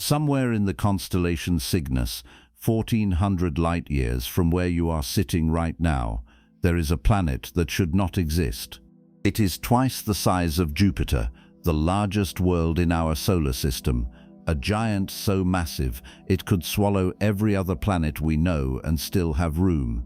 Somewhere in the constellation Cygnus, 1400 light-years from where you are sitting right now, there is a planet that should not exist. It is twice the size of Jupiter, the largest world in our solar system, a giant so massive it could swallow every other planet we know and still have room.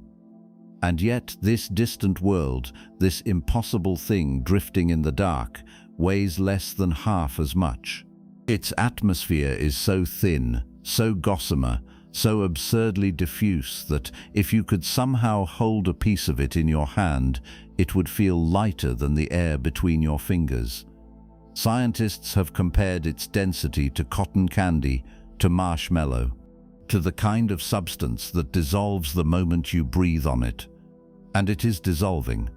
And yet this distant world, this impossible thing drifting in the dark, weighs less than half as much. Its atmosphere is so thin, so gossamer, so absurdly diffuse that if you could somehow hold a piece of it in your hand, it would feel lighter than the air between your fingers. Scientists have compared its density to cotton candy, to marshmallow, to the kind of substance that dissolves the moment you breathe on it. And it is dissolving.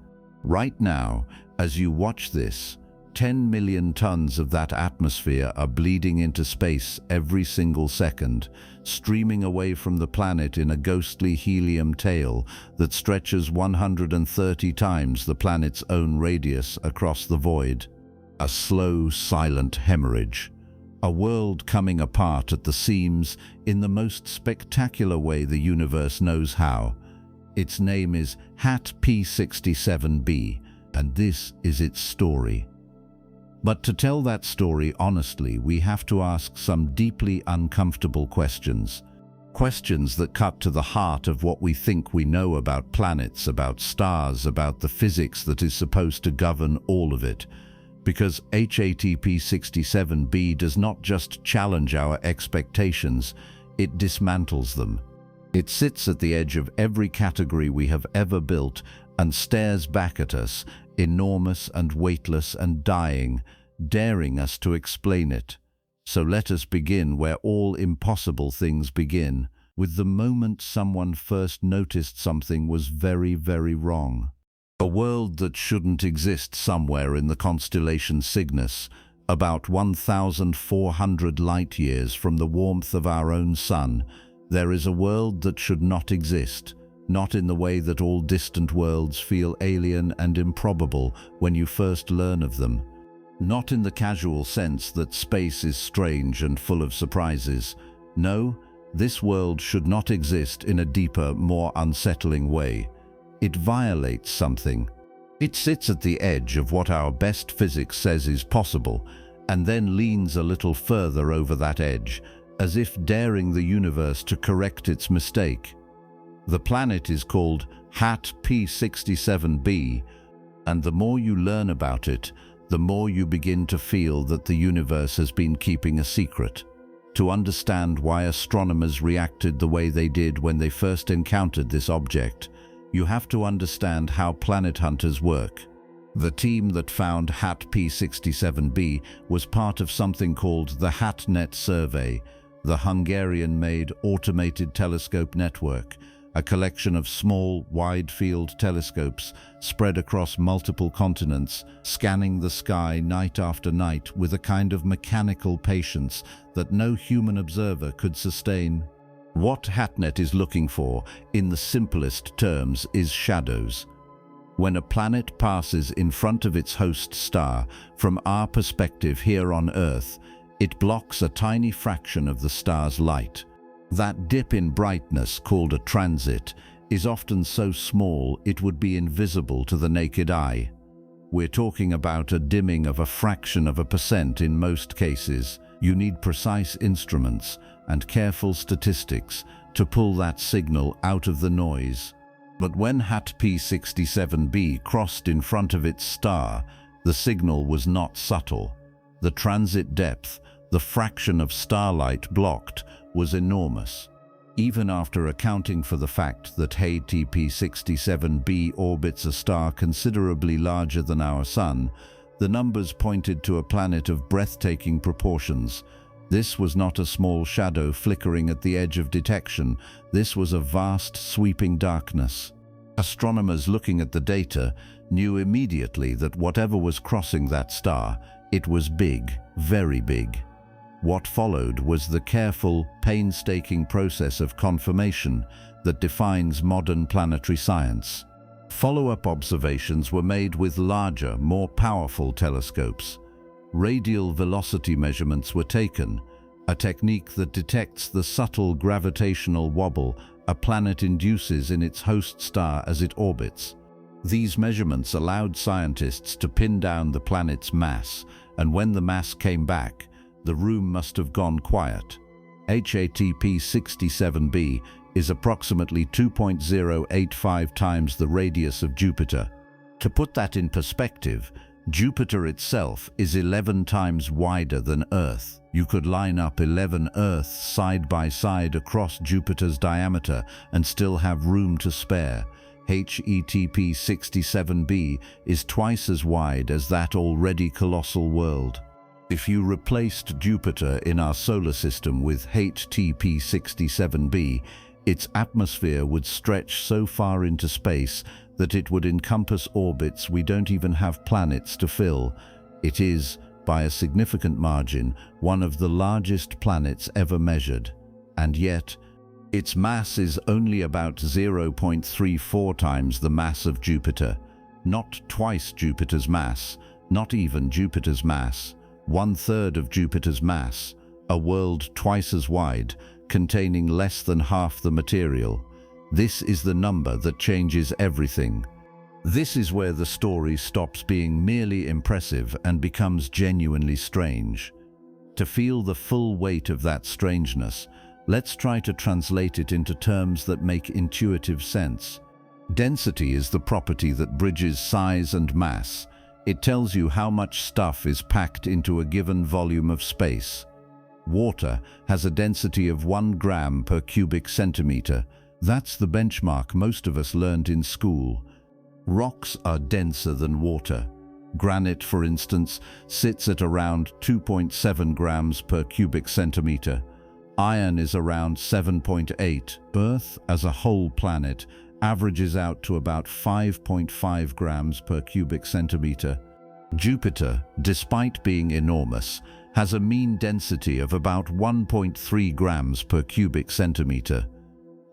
Right now, as you watch this, 10 million tons of that atmosphere are bleeding into space every single second, streaming away from the planet in a ghostly helium tail that stretches 130 times the planet's own radius across the void. A slow, silent hemorrhage. A world coming apart at the seams in the most spectacular way the universe knows how. Its name is HAT P67b, and this is its story. But to tell that story honestly, we have to ask some deeply uncomfortable questions. Questions that cut to the heart of what we think we know about planets, about stars, about the physics that is supposed to govern all of it. Because HAT-P67b does not just challenge our expectations, it dismantles them. It sits at the edge of every category we have ever built and stares back at us, enormous and weightless and dying, daring us to explain it. So let us begin where all impossible things begin, with the moment someone first noticed something was very, very wrong. A world that shouldn't exist somewhere in the constellation Cygnus, about 1,400 light-years from the warmth of our own sun, there is a world that should not exist, not in the way that all distant worlds feel alien and improbable when you first learn of them. Not in the casual sense that space is strange and full of surprises. No, this world should not exist in a deeper, more unsettling way. It violates something. It sits at the edge of what our best physics says is possible, and then leans a little further over that edge, as if daring the universe to correct its mistake. The planet is called HAT P67b, and the more you learn about it, the more you begin to feel that the universe has been keeping a secret. To understand why astronomers reacted the way they did when they first encountered this object, you have to understand how planet hunters work. The team that found HAT P67b was part of something called the HATNet survey, the Hungarian-made automated telescope network, a collection of small, wide-field telescopes spread across multiple continents, scanning the sky night after night with a kind of mechanical patience that no human observer could sustain. What HATNet is looking for, in the simplest terms, is shadows. When a planet passes in front of its host star, from our perspective here on Earth, it blocks a tiny fraction of the star's light. That dip in brightness, called a transit, is often so small it would be invisible to the naked eye. We're talking about a dimming of a fraction of a percent in most cases. You need precise instruments and careful statistics to pull that signal out of the noise. But when HAT P67b crossed in front of its star, the signal was not subtle. The transit depth, the fraction of starlight blocked, was enormous. Even after accounting for the fact that HAT P67b orbits a star considerably larger than our Sun, the numbers pointed to a planet of breathtaking proportions. This was not a small shadow flickering at the edge of detection. This was a vast, sweeping darkness. Astronomers looking at the data knew immediately that whatever was crossing that star, it was big, very big. What followed was the careful, painstaking process of confirmation that defines modern planetary science. Follow-up observations were made with larger, more powerful telescopes. Radial velocity measurements were taken, a technique that detects the subtle gravitational wobble a planet induces in its host star as it orbits. These measurements allowed scientists to pin down the planet's mass, and when the mass came back, the room must have gone quiet. HATP 67b is approximately 2.085 times the radius of Jupiter. To put that in perspective, Jupiter itself is 11 times wider than Earth. You could line up 11 Earths side by side across Jupiter's diameter and still have room to spare. HETP 67b is twice as wide as that already colossal world. If you replaced Jupiter in our solar system with HTP 67b, its atmosphere would stretch so far into space that it would encompass orbits we don't even have planets to fill. It is, by a significant margin, one of the largest planets ever measured. And yet, its mass is only about 0.34 times the mass of Jupiter. Not twice Jupiter's mass, not even Jupiter's mass. 1/3 of Jupiter's mass, a world twice as wide, containing less than half the material. This is the number that changes everything. This is where the story stops being merely impressive and becomes genuinely strange. To feel the full weight of that strangeness, let's try to translate it into terms that make intuitive sense. Density is the property that bridges size and mass. It tells you how much stuff is packed into a given volume of space. Water has a density of 1 gram per cubic centimeter. That's the benchmark most of us learned in school. Rocks are denser than water. Granite, for instance, sits at around 2.7 grams per cubic centimeter. Iron is around 7.8. Earth, as a whole planet, averages out to about 5.5 grams per cubic centimeter. Jupiter, despite being enormous, has a mean density of about 1.3 grams per cubic centimeter.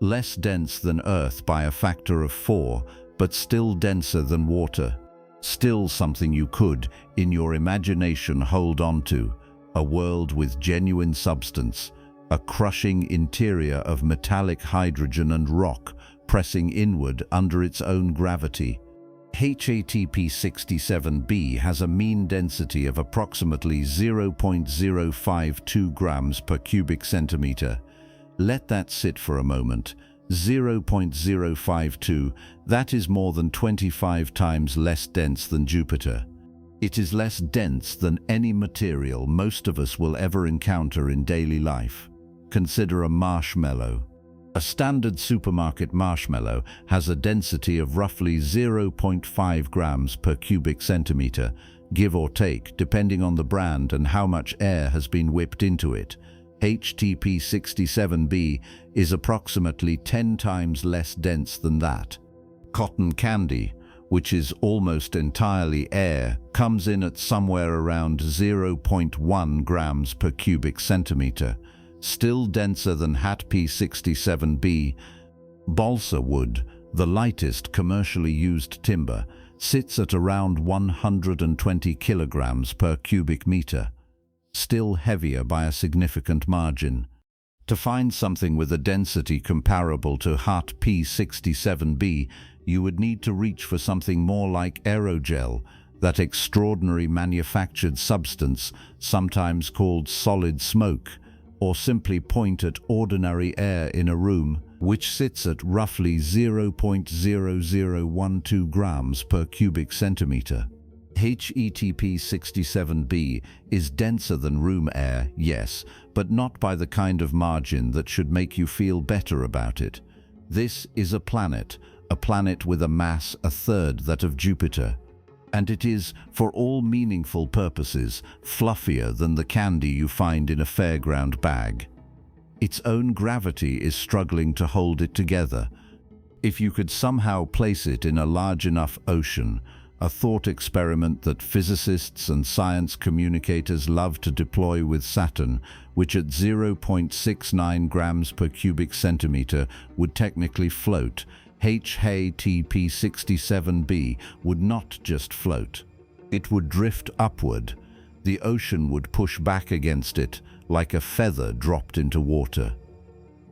Less dense than Earth by a factor of 4, but still denser than water. Still something you could, in your imagination, hold on to. A world with genuine substance, a crushing interior of metallic hydrogen and rock, pressing inward under its own gravity. HATP 67b has a mean density of approximately 0.052 grams per cubic centimeter. Let that sit for a moment. 0.052, that is more than 25 times less dense than Jupiter. It is less dense than any material most of us will ever encounter in daily life. Consider a marshmallow. A standard supermarket marshmallow has a density of roughly 0.5 grams per cubic centimeter, give or take, depending on the brand and how much air has been whipped into it. HTP 67b is approximately 10 times less dense than that. Cotton candy, which is almost entirely air, comes in at somewhere around 0.1 grams per cubic centimeter, still denser than HATP 67b. Balsa wood, the lightest commercially used timber, sits at around 120 kilograms per cubic meter, still heavier by a significant margin. To find something with a density comparable to HATP 67b, you would need to reach for something more like aerogel, that extraordinary manufactured substance, sometimes called solid smoke, or simply point at ordinary air in a room, which sits at roughly 0.0012 grams per cubic centimeter. HETP 67b is denser than room air, yes, but not by the kind of margin that should make you feel better about it. This is a planet with a mass 1/3 that of Jupiter. And it is, for all meaningful purposes, fluffier than the candy you find in a fairground bag. Its own gravity is struggling to hold it together. If you could somehow place it in a large enough ocean, a thought experiment that physicists and science communicators love to deploy with Saturn, which at 0.69 grams per cubic centimeter would technically float, HATP 67b would not just float. It would drift upward. The ocean would push back against it, like a feather dropped into water.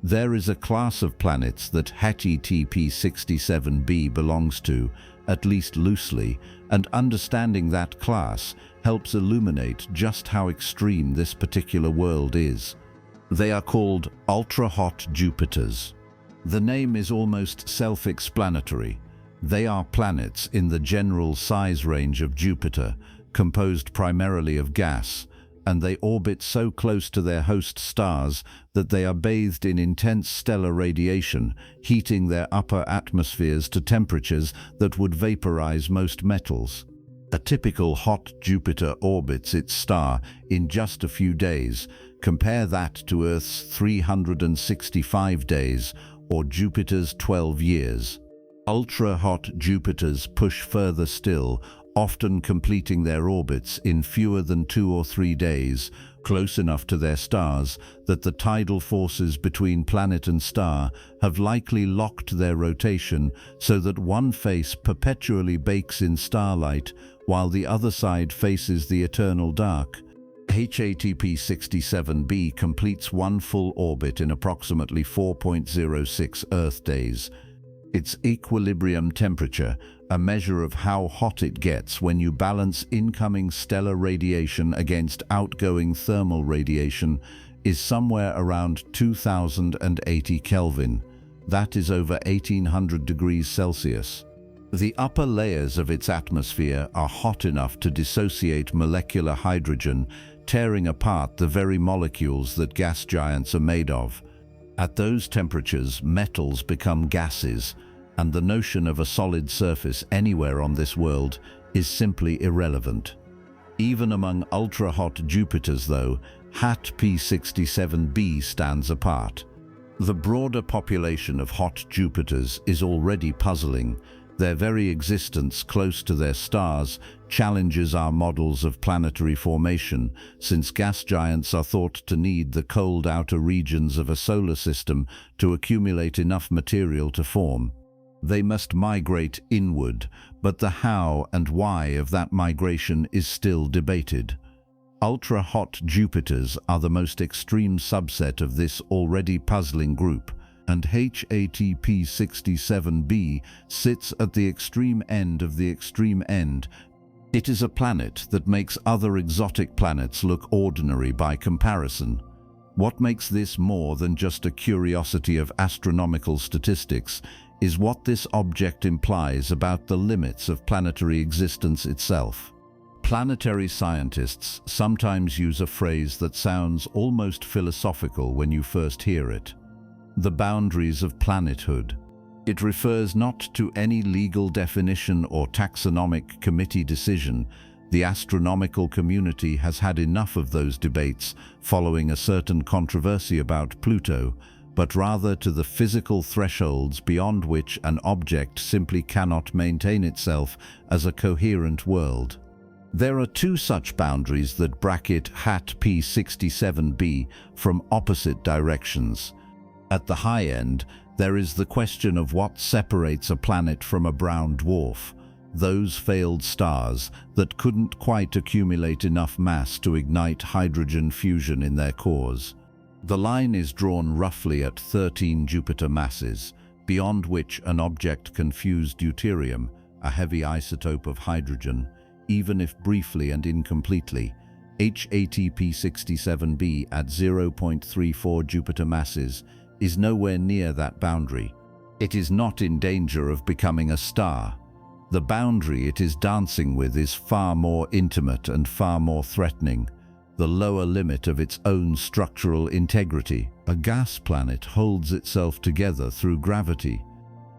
There is a class of planets that HETP67b belongs to, at least loosely, and understanding that class helps illuminate just how extreme this particular world is. They are called ultra-hot Jupiters. The name is almost self-explanatory. They are planets in the general size range of Jupiter, composed primarily of gas, and they orbit so close to their host stars that they are bathed in intense stellar radiation, heating their upper atmospheres to temperatures that would vaporize most metals. A typical hot Jupiter orbits its star in just a few days. Compare that to Earth's 365 days, or Jupiter's 12 years. Ultra-hot Jupiters push further still, often completing their orbits in fewer than 2 or 3 days, close enough to their stars that the tidal forces between planet and star have likely locked their rotation so that one face perpetually bakes in starlight while the other side faces the eternal dark. HETP67b completes one full orbit in approximately 4.06 Earth days. Its equilibrium temperature, a measure of how hot it gets when you balance incoming stellar radiation against outgoing thermal radiation, is somewhere around 2080 Kelvin. That is over 1800 degrees Celsius. The upper layers of its atmosphere are hot enough to dissociate molecular hydrogen, tearing apart the very molecules that gas giants are made of. At those temperatures, metals become gases, and the notion of a solid surface anywhere on this world is simply irrelevant. Even among ultra-hot Jupiters, though, HETP67b stands apart. The broader population of hot Jupiters is already puzzling. Their very existence close to their stars challenges our models of planetary formation, since gas giants are thought to need the cold outer regions of a solar system to accumulate enough material to form. They must migrate inward, but the how and why of that migration is still debated. Ultra-hot Jupiters are the most extreme subset of this already puzzling group, and HETP67b sits at the extreme end of the extreme end. It is a planet that makes other exotic planets look ordinary by comparison. What makes this more than just a curiosity of astronomical statistics is what this object implies about the limits of planetary existence itself. Planetary scientists sometimes use a phrase that sounds almost philosophical when you first hear it: the boundaries of planethood. It refers not to any legal definition or taxonomic committee decision. The astronomical community has had enough of those debates following a certain controversy about Pluto, but rather to the physical thresholds beyond which an object simply cannot maintain itself as a coherent world. There are two such boundaries that bracket HETP67b from opposite directions. At the high end, there is the question of what separates a planet from a brown dwarf, those failed stars that couldn't quite accumulate enough mass to ignite hydrogen fusion in their cores. The line is drawn roughly at 13 Jupiter masses, beyond which an object can fuse deuterium, a heavy isotope of hydrogen, even if briefly and incompletely. HETP67b at 0.34 Jupiter masses is nowhere near that boundary. It is not in danger of becoming a star. The boundary it is dancing with is far more intimate and far more threatening, the lower limit of its own structural integrity. A gas planet holds itself together through gravity.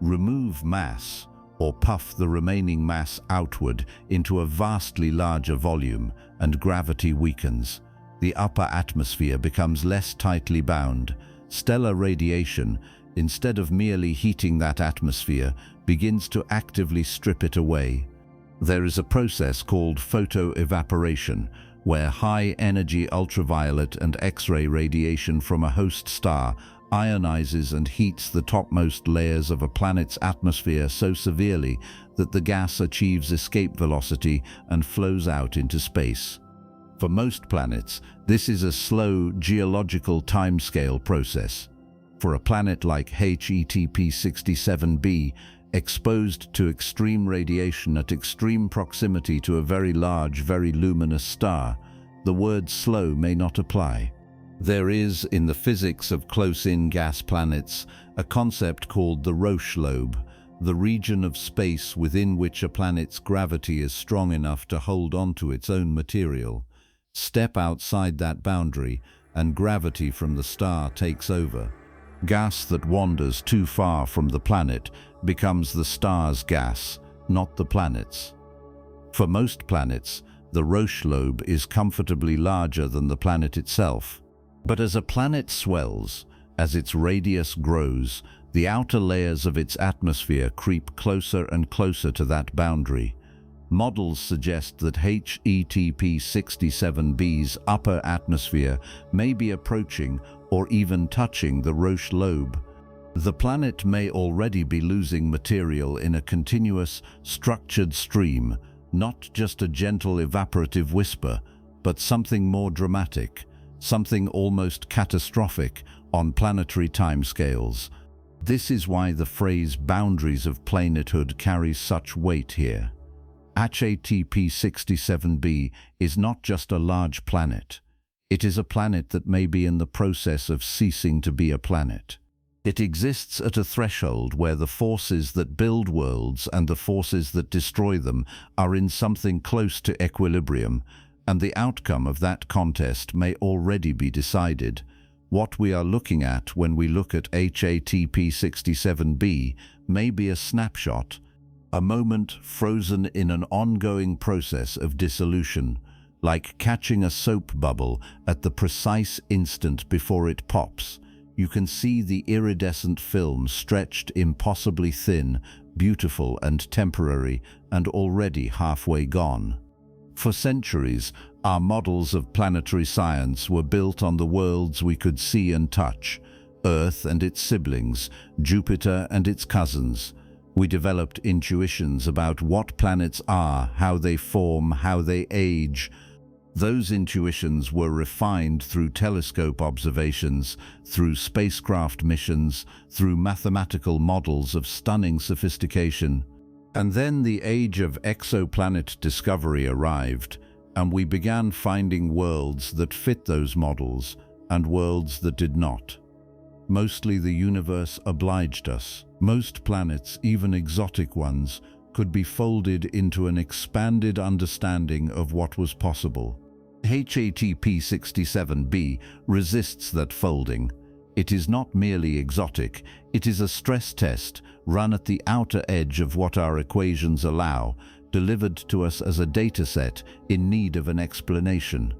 Remove mass, or puff the remaining mass outward into a vastly larger volume, and gravity weakens. The upper atmosphere becomes less tightly bound. Stellar radiation, instead of merely heating that atmosphere, begins to actively strip it away. There is a process called photoevaporation, where high-energy ultraviolet and X-ray radiation from a host star ionizes and heats the topmost layers of a planet's atmosphere so severely that the gas achieves escape velocity and flows out into space. For most planets, this is a slow geological timescale process. For a planet like HETP 67b, exposed to extreme radiation at extreme proximity to a very large, very luminous star, the word slow may not apply. There is, in the physics of close-in gas planets, a concept called the Roche lobe, the region of space within which a planet's gravity is strong enough to hold onto its own material. Step outside that boundary, and gravity from the star takes over. Gas that wanders too far from the planet becomes the star's gas, not the planet's. For most planets, the Roche lobe is comfortably larger than the planet itself. But as a planet swells, as its radius grows, the outer layers of its atmosphere creep closer and closer to that boundary. Models suggest that HETP 67b's upper atmosphere may be approaching or even touching the Roche lobe. The planet may already be losing material in a continuous, structured stream, not just a gentle evaporative whisper, but something more dramatic, something almost catastrophic on planetary timescales. This is why the phrase boundaries of planethood carries such weight here. HETP 67b is not just a large planet. It is a planet that may be in the process of ceasing to be a planet. It exists at a threshold where the forces that build worlds and the forces that destroy them are in something close to equilibrium, and the outcome of that contest may already be decided. What we are looking at when we look at HETP 67b may be a snapshot, a moment frozen in an ongoing process of dissolution, like catching a soap bubble at the precise instant before it pops. You can see the iridescent film stretched impossibly thin, beautiful and temporary, and already halfway gone. For centuries, our models of planetary science were built on the worlds we could see and touch, Earth and its siblings, Jupiter and its cousins. We developed intuitions about what planets are, how they form, how they age. Those intuitions were refined through telescope observations, through spacecraft missions, through mathematical models of stunning sophistication. And then the age of exoplanet discovery arrived, and we began finding worlds that fit those models and worlds that did not. Mostly the universe obliged us. Most planets, even exotic ones, could be folded into an expanded understanding of what was possible. HETP 67b resists that folding. It is not merely exotic, it is a stress test run at the outer edge of what our equations allow, delivered to us as a dataset in need of an explanation.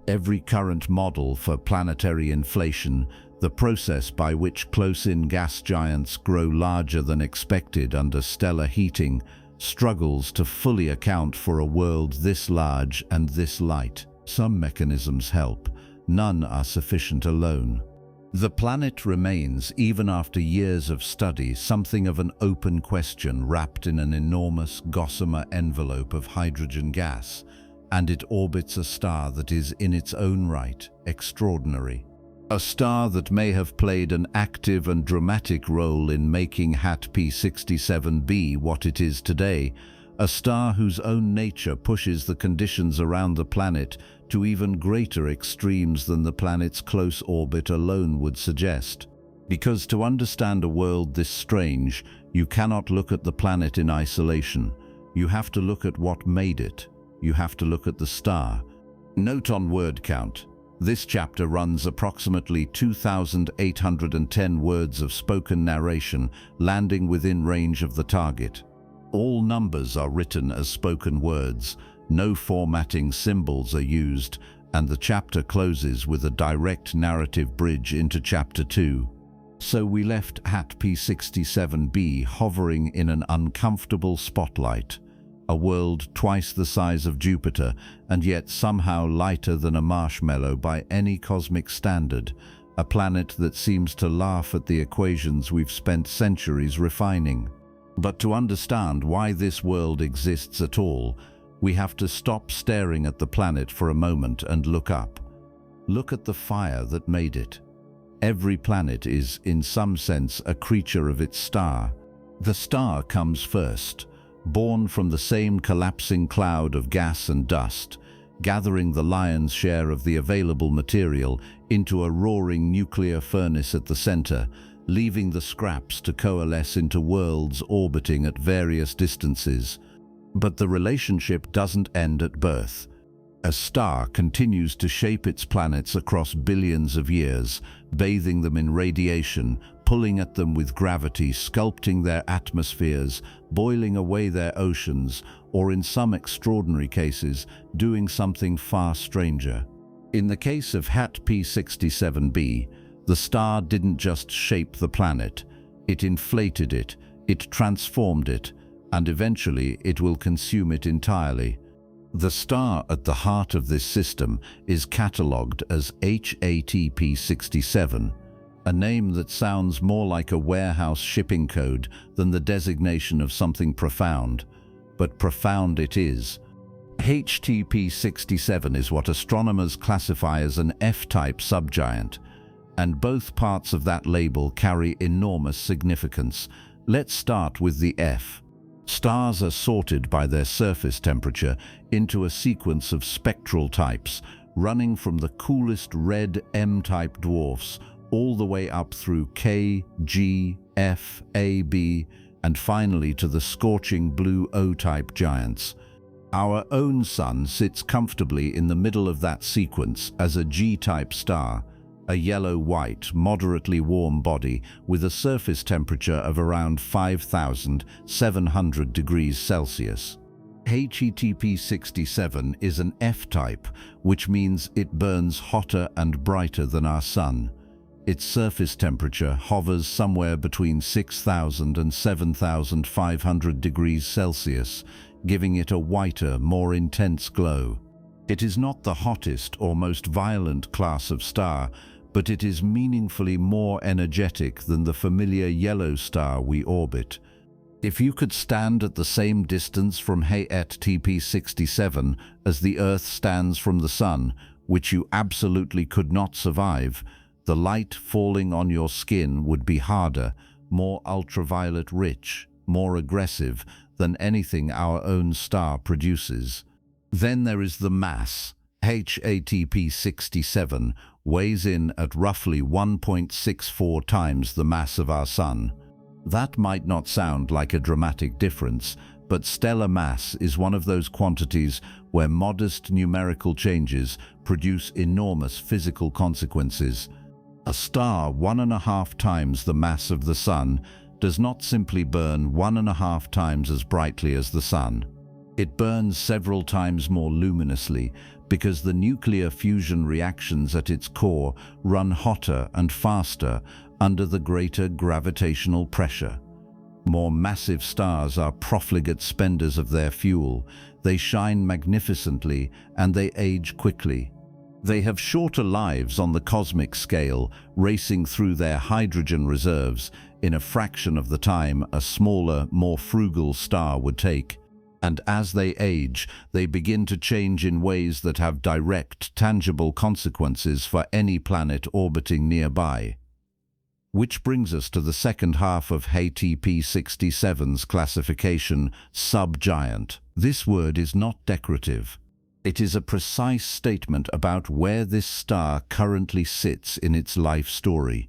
Every current model for planetary inflation, the process by which close-in gas giants grow larger than expected under stellar heating, struggles to fully account for a world this large and this light. Some mechanisms help, none are sufficient alone. The planet remains, even after years of study, something of an open question wrapped in an enormous gossamer envelope of hydrogen gas, and it orbits a star that is in its own right extraordinary. A star that may have played an active and dramatic role in making HETP 67b what it is today, a star whose own nature pushes the conditions around the planet to even greater extremes than the planet's close orbit alone would suggest. Because to understand a world this strange, you cannot look at the planet in isolation. You have to look at what made it. You have to look at the star. Note on word count. This chapter runs approximately 2,810 words of spoken narration, landing within range of the target. All numbers are written as spoken words, no formatting symbols are used, and the chapter closes with a direct narrative bridge into Chapter 2. So we left HETP 67b hovering in an uncomfortable spotlight, a world twice the size of Jupiter and yet somehow lighter than a marshmallow by any cosmic standard, a planet that seems to laugh at the equations we've spent centuries refining. But to understand why this world exists at all, We have to stop staring at the planet for a moment and look up. Look at the fire that made it. Every planet is, in some sense, a creature of its star. The star comes first, born from the same collapsing cloud of gas and dust, gathering the lion's share of the available material into a roaring nuclear furnace at the center, leaving the scraps to coalesce into worlds orbiting at various distances. But the relationship doesn't end at birth. A star continues to shape its planets across billions of years, bathing them in radiation, pulling at them with gravity, sculpting their atmospheres, boiling away their oceans, or in some extraordinary cases, doing something far stranger. In the case of HAT P67b, the star didn't just shape the planet, it inflated it, it transformed it, and eventually it will consume it entirely. The star at the heart of this system is catalogued as HATP67, a name that sounds more like a warehouse shipping code than the designation of something profound, but profound it is. HTP67 is what astronomers classify as an F-type subgiant, and both parts of that label carry enormous significance. Let's start with the F. Stars are sorted by their surface temperature into a sequence of spectral types, running from the coolest red M-type dwarfs all the way up through K, G, F, A, B, and finally to the scorching blue O-type giants. Our own Sun sits comfortably in the middle of that sequence as a G-type star, a yellow-white, moderately warm body with a surface temperature of around 5,700 degrees Celsius. HETP67 is an F-type, which means it burns hotter and brighter than our Sun. Its surface temperature hovers somewhere between 6,000 and 7,500 degrees Celsius, giving it a whiter, more intense glow. It is not the hottest or most violent class of star, but it is meaningfully more energetic than the familiar yellow star we orbit. If you could stand at the same distance from HETP67 as the Earth stands from the Sun, which you absolutely could not survive, the light falling on your skin would be harder, more ultraviolet rich, more aggressive than anything our own star produces. Then there is the mass. HATP67 weighs in at roughly 1.64 times the mass of our Sun. That might not sound like a dramatic difference, but stellar mass is one of those quantities where modest numerical changes produce enormous physical consequences. A star 1.5 times the mass of the Sun does not simply burn 1.5 times as brightly as the Sun. It burns several times more luminously because the nuclear fusion reactions at its core run hotter and faster under the greater gravitational pressure. More massive stars are profligate spenders of their fuel. They shine magnificently and they age quickly. They have shorter lives on the cosmic scale, racing through their hydrogen reserves in a fraction of the time a smaller, more frugal star would take. And as they age, they begin to change in ways that have direct, tangible consequences for any planet orbiting nearby. Which brings us to the second half of HATP67's classification, subgiant. This word is not decorative. It is a precise statement about where this star currently sits in its life story.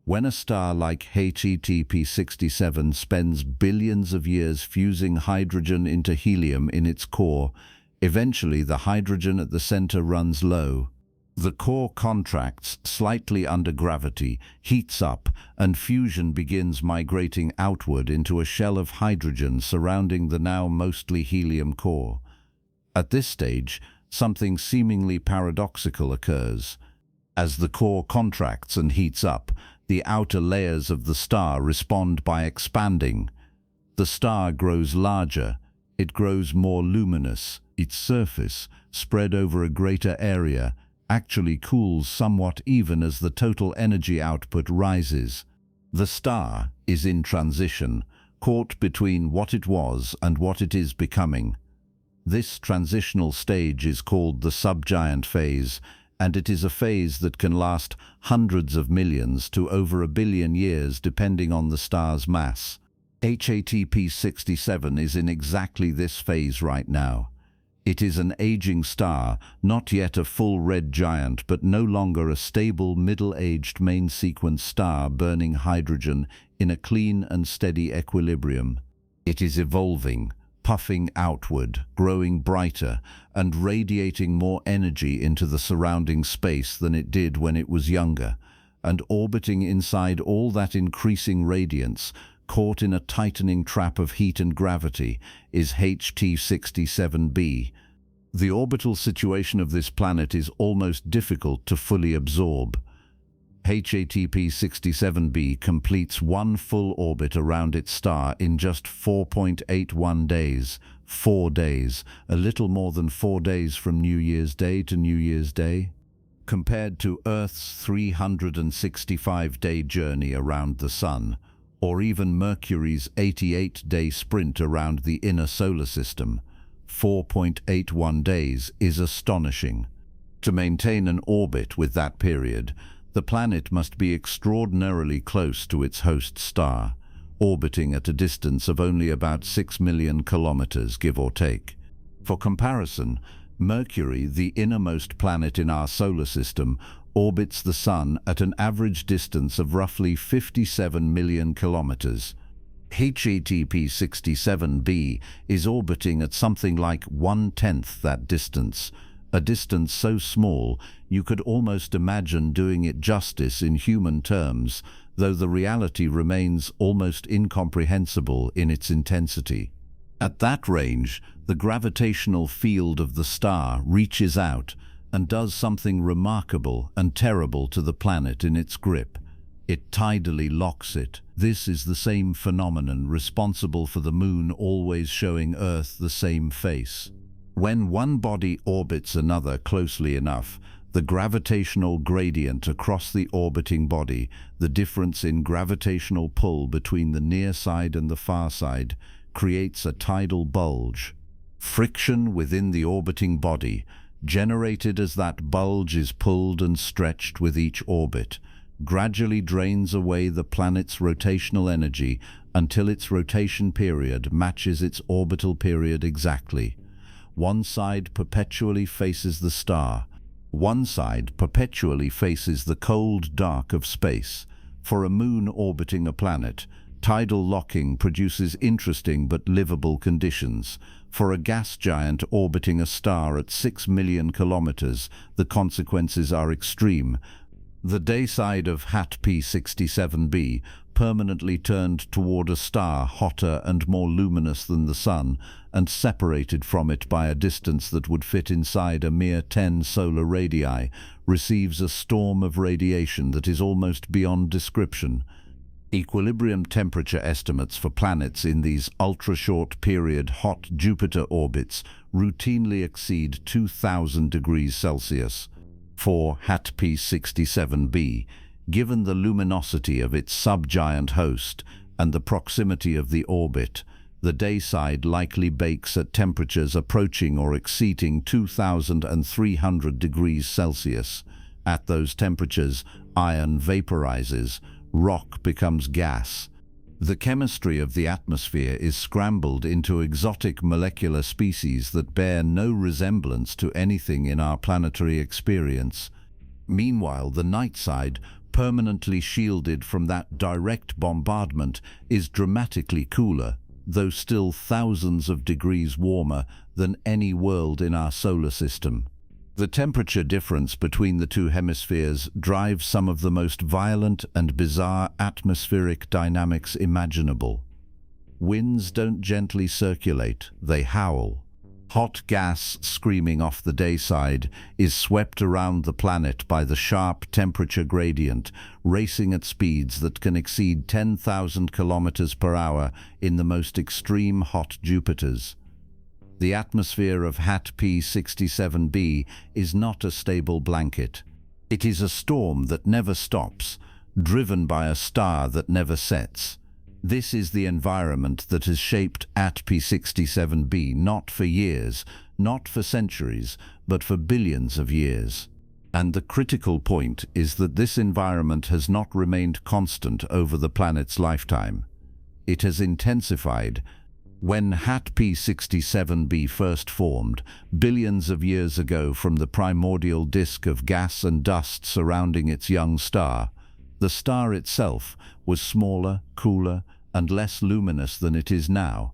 When a star like HETP67 spends billions of years fusing hydrogen into helium in its core, eventually the hydrogen at the center runs low. The core contracts slightly under gravity, heats up, and fusion begins migrating outward into a shell of hydrogen surrounding the now mostly helium core. At this stage, something seemingly paradoxical occurs. As the core contracts and heats up, the outer layers of the star respond by expanding. The star grows larger, it grows more luminous, its surface, spread over a greater area, actually cools somewhat even as the total energy output rises. The star is in transition, caught between what it was and what it is becoming. This transitional stage is called the subgiant phase, and it is a phase that can last hundreds of millions to over 1 billion years depending on the star's mass. HATP 67 is in exactly this phase right now. It is an aging star, not yet a full red giant, but no longer a stable middle-aged main-sequence star burning hydrogen in a clean and steady equilibrium. It is evolving, puffing outward, growing brighter, and radiating more energy into the surrounding space than it did when it was younger, and orbiting inside all that increasing radiance, caught in a tightening trap of heat and gravity, is HT67b. The orbital situation of this planet is almost difficult to fully absorb. HATP 67b completes one full orbit around its star in just 4.81 days, 4 days, a little more than 4 days from New Year's Day to New Year's Day. Compared to Earth's 365-day journey around the Sun, or even Mercury's 88-day sprint around the inner solar system, 4.81 days is astonishing. To maintain an orbit with that period, the planet must be extraordinarily close to its host star, orbiting at a distance of only about 6 million kilometers, give or take. For comparison, Mercury, the innermost planet in our solar system, orbits the Sun at an average distance of roughly 57 million kilometers. HATP 67b is orbiting at something like 1/10 that distance, a distance so small you could almost imagine doing it justice in human terms, though the reality remains almost incomprehensible in its intensity. At that range, the gravitational field of the star reaches out and does something remarkable and terrible to the planet in its grip. It tidally locks it. This is the same phenomenon responsible for the Moon always showing Earth the same face. When one body orbits another closely enough, the gravitational gradient across the orbiting body, the difference in gravitational pull between the near side and the far side, creates a tidal bulge. Friction within the orbiting body, generated as that bulge is pulled and stretched with each orbit, gradually drains away the planet's rotational energy until its rotation period matches its orbital period exactly. One side perpetually faces the star. One side perpetually faces the cold dark of space. For a moon orbiting a planet, tidal locking produces interesting but livable conditions. For a gas giant orbiting a star at 6 million kilometers, the consequences are extreme. The day side of HATP 67b permanently turned toward a star hotter and more luminous than the Sun, and separated from it by a distance that would fit inside a mere 10 solar radii, receives a storm of radiation that is almost beyond description. Equilibrium temperature estimates for planets in these ultra-short period hot Jupiter orbits routinely exceed 2000 degrees Celsius. For HATP 67b, given the luminosity of its subgiant host and the proximity of the orbit, the day side likely bakes at temperatures approaching or exceeding 2300 degrees Celsius. At those temperatures, iron vaporizes, rock becomes gas. The chemistry of the atmosphere is scrambled into exotic molecular species that bear no resemblance to anything in our planetary experience. Meanwhile, the night side, permanently shielded from that direct bombardment, is dramatically cooler, though still thousands of degrees warmer than any world in our solar system. The temperature difference between the two hemispheres drives some of the most violent and bizarre atmospheric dynamics imaginable. Winds don't gently circulate, they howl. Hot gas screaming off the day side is swept around the planet by the sharp temperature gradient, racing at speeds that can exceed 10,000 kilometers per hour in the most extreme hot Jupiters. The atmosphere of HATP 67b is not a stable blanket. It is a storm that never stops, driven by a star that never sets. This is the environment that has shaped ATP67b not for years, not for centuries, but for billions of years. And the critical point is that this environment has not remained constant over the planet's lifetime. It has intensified. When ATP67b first formed, billions of years ago from the primordial disk of gas and dust surrounding its young star, the star itself was smaller, cooler, and less luminous than it is now.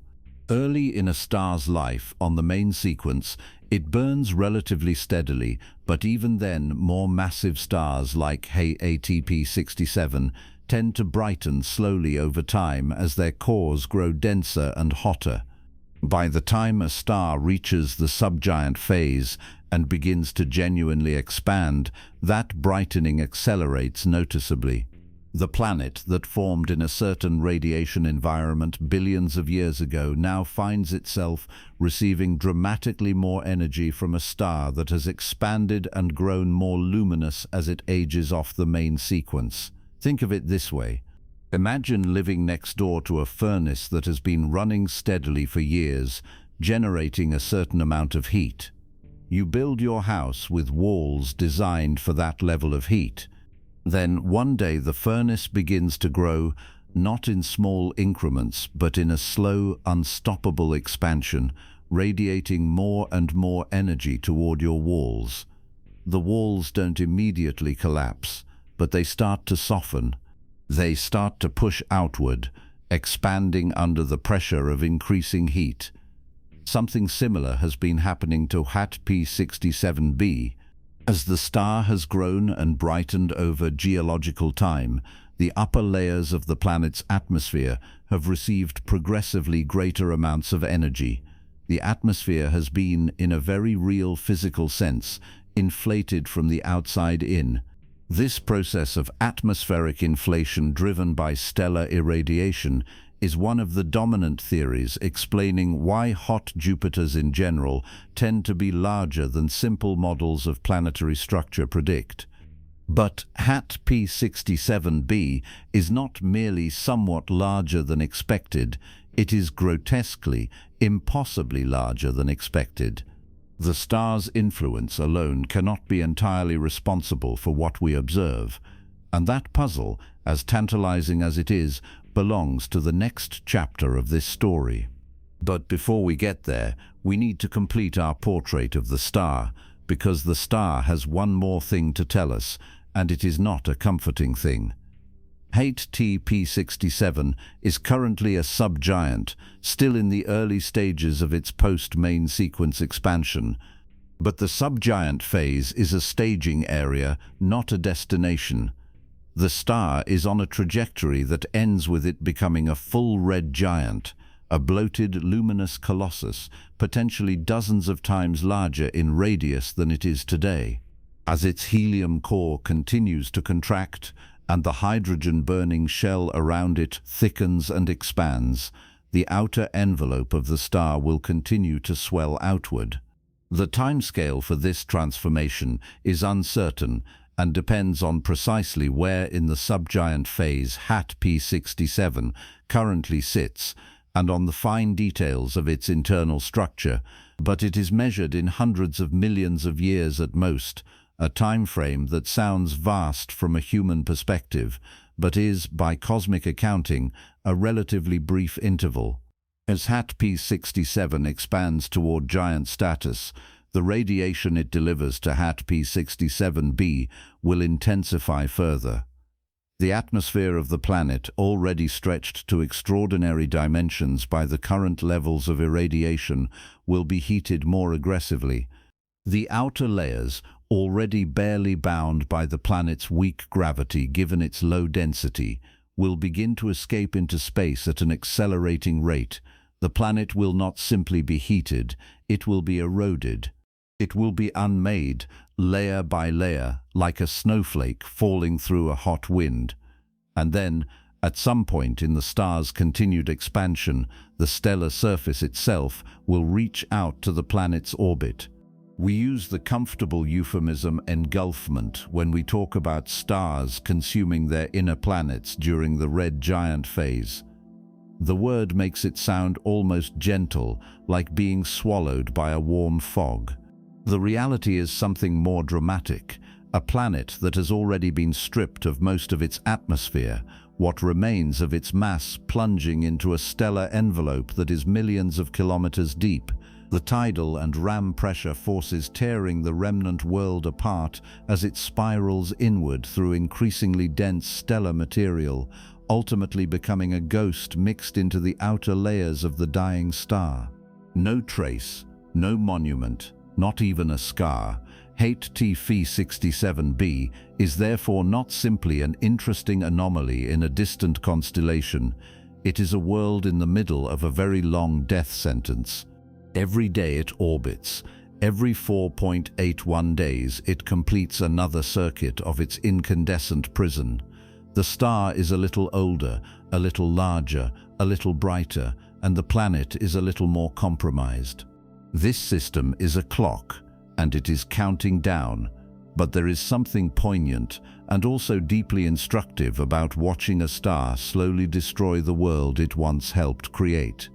Early in a star's life, on the main sequence, it burns relatively steadily, but even then, more massive stars like ATP67 tend to brighten slowly over time as their cores grow denser and hotter. By the time a star reaches the subgiant phase and begins to genuinely expand, that brightening accelerates noticeably. The planet that formed in a certain radiation environment billions of years ago now finds itself receiving dramatically more energy from a star that has expanded and grown more luminous as it ages off the main sequence. Think of it this way. Imagine living next door to a furnace that has been running steadily for years, generating a certain amount of heat. You build your house with walls designed for that level of heat. Then one day the furnace begins to grow, not in small increments, but in a slow, unstoppable expansion, radiating more and more energy toward your walls. The walls don't immediately collapse, but they start to soften. They start to push outward, expanding under the pressure of increasing heat. Something similar has been happening to ATP67b. As the star has grown and brightened over geological time, the upper layers of the planet's atmosphere have received progressively greater amounts of energy. The atmosphere has been, in a very real physical sense, inflated from the outside in. This process of atmospheric inflation driven by stellar irradiation is one of the dominant theories explaining why hot Jupiters in general tend to be larger than simple models of planetary structure predict. But ATP67b is not merely somewhat larger than expected, it is grotesquely, impossibly larger than expected. The star's influence alone cannot be entirely responsible for what we observe, and that puzzle, as tantalizing as it is, belongs to the next chapter of this story. But before we get there, we need to complete our portrait of the star, because the star has one more thing to tell us, and it is not a comforting thing. ATP67 is currently a subgiant, still in the early stages of its post-main sequence expansion. But the subgiant phase is a staging area, not a destination. The star is on a trajectory that ends with it becoming a full red giant, a bloated, luminous colossus, potentially dozens of times larger in radius than it is today. As its helium core continues to contract, and the hydrogen-burning shell around it thickens and expands, the outer envelope of the star will continue to swell outward. The timescale for this transformation is uncertain and depends on precisely where in the subgiant phase ATP67 currently sits and on the fine details of its internal structure, but it is measured in hundreds of millions of years at most, a time frame that sounds vast from a human perspective, but is, by cosmic accounting, a relatively brief interval. As ATP67 expands toward giant status, the radiation it delivers to ATP67b will intensify further. The atmosphere of the planet, already stretched to extraordinary dimensions by the current levels of irradiation, will be heated more aggressively. The outer layers, already barely bound by the planet's weak gravity given its low density, will begin to escape into space at an accelerating rate. The planet will not simply be heated, it will be eroded. It will be unmade, layer by layer, like a snowflake falling through a hot wind. And then, at some point in the star's continued expansion, the stellar surface itself will reach out to the planet's orbit. We use the comfortable euphemism engulfment when we talk about stars consuming their inner planets during the red giant phase. The word makes it sound almost gentle, like being swallowed by a warm fog. The reality is something more dramatic, a planet that has already been stripped of most of its atmosphere, what remains of its mass plunging into a stellar envelope that is millions of kilometers deep. The tidal and ram pressure forces tearing the remnant world apart as it spirals inward through increasingly dense stellar material, ultimately becoming a ghost mixed into the outer layers of the dying star. No trace, no monument, not even a scar. HTP67b is therefore not simply an interesting anomaly in a distant constellation. It is a world in the middle of a very long death sentence. Every day it orbits. Every 4.81 days it completes another circuit of its incandescent prison. The star is a little older, a little larger, a little brighter, and the planet is a little more compromised. This system is a clock, and it is counting down, but there is something poignant and also deeply instructive about watching a star slowly destroy the world it once helped create.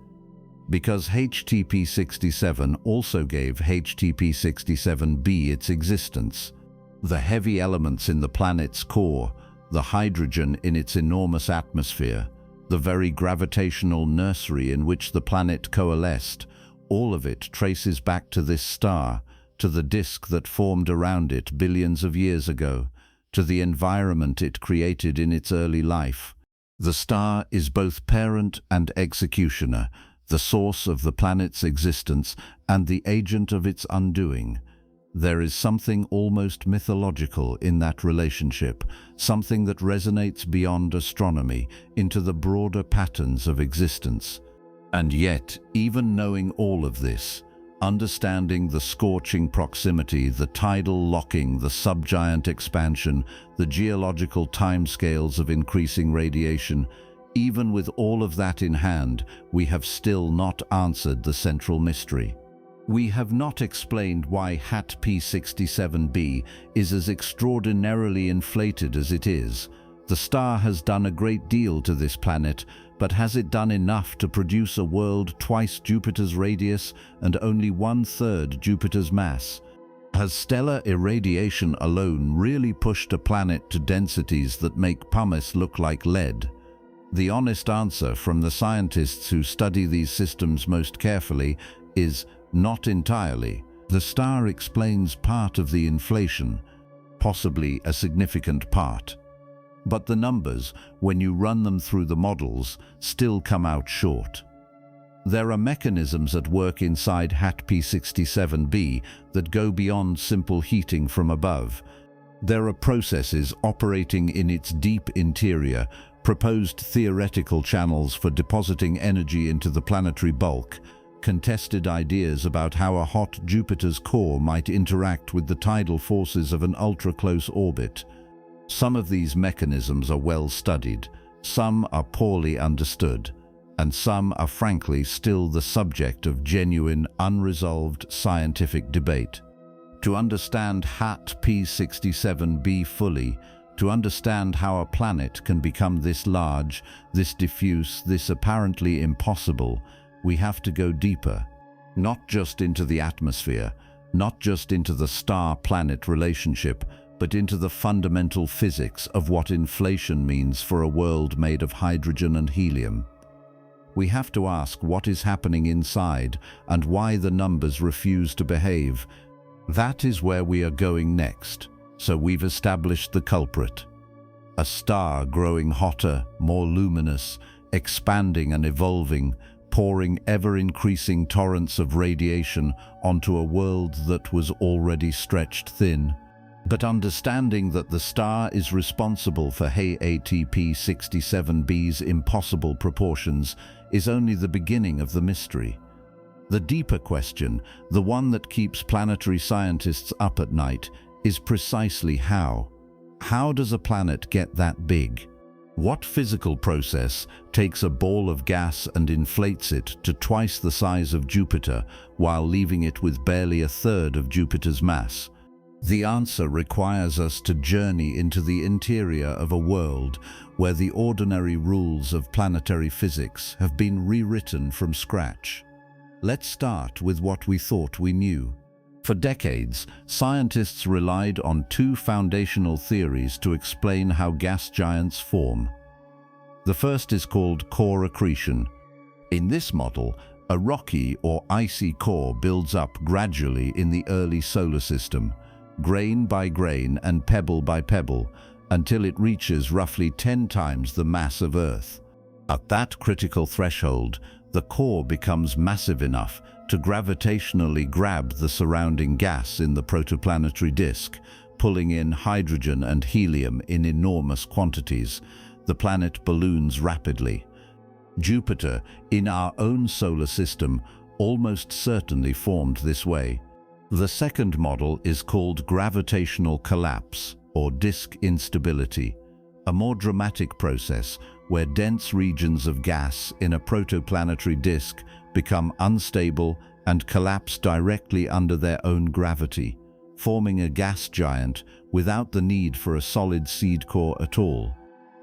Because HTP67 also gave HTP67b its existence. The heavy elements in the planet's core, the hydrogen in its enormous atmosphere, the very gravitational nursery in which the planet coalesced, all of it traces back to this star, to the disk that formed around it billions of years ago, to the environment it created in its early life. The star is both parent and executioner, the source of the planet's existence and the agent of its undoing. There is something almost mythological in that relationship, something that resonates beyond astronomy into the broader patterns of existence. And yet, even knowing all of this, understanding the scorching proximity, the tidal locking, the subgiant expansion, the geological timescales of increasing radiation, even with all of that in hand, we have still not answered the central mystery. We have not explained why HTP67b is as extraordinarily inflated as it is. The star has done a great deal to this planet, but has it done enough to produce a world twice Jupiter's radius and only 1/3 Jupiter's mass? Has stellar irradiation alone really pushed a planet to densities that make pumice look like lead? The honest answer from the scientists who study these systems most carefully is not entirely. The star explains part of the inflation, possibly a significant part. But the numbers, when you run them through the models, still come out short. There are mechanisms at work inside HTP67b that go beyond simple heating from above. There are processes operating in its deep interior, proposed theoretical channels for depositing energy into the planetary bulk, contested ideas about how a hot Jupiter's core might interact with the tidal forces of an ultra-close orbit. Some of these mechanisms are well studied, some are poorly understood, and some are frankly still the subject of genuine, unresolved scientific debate. To understand HTP67b fully, to understand how a planet can become this large, this diffuse, this apparently impossible, we have to go deeper, not just into the atmosphere, not just into the star-planet relationship, but into the fundamental physics of what inflation means for a world made of hydrogen and helium. We have to ask what is happening inside and why the numbers refuse to behave. That is where we are going next. So we've established the culprit. A star growing hotter, more luminous, expanding and evolving, pouring ever-increasing torrents of radiation onto a world that was already stretched thin. But understanding that the star is responsible for HTP67b's impossible proportions is only the beginning of the mystery. The deeper question, the one that keeps planetary scientists up at night, is precisely how. How does a planet get that big? What physical process takes a ball of gas and inflates it to twice the size of Jupiter while leaving it with barely 1/3 of Jupiter's mass? The answer requires us to journey into the interior of a world where the ordinary rules of planetary physics have been rewritten from scratch. Let's start with what we thought we knew. For decades, scientists relied on two foundational theories to explain how gas giants form. The first is called core accretion. In this model, a rocky or icy core builds up gradually in the early solar system, grain by grain and pebble by pebble, until it reaches roughly 10 times the mass of Earth. At that critical threshold, the core becomes massive enough to gravitationally grab the surrounding gas in the protoplanetary disk, pulling in hydrogen and helium in enormous quantities. The planet balloons rapidly. Jupiter, in our own solar system, almost certainly formed this way. The second model is called gravitational collapse, or disk instability, a more dramatic process where dense regions of gas in a protoplanetary disk become unstable and collapse directly under their own gravity, forming a gas giant without the need for a solid seed core at all.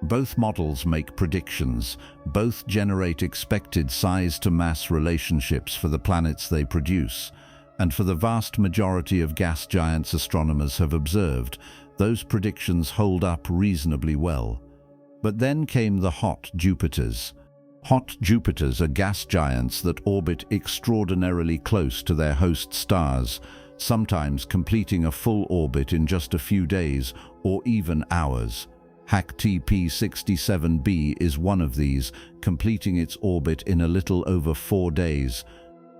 Both models make predictions, both generate expected size-to-mass relationships for the planets they produce, and for the vast majority of gas giants astronomers have observed, those predictions hold up reasonably well. But then came the hot Jupiters. Hot Jupiters are gas giants that orbit extraordinarily close to their host stars, sometimes completing a full orbit in just a few days or even hours. HAC-TP67b is one of these, completing its orbit in a little over 4 days.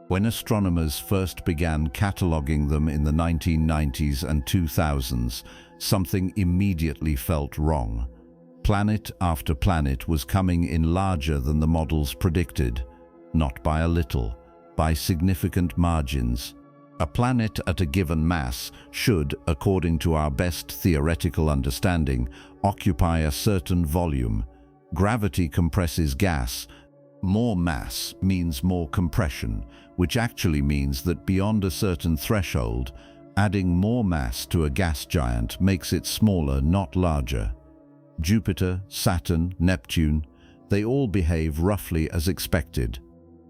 When astronomers first began cataloging them in the 1990s and 2000s, something immediately felt wrong. Planet after planet was coming in larger than the models predicted, not by a little, by significant margins. A planet at a given mass should, according to our best theoretical understanding, occupy a certain volume. Gravity compresses gas. More mass means more compression, which actually means that beyond a certain threshold, adding more mass to a gas giant makes it smaller, not larger. Jupiter, Saturn, Neptune, they all behave roughly as expected.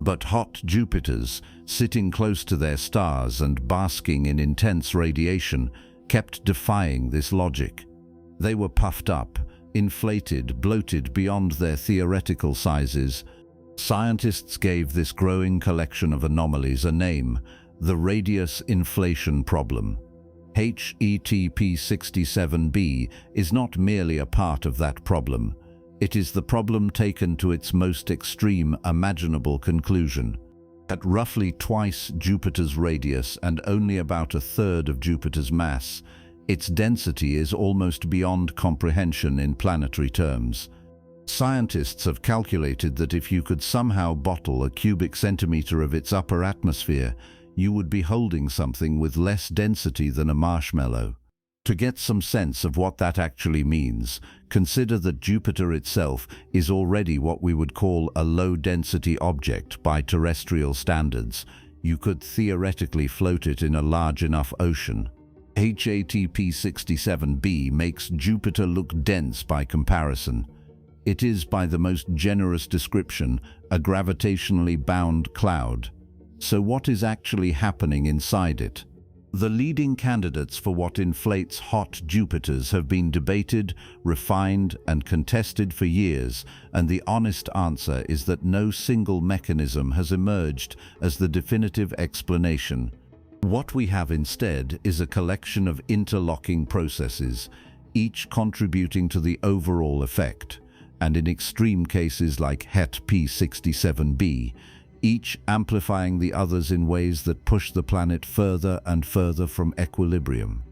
But hot Jupiters, sitting close to their stars and basking in intense radiation, kept defying this logic. They were puffed up, inflated, bloated beyond their theoretical sizes. Scientists gave this growing collection of anomalies a name, the radius inflation problem. HETP67b is not merely a part of that problem. It is the problem taken to its most extreme imaginable conclusion. At roughly twice Jupiter's radius and only about a third of Jupiter's mass, its density is almost beyond comprehension in planetary terms. Scientists have calculated that if you could somehow bottle a cubic centimeter of its upper atmosphere, you would be holding something with less density than a marshmallow. To get some sense of what that actually means, consider that Jupiter itself is already what we would call a low-density object by terrestrial standards. You could theoretically float it in a large enough ocean. HATP67b makes Jupiter look dense by comparison. It is, by the most generous description, a gravitationally bound cloud. So what is actually happening inside it? The leading candidates for what inflates hot Jupiters have been debated, refined, and contested for years, and the honest answer is that no single mechanism has emerged as the definitive explanation. What we have instead is a collection of interlocking processes, each contributing to the overall effect, and in extreme cases like HET-P67b, each amplifying the others in ways that push the planet further and further from equilibrium.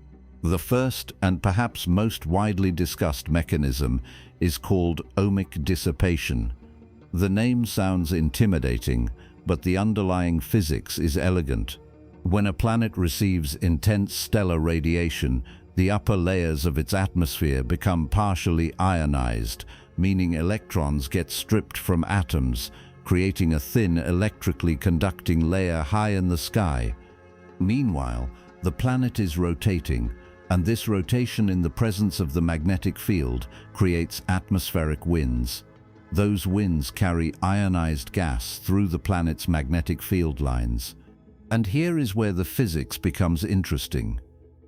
The first and perhaps most widely discussed mechanism is called ohmic dissipation. The name sounds intimidating, but the underlying physics is elegant. When a planet receives intense stellar radiation, the upper layers of its atmosphere become partially ionized, meaning electrons get stripped from atoms, creating a thin electrically conducting layer high in the sky. Meanwhile, the planet is rotating, And this rotation in the presence of the magnetic field creates atmospheric winds. Those winds carry ionized gas through the planet's magnetic field lines. And here is where the physics becomes interesting.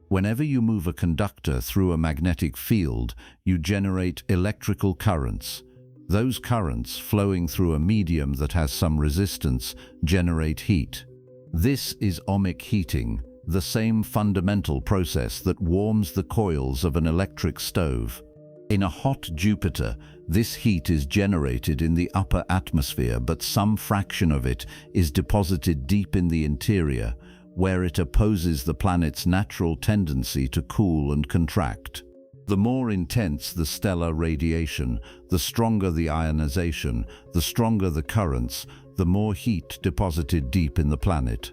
Whenever you move a conductor through a magnetic field, you generate electrical currents. Those currents, flowing through a medium that has some resistance, generate heat. This is ohmic heating, the same fundamental process that warms the coils of an electric stove. In a hot Jupiter, this heat is generated in the upper atmosphere, but some fraction of it is deposited deep in the interior, where it opposes the planet's natural tendency to cool and contract. The more intense the stellar radiation, the stronger the ionization, the stronger the currents, the more heat deposited deep in the planet.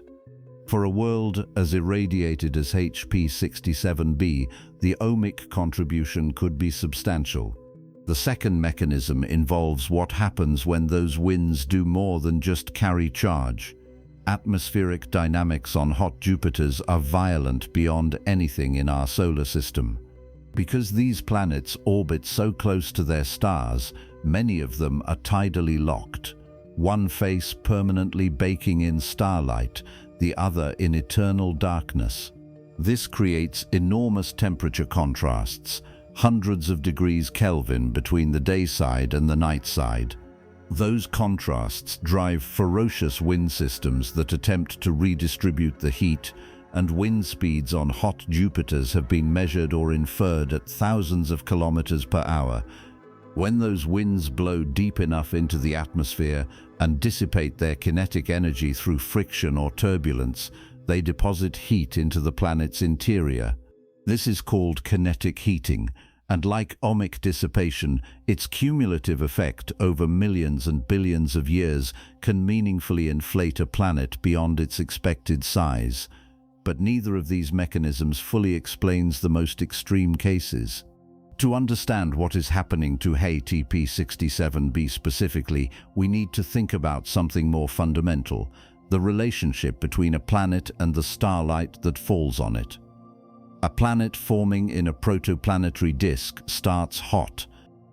For a world as irradiated as HP67b, the ohmic contribution could be substantial. The second mechanism involves what happens when those winds do more than just carry charge. Atmospheric dynamics on hot Jupiters are violent beyond anything in our solar system. Because these planets orbit so close to their stars, many of them are tidally locked. One face permanently baking in starlight, the other in eternal darkness. This creates enormous temperature contrasts, hundreds of degrees Kelvin between the day side and the night side. Those contrasts drive ferocious wind systems that attempt to redistribute the heat, and wind speeds on hot Jupiters have been measured or inferred at thousands of kilometers per hour. When those winds blow deep enough into the atmosphere and dissipate their kinetic energy through friction or turbulence, they deposit heat into the planet's interior. This is called kinetic heating, and like ohmic dissipation, its cumulative effect over millions and billions of years can meaningfully inflate a planet beyond its expected size. But neither of these mechanisms fully explains the most extreme cases. To understand what is happening to HP67b specifically, we need to think about something more fundamental: the relationship between a planet and the starlight that falls on it. A planet forming in a protoplanetary disk starts hot.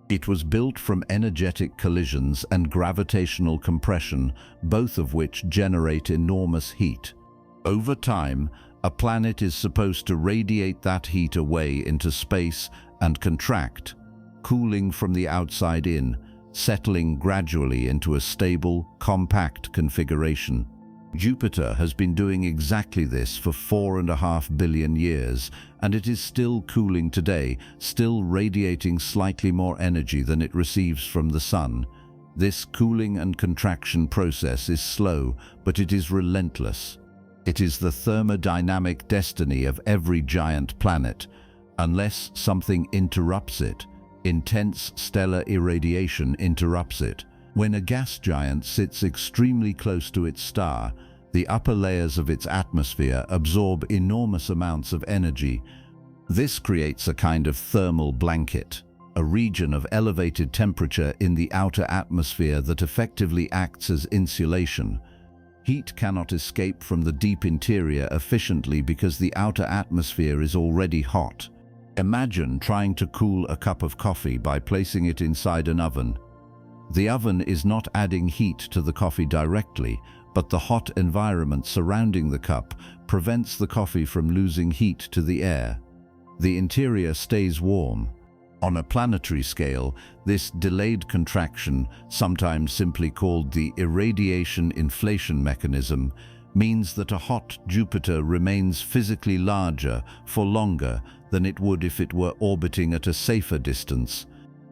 It was built from energetic collisions and gravitational compression, both of which generate enormous heat. Over time, a planet is supposed to radiate that heat away into space and contract, cooling from the outside in, settling gradually into a stable, compact configuration. Jupiter has been doing exactly this for 4.5 billion years, and it is still cooling today, still radiating slightly more energy than it receives from the Sun. This cooling and contraction process is slow, but it is relentless. It is the thermodynamic destiny of every giant planet. Unless something interrupts it, intense stellar irradiation interrupts it. When a gas giant sits extremely close to its star, the upper layers of its atmosphere absorb enormous amounts of energy. This creates a kind of thermal blanket, a region of elevated temperature in the outer atmosphere that effectively acts as insulation. Heat cannot escape from the deep interior efficiently because the outer atmosphere is already hot. Imagine trying to cool a cup of coffee by placing it inside an oven. The oven is not adding heat to the coffee directly, but the hot environment surrounding the cup prevents the coffee from losing heat to the air. The interior stays warm. On a planetary scale, this delayed contraction, sometimes simply called the irradiation inflation mechanism, means that a hot Jupiter remains physically larger for longer than it would if it were orbiting at a safer distance.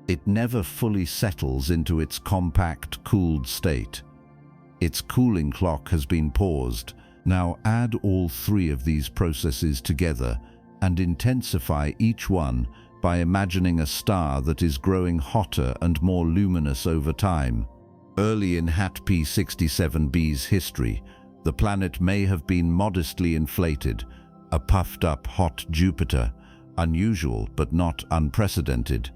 It never fully settles into its compact, cooled state. Its cooling clock has been paused. Now add all three of these processes together and intensify each one by imagining a star that is growing hotter and more luminous over time. Early in HP67b's history, the planet may have been modestly inflated, a puffed-up hot Jupiter, unusual but not unprecedented.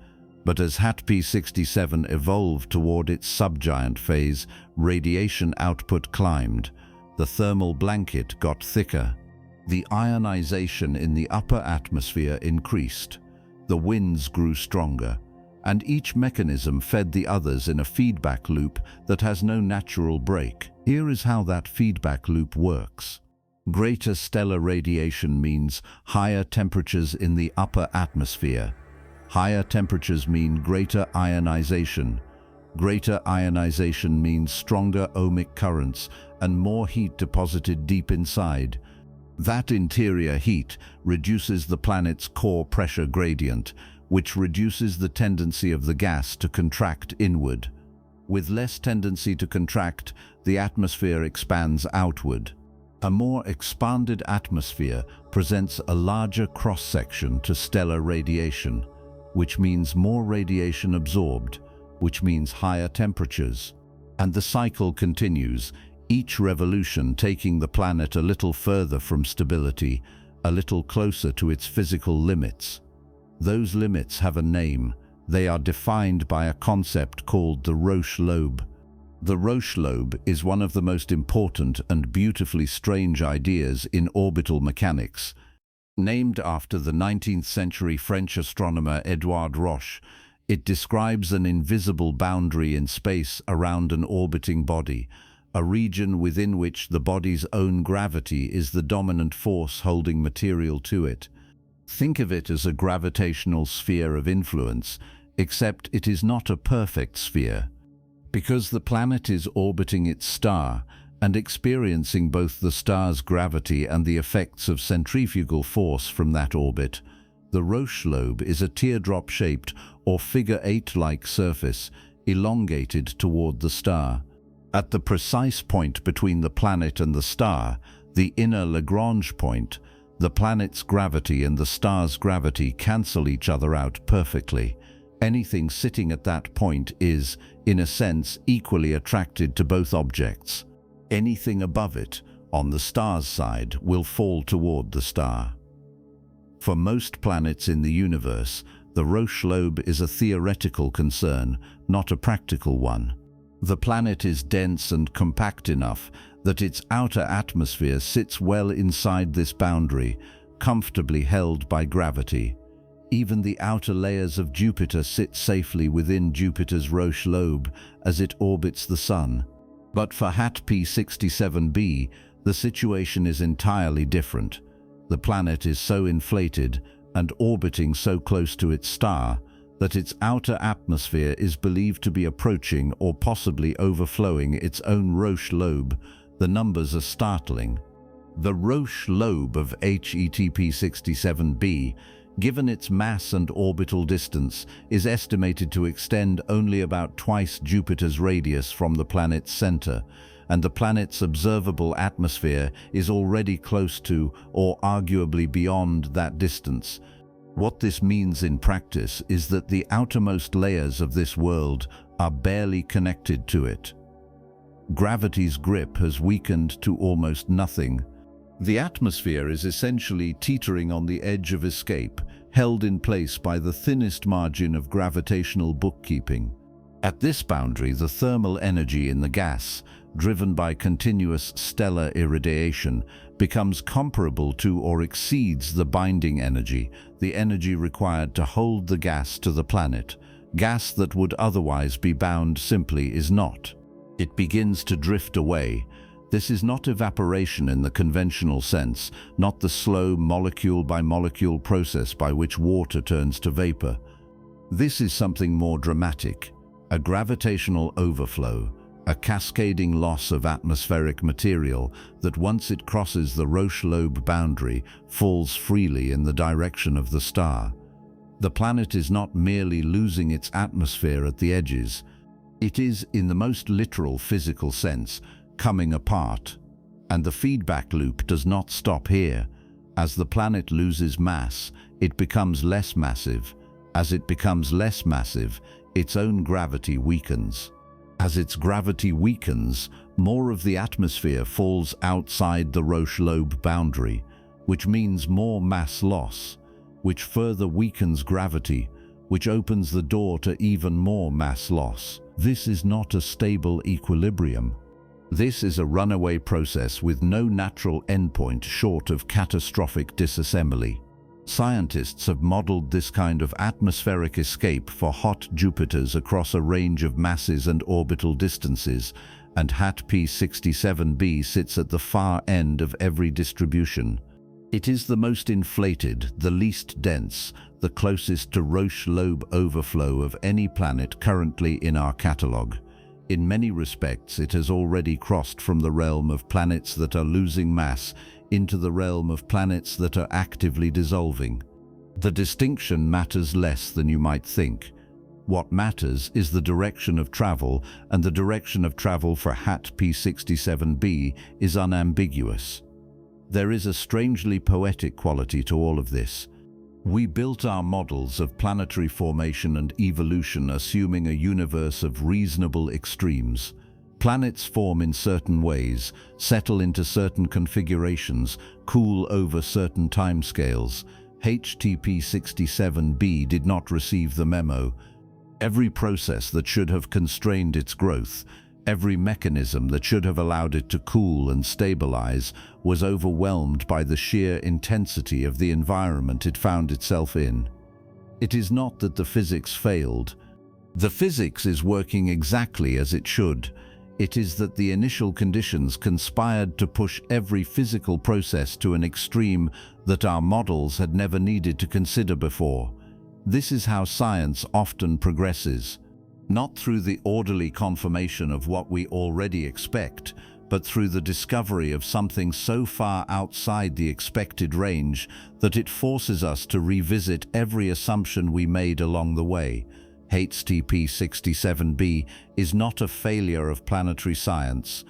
But as HP67 evolved toward its subgiant phase, radiation output climbed. The thermal blanket got thicker. The ionization in the upper atmosphere increased. The winds grew stronger, and each mechanism fed the others in a feedback loop that has no natural break. Here is how that feedback loop works. Greater stellar radiation means higher temperatures in the upper atmosphere. Higher temperatures mean greater ionization. Greater ionization means stronger ohmic currents and more heat deposited deep inside. That interior heat reduces the planet's core pressure gradient, which reduces the tendency of the gas to contract inward. With less tendency to contract, the atmosphere expands outward. A more expanded atmosphere presents a larger cross-section to stellar radiation, which means more radiation absorbed, which means higher temperatures. And the cycle continues, each revolution taking the planet a little further from stability, a little closer to its physical limits. Those limits have a name. They are defined by a concept called the Roche lobe. The Roche lobe is one of the most important and beautifully strange ideas in orbital mechanics. Named after the 19th century French astronomer Édouard Roche, it describes an invisible boundary in space around an orbiting body, a region within which the body's own gravity is the dominant force holding material to it. Think of it as a gravitational sphere of influence, except it is not a perfect sphere. Because the planet is orbiting its star and experiencing both the star's gravity and the effects of centrifugal force from that orbit, the Roche lobe is a teardrop-shaped or figure-8-like surface, elongated toward the star. At the precise point between the planet and the star, the inner Lagrange point, the planet's gravity and the star's gravity cancel each other out perfectly. Anything sitting at that point is, in a sense, equally attracted to both objects. Anything above it, on the star's side, will fall toward the star. For most planets in the universe, the Roche lobe is a theoretical concern, not a practical one. The planet is dense and compact enough that its outer atmosphere sits well inside this boundary, comfortably held by gravity. Even the outer layers of Jupiter sit safely within Jupiter's Roche lobe as it orbits the Sun. But for HAT P67b, the situation is entirely different. The planet is so inflated and orbiting so close to its star that its outer atmosphere is believed to be approaching or possibly overflowing its own Roche lobe. The numbers are startling. The Roche lobe of HETP 67b, given its mass and orbital distance, is estimated to extend only about twice Jupiter's radius from the planet's center, and the planet's observable atmosphere is already close to or arguably beyond that distance. What this means in practice is that the outermost layers of this world are barely connected to it. Gravity's grip has weakened to almost nothing. The atmosphere is essentially teetering on the edge of escape, held in place by the thinnest margin of gravitational bookkeeping. At this boundary, the thermal energy in the gas, driven by continuous stellar irradiation, becomes comparable to or exceeds the binding energy, the energy required to hold the gas to the planet. Gas that would otherwise be bound simply is not. It begins to drift away. This is not evaporation in the conventional sense, not the slow molecule-by-molecule process by which water turns to vapor. This is something more dramatic, a gravitational overflow, a cascading loss of atmospheric material that once it crosses the Roche lobe boundary falls freely in the direction of the star. The planet is not merely losing its atmosphere at the edges. It is, in the most literal physical sense, coming apart. And the feedback loop does not stop here. As the planet loses mass, it becomes less massive. As it becomes less massive, its own gravity weakens. As its gravity weakens, more of the atmosphere falls outside the Roche lobe boundary, which means more mass loss, which further weakens gravity, which opens the door to even more mass loss. This is not a stable equilibrium. This is a runaway process with no natural endpoint short of catastrophic disassembly. Scientists have modeled this kind of atmospheric escape for hot Jupiters across a range of masses and orbital distances, and HAT P67b sits at the far end of every distribution. It is the most inflated, the least dense, the closest to Roche lobe overflow of any planet currently in our catalogue. In many respects, it has already crossed from the realm of planets that are losing mass into the realm of planets that are actively dissolving. The distinction matters less than you might think. What matters is the direction of travel, and the direction of travel for HAT P67b is unambiguous. There is a strangely poetic quality to all of this. We built our models of planetary formation and evolution assuming a universe of reasonable extremes. Planets form in certain ways, settle into certain configurations, cool over certain timescales. HTP67b did not receive the memo. Every process that should have constrained its growth, every mechanism that should have allowed it to cool and stabilize, was overwhelmed by the sheer intensity of the environment it found itself in. It is not that the physics failed. The physics is working exactly as it should. It is that the initial conditions conspired to push every physical process to an extreme that our models had never needed to consider before. This is how science often progresses, not through the orderly confirmation of what we already expect, but through the discovery of something so far outside the expected range that it forces us to revisit every assumption we made along the way. HTP67b is not a failure of planetary science.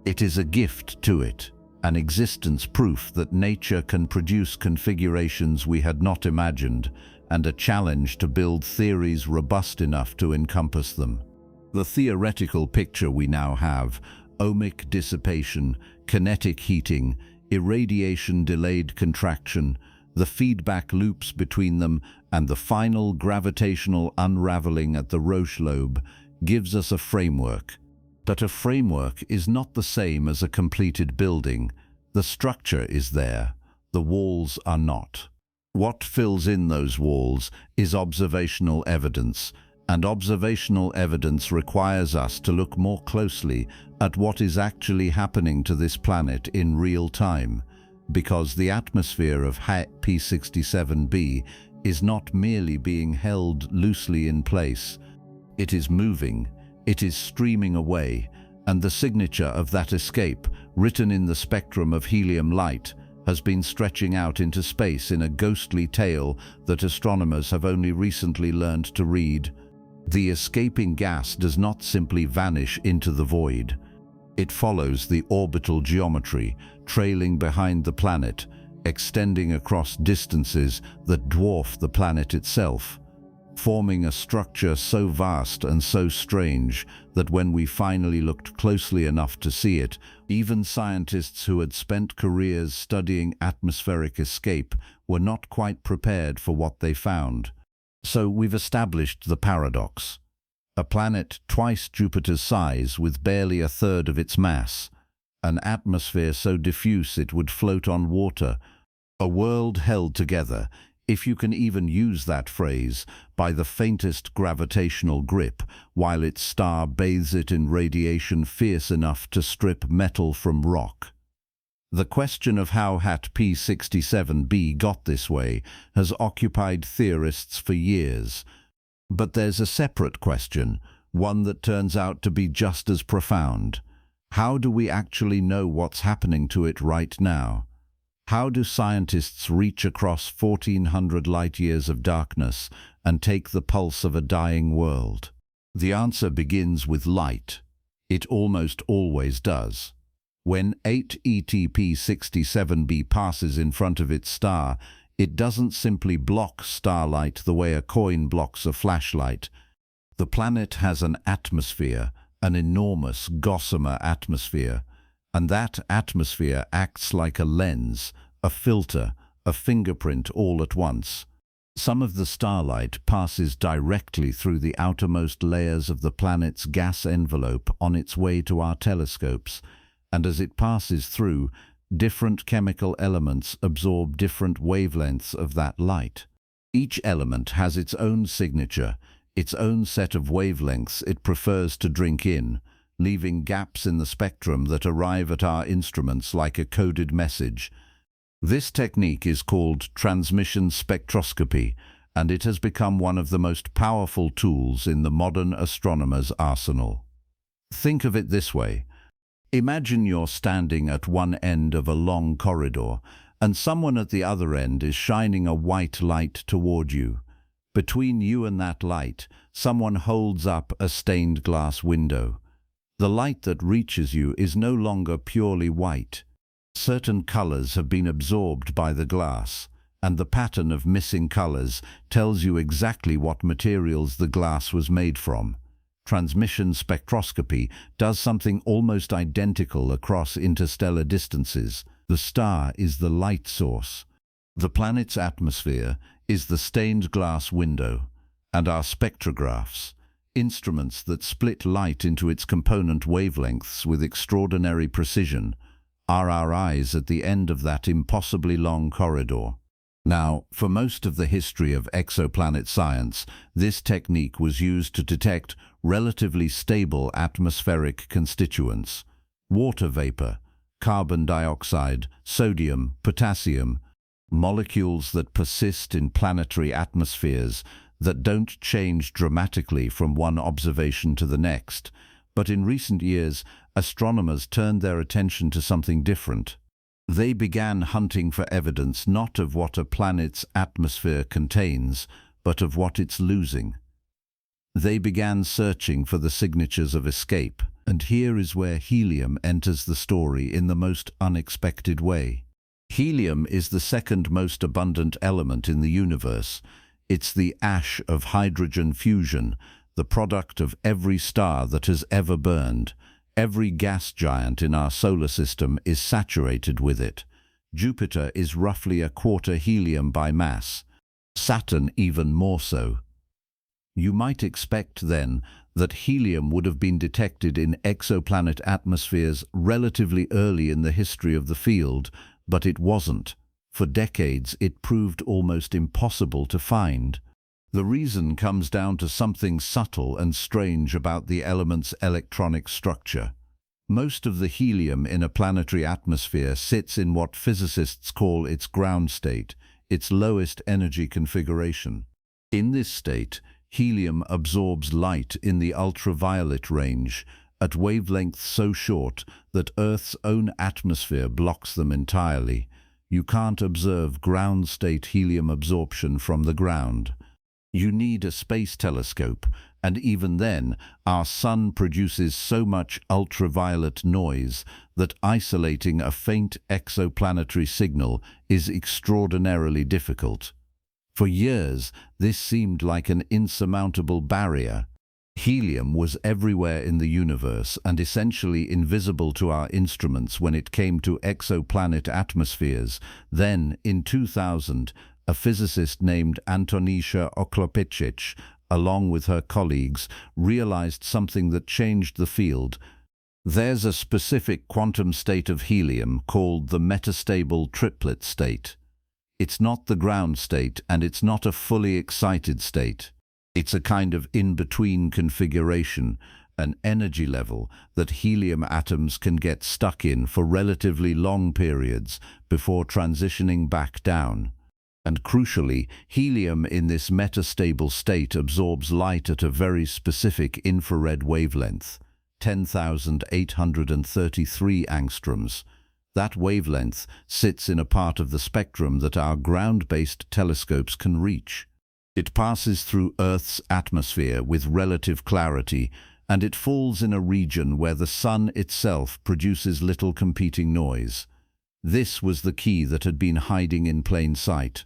It is a gift to it, an existence proof that nature can produce configurations we had not imagined, and a challenge to build theories robust enough to encompass them. The theoretical picture we now have, ohmic dissipation, kinetic heating, irradiation-delayed contraction, the feedback loops between them, and the final gravitational unraveling at the Roche lobe, gives us a framework. But a framework is not the same as a completed building. The structure is there, the walls are not. What fills in those walls is observational evidence, and observational evidence requires us to look more closely at what is actually happening to this planet in real time, because the atmosphere of HAT P67b is not merely being held loosely in place. It is moving, it is streaming away, and the signature of that escape, written in the spectrum of helium light, has been stretching out into space in a ghostly tale that astronomers have only recently learned to read. The escaping gas does not simply vanish into the void. It follows the orbital geometry, trailing behind the planet, extending across distances that dwarf the planet itself, forming a structure so vast and so strange that when we finally looked closely enough to see it, even scientists who had spent careers studying atmospheric escape were not quite prepared for what they found. So we've established the paradox. A planet twice Jupiter's size with barely a third of its mass, an atmosphere so diffuse it would float on water, a world held together, if you can even use that phrase, by the faintest gravitational grip, while its star bathes it in radiation fierce enough to strip metal from rock. The question of how HAT P67b got this way has occupied theorists for years. But there's a separate question, one that turns out to be just as profound. How do we actually know what's happening to it right now? How do scientists reach across 1,400 light-years of darkness and take the pulse of a dying world? The answer begins with light. It almost always does. When 8 ETP67b passes in front of its star, it doesn't simply block starlight the way a coin blocks a flashlight. The planet has an atmosphere, an enormous gossamer atmosphere, and that atmosphere acts like a lens, a filter, a fingerprint all at once. Some of the starlight passes directly through the outermost layers of the planet's gas envelope on its way to our telescopes, and as it passes through, different chemical elements absorb different wavelengths of that light. Each element has its own signature, its own set of wavelengths it prefers to drink in, leaving gaps in the spectrum that arrive at our instruments like a coded message. This technique is called transmission spectroscopy, and it has become one of the most powerful tools in the modern astronomer's arsenal. Think of it this way. Imagine you're standing at one end of a long corridor, and someone at the other end is shining a white light toward you. Between you and that light, someone holds up a stained glass window. The light that reaches you is no longer purely white. Certain colors have been absorbed by the glass, and the pattern of missing colors tells you exactly what materials the glass was made from. Transmission spectroscopy does something almost identical across interstellar distances. The star is the light source. The planet's atmosphere is the stained glass window, and our spectrographs, instruments that split light into its component wavelengths with extraordinary precision, are our eyes at the end of that impossibly long corridor. Now, for most of the history of exoplanet science, this technique was used to detect relatively stable atmospheric constituents: water vapor, carbon dioxide, sodium, potassium, molecules that persist in planetary atmospheres that don't change dramatically from one observation to the next. But in recent years, astronomers turned their attention to something different. They began hunting for evidence not of what a planet's atmosphere contains, but of what it's losing. They began searching for the signatures of escape, and here is where helium enters the story in the most unexpected way. Helium is the second most abundant element in the universe. It's the ash of hydrogen fusion, the product of every star that has ever burned. Every gas giant in our solar system is saturated with it. Jupiter is roughly a quarter helium by mass, Saturn even more so. You might expect then that helium would have been detected in exoplanet atmospheres relatively early in the history of the field, but it wasn't. For decades, it proved almost impossible to find. The reason comes down to something subtle and strange about the element's electronic structure. Most of the helium in a planetary atmosphere sits in what physicists call its ground state, its lowest energy configuration. In this state, helium absorbs light in the ultraviolet range, at wavelengths so short that Earth's own atmosphere blocks them entirely. You can't observe ground-state helium absorption from the ground. You need a space telescope, and even then, our sun produces so much ultraviolet noise that isolating a faint exoplanetary signal is extraordinarily difficult. For years, this seemed like an insurmountable barrier. Helium was everywhere in the universe and essentially invisible to our instruments when it came to exoplanet atmospheres. Then, in 2000, a physicist named Antonisha Oklopicic, along with her colleagues, realized something that changed the field. There's a specific quantum state of helium called the metastable triplet state. It's not the ground state, and it's not a fully excited state. It's a kind of in-between configuration, an energy level that helium atoms can get stuck in for relatively long periods before transitioning back down. And crucially, helium in this metastable state absorbs light at a very specific infrared wavelength, 10,833 angstroms. That wavelength sits in a part of the spectrum that our ground-based telescopes can reach. It passes through Earth's atmosphere with relative clarity, and it falls in a region where the sun itself produces little competing noise. This was the key that had been hiding in plain sight.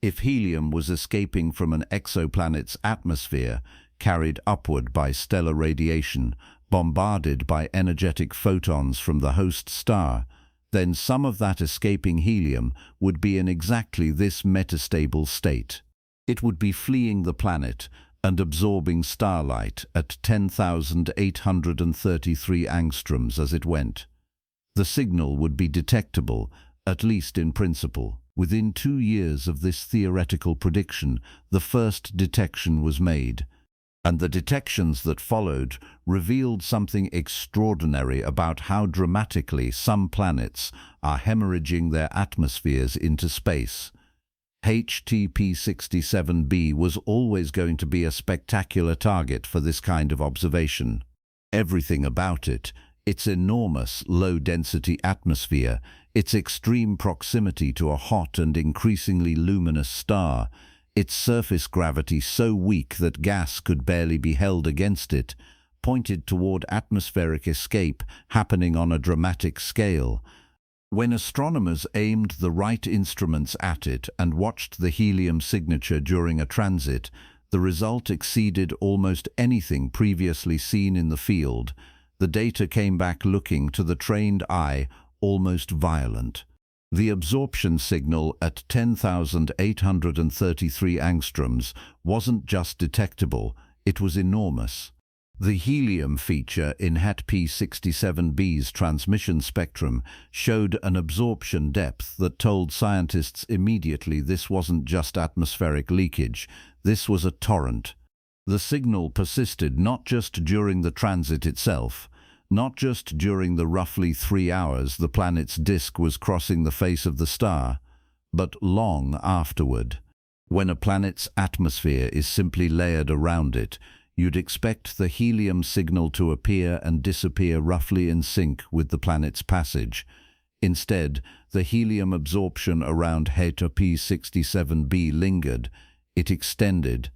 If helium was escaping from an exoplanet's atmosphere, carried upward by stellar radiation, bombarded by energetic photons from the host star, then some of that escaping helium would be in exactly this metastable state. It would be fleeing the planet and absorbing starlight at 10,833 angstroms as it went. The signal would be detectable, at least in principle. Within 2 years of this theoretical prediction, the first detection was made, and the detections that followed revealed something extraordinary about how dramatically some planets are hemorrhaging their atmospheres into space. HTP-67b was always going to be a spectacular target for this kind of observation. Everything about it, its enormous low-density atmosphere, its extreme proximity to a hot and increasingly luminous star, its surface gravity so weak that gas could barely be held against it, pointed toward atmospheric escape happening on a dramatic scale. When astronomers aimed the right instruments at it and watched the helium signature during a transit, the result exceeded almost anything previously seen in the field. The data came back looking, to the trained eye, almost violent. The absorption signal at 10,833 angstroms wasn't just detectable, it was enormous. The helium feature in HTP-67b's transmission spectrum showed an absorption depth that told scientists immediately this wasn't just atmospheric leakage, this was a torrent. The signal persisted not just during the transit itself, not just during the roughly 3 hours the planet's disk was crossing the face of the star, but long afterward. When a planet's atmosphere is simply layered around it, you'd expect the helium signal to appear and disappear roughly in sync with the planet's passage. Instead, the helium absorption around HTP-67b lingered. It extended.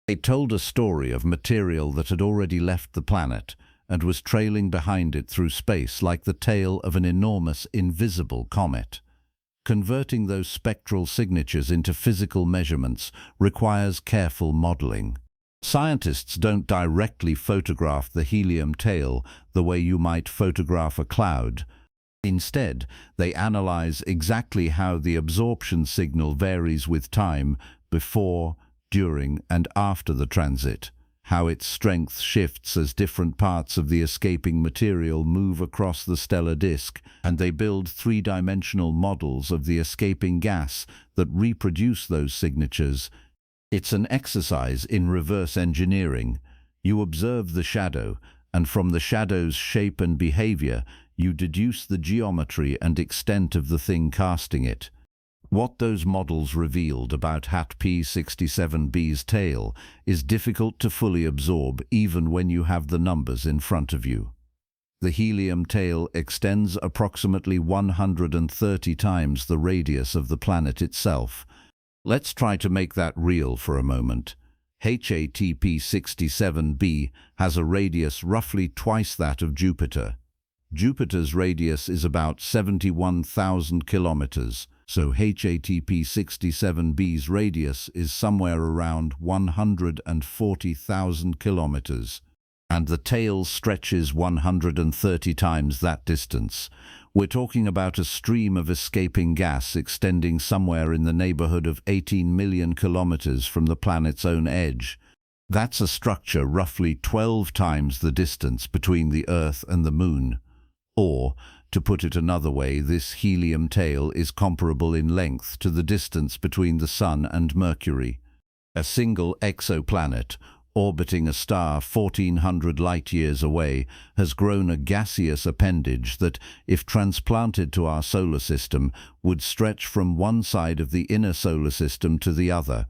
It told a story of material that had already left the planet and was trailing behind it through space like the tail of an enormous, invisible comet. Converting those spectral signatures into physical measurements requires careful modeling. Scientists don't directly photograph the helium tail the way you might photograph a cloud. Instead, they analyze exactly how the absorption signal varies with time, before, during, and after the transit, how its strength shifts as different parts of the escaping material move across the stellar disk, and they build three-dimensional models of the escaping gas that reproduce those signatures. It's an exercise in reverse engineering. You observe the shadow, and from the shadow's shape and behavior, you deduce the geometry and extent of the thing casting it. What those models revealed about HTP-67b's tail is difficult to fully absorb even when you have the numbers in front of you. The helium tail extends approximately 130 times the radius of the planet itself. Let's try to make that real for a moment. HTP-67b has a radius roughly twice that of Jupiter. Jupiter's radius is about 71,000 kilometers, so HTP-67b's radius is somewhere around 140,000 kilometers, and the tail stretches 130 times that distance. We're talking about a stream of escaping gas extending somewhere in the neighborhood of 18 million kilometers from the planet's own edge. That's a structure roughly 12 times the distance between the Earth and the Moon. Or, to put it another way, this helium tail is comparable in length to the distance between the Sun and Mercury. A single exoplanet, orbiting a star 1,400 light-years away, has grown a gaseous appendage that, if transplanted to our solar system, would stretch from one side of the inner solar system to the other.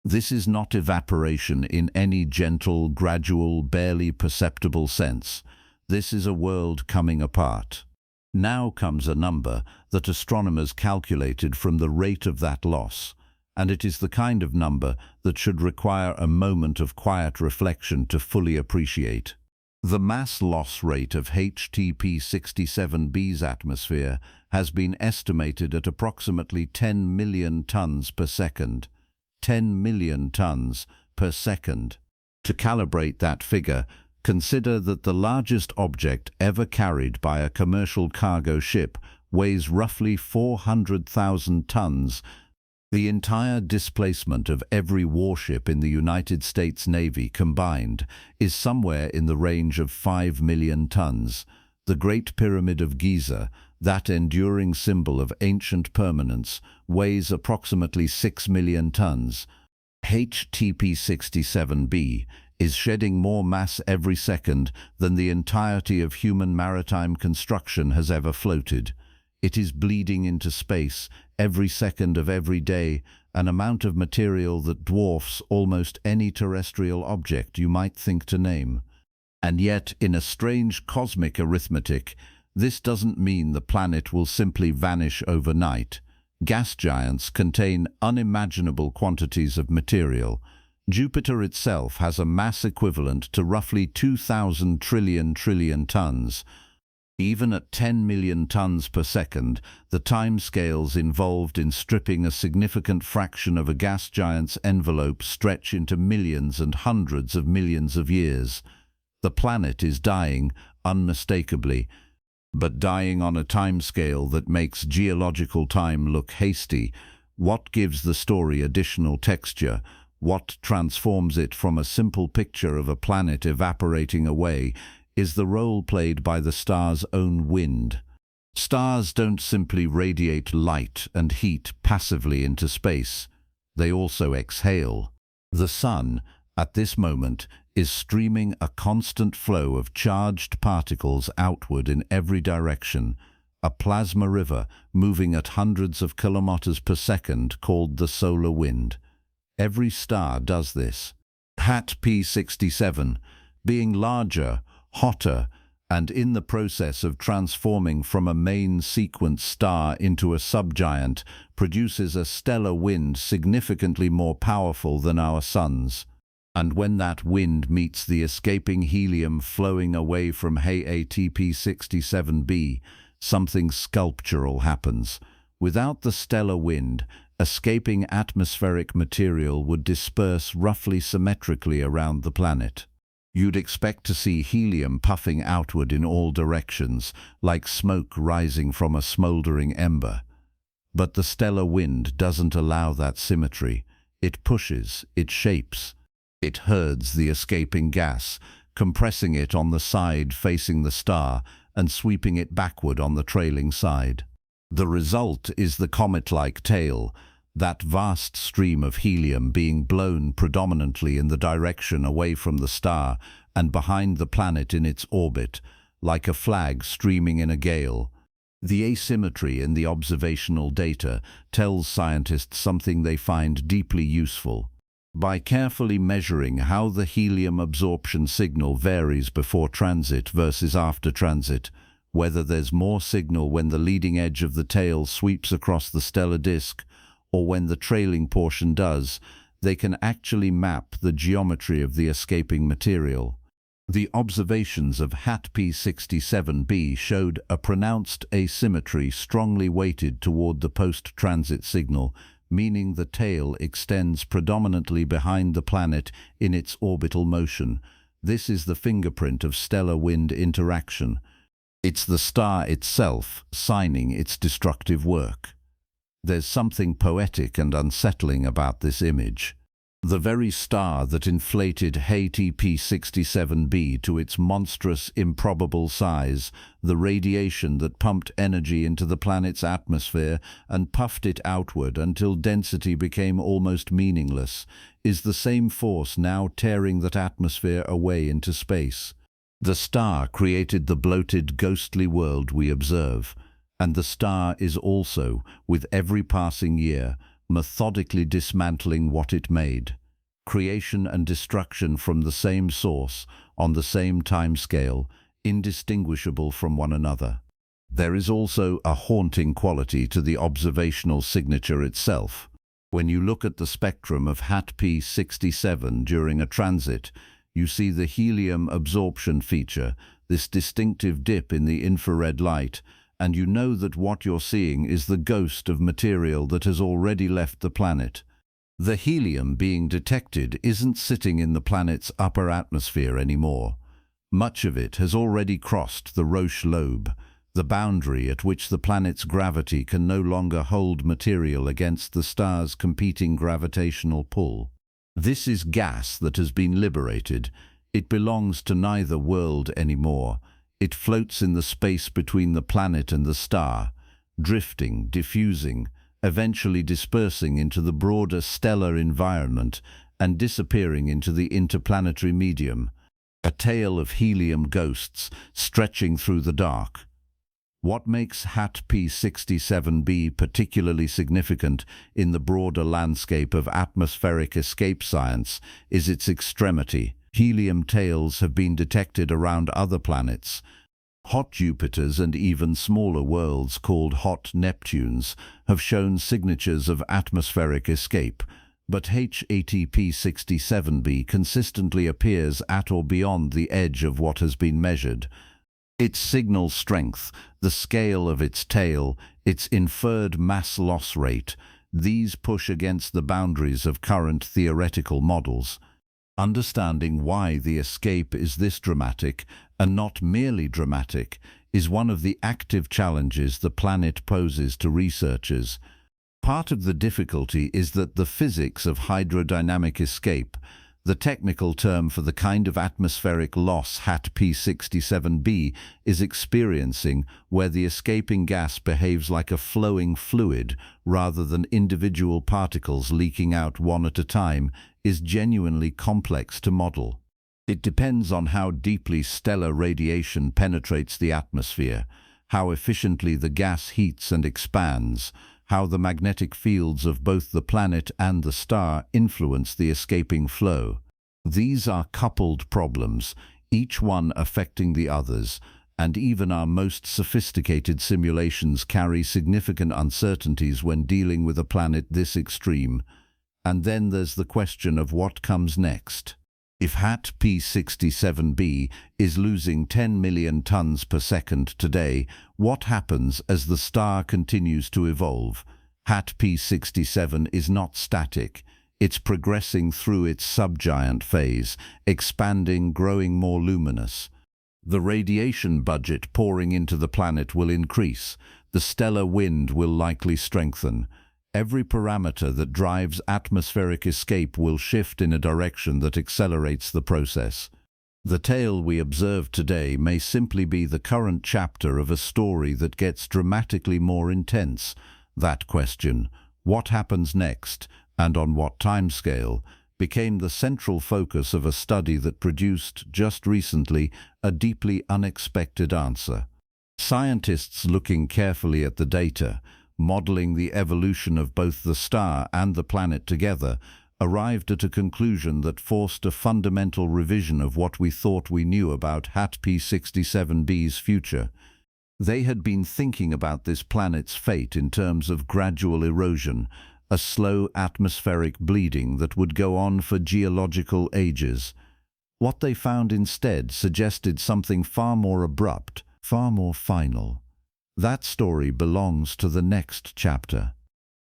This is not evaporation in any gentle, gradual, barely perceptible sense. This is a world coming apart. Now comes a number that astronomers calculated from the rate of that loss, and it is the kind of number that should require a moment of quiet reflection to fully appreciate. The mass loss rate of HTP-67b's atmosphere has been estimated at approximately 10 million tons per second. 10 million tons per second. To calibrate that figure, consider that the largest object ever carried by a commercial cargo ship weighs roughly 400,000 tons. The entire displacement of every warship in the United States Navy combined is somewhere in the range of 5 million tons. The Great Pyramid of Giza, that enduring symbol of ancient permanence, weighs approximately 6 million tons. HTP-67B is shedding more mass every second than the entirety of human maritime construction has ever floated. It is bleeding into space every second of every day, an amount of material that dwarfs almost any terrestrial object you might think to name. And yet, in a strange cosmic arithmetic, this doesn't mean the planet will simply vanish overnight. Gas giants contain unimaginable quantities of material. Jupiter itself has a mass equivalent to roughly 2,000 trillion tons. Even at 10 million tons per second, the timescales involved in stripping a significant fraction of a gas giant's envelope stretch into millions and hundreds of millions of years. The planet is dying, unmistakably, but dying on a timescale that makes geological time look hasty. What gives the story additional texture? What transforms it from a simple picture of a planet evaporating away is the role played by the star's own wind. Stars don't simply radiate light and heat passively into space. They also exhale. The sun, at this moment, is streaming a constant flow of charged particles outward in every direction, a plasma river moving at hundreds of kilometers per second called the solar wind. Every star does this. HAT P67, being larger, hotter, and in the process of transforming from a main sequence star into a subgiant, produces a stellar wind significantly more powerful than our sun's. And when that wind meets the escaping helium flowing away from HATP-67b, something sculptural happens. Without the stellar wind, escaping atmospheric material would disperse roughly symmetrically around the planet. You'd expect to see helium puffing outward in all directions, like smoke rising from a smoldering ember. But the stellar wind doesn't allow that symmetry. It pushes, it shapes. It herds the escaping gas, compressing it on the side facing the star and sweeping it backward on the trailing side. The result is the comet-like tail, that vast stream of helium being blown predominantly in the direction away from the star and behind the planet in its orbit, like a flag streaming in a gale. The asymmetry in the observational data tells scientists something they find deeply useful. By carefully measuring how the helium absorption signal varies before transit versus after transit, whether there's more signal when the leading edge of the tail sweeps across the stellar disk, or when the trailing portion does, they can actually map the geometry of the escaping material. The observations of HAT P67b showed a pronounced asymmetry strongly weighted toward the post-transit signal, meaning the tail extends predominantly behind the planet in its orbital motion. This is the fingerprint of stellar wind interaction. It's the star itself signing its destructive work. There's something poetic and unsettling about this image. The very star that inflated HATP-67b to its monstrous, improbable size, the radiation that pumped energy into the planet's atmosphere and puffed it outward until density became almost meaningless, is the same force now tearing that atmosphere away into space. The star created the bloated, ghostly world we observe. And the star is also, with every passing year, methodically dismantling what it made. Creation and destruction from the same source, on the same timescale, indistinguishable from one another. There is also a haunting quality to the observational signature itself. When you look at the spectrum of HAT P67 during a transit, you see the helium absorption feature, this distinctive dip in the infrared light, and you know that what you're seeing is the ghost of material that has already left the planet. The helium being detected isn't sitting in the planet's upper atmosphere anymore. Much of it has already crossed the Roche lobe. the boundary at which the planet's gravity can no longer hold material against the star's competing gravitational pull. This is gas that has been liberated. It belongs to neither world anymore. It floats in the space between the planet and the star, drifting, diffusing, eventually dispersing into the broader stellar environment and disappearing into the interplanetary medium, a tale of helium ghosts stretching through the dark. What makes HAT P67b particularly significant in the broader landscape of atmospheric escape science is its extremity. Helium tails have been detected around other planets. Hot Jupiters and even smaller worlds called hot Neptunes have shown signatures of atmospheric escape, but HAT-P67b consistently appears at or beyond the edge of what has been measured. Its signal strength, the scale of its tail, its inferred mass loss rate, these push against the boundaries of current theoretical models. Understanding why the escape is this dramatic, and not merely dramatic, is one of the active challenges the planet poses to researchers. Part of the difficulty is that the physics of hydrodynamic escape, the technical term for the kind of atmospheric loss HAT P67b is experiencing, where the escaping gas behaves like a flowing fluid rather than individual particles leaking out one at a time, is genuinely complex to model. It depends on how deeply stellar radiation penetrates the atmosphere, how efficiently the gas heats and expands, how the magnetic fields of both the planet and the star influence the escaping flow. These are coupled problems, each one affecting the others, and even our most sophisticated simulations carry significant uncertainties when dealing with a planet this extreme. And then there's the question of what comes next. If HAT P67b is losing 10 million tons per second today, what happens as the star continues to evolve? HAT P67 is not static. It's progressing through its subgiant phase, expanding, growing more luminous. The radiation budget pouring into the planet will increase. The stellar wind will likely strengthen. Every parameter that drives atmospheric escape will shift in a direction that accelerates the process. The tale we observe today may simply be the current chapter of a story that gets dramatically more intense. That question, what happens next, and on what timescale, became the central focus of a study that produced, just recently, a deeply unexpected answer. Scientists looking carefully at the data, modeling the evolution of both the star and the planet together, arrived at a conclusion that forced a fundamental revision of what we thought we knew about HAT P67b's future. They had been thinking about this planet's fate in terms of gradual erosion, a slow atmospheric bleeding that would go on for geological ages. What they found instead suggested something far more abrupt, far more final. That story belongs to the next chapter.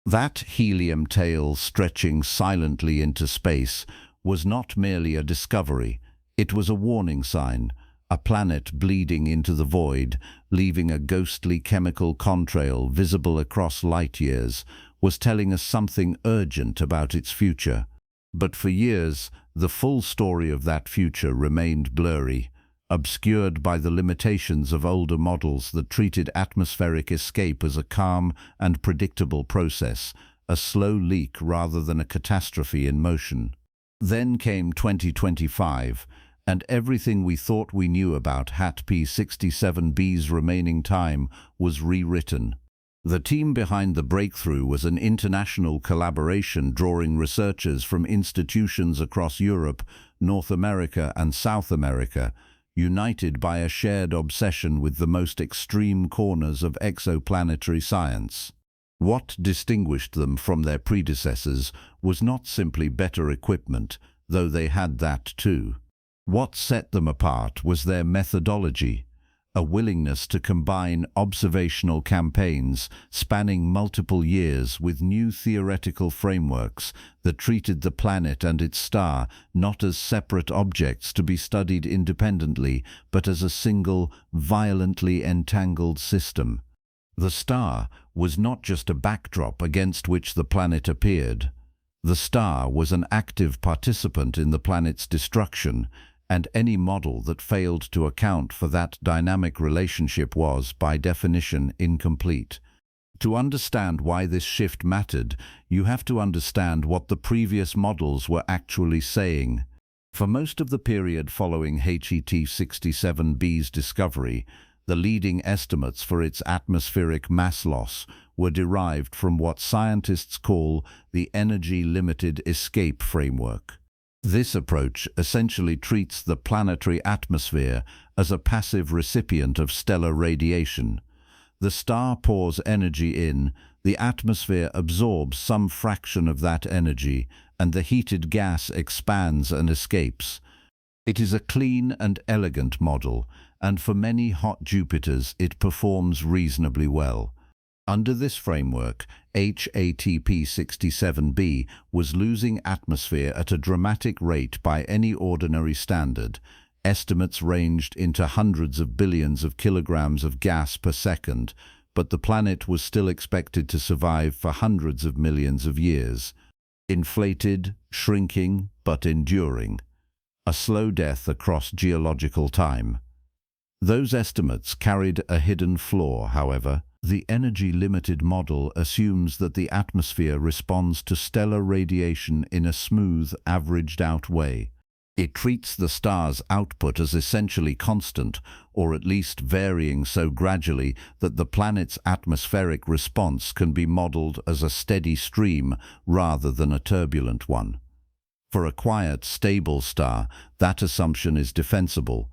That helium tail stretching silently into space was not merely a discovery. It was a warning sign, a planet bleeding into the void, leaving a ghostly chemical contrail visible across light years, was telling us something urgent about its future. But for years, the full story of that future remained blurry, obscured by the limitations of older models that treated atmospheric escape as a calm and predictable process, a slow leak rather than a catastrophe in motion. Then came 2025, and everything we thought we knew about HAT P67b's remaining time was rewritten. The team behind the breakthrough was an international collaboration drawing researchers from institutions across Europe, North America, and South America, united by a shared obsession with the most extreme corners of exoplanetary science. What distinguished them from their predecessors was not simply better equipment, though they had that too. What set them apart was their methodology, a willingness to combine observational campaigns spanning multiple years with new theoretical frameworks that treated the planet and its star not as separate objects to be studied independently, but as a single, violently entangled system. The star was not just a backdrop against which the planet appeared. The star was an active participant in the planet's destruction, and any model that failed to account for that dynamic relationship was, by definition, incomplete. To understand why this shift mattered, you have to understand what the previous models were actually saying. For most of the period following HET-67b's discovery, the leading estimates for its atmospheric mass loss were derived from what scientists call the energy-limited escape framework. This approach essentially treats the planetary atmosphere as a passive recipient of stellar radiation. The star pours energy in, the atmosphere absorbs some fraction of that energy, and the heated gas expands and escapes. It is a clean and elegant model, and for many hot Jupiters it performs reasonably well. Under this framework, HET-67b was losing atmosphere at a dramatic rate by any ordinary standard. Estimates ranged into hundreds of billions of kilograms of gas per second, but the planet was still expected to survive for hundreds of millions of years. Inflated, shrinking, but enduring. A slow death across geological time. Those estimates carried a hidden flaw, however. The energy-limited model assumes that the atmosphere responds to stellar radiation in a smooth, averaged-out way. It treats the star's output as essentially constant, or at least varying so gradually that the planet's atmospheric response can be modeled as a steady stream rather than a turbulent one. For a quiet, stable star, that assumption is defensible.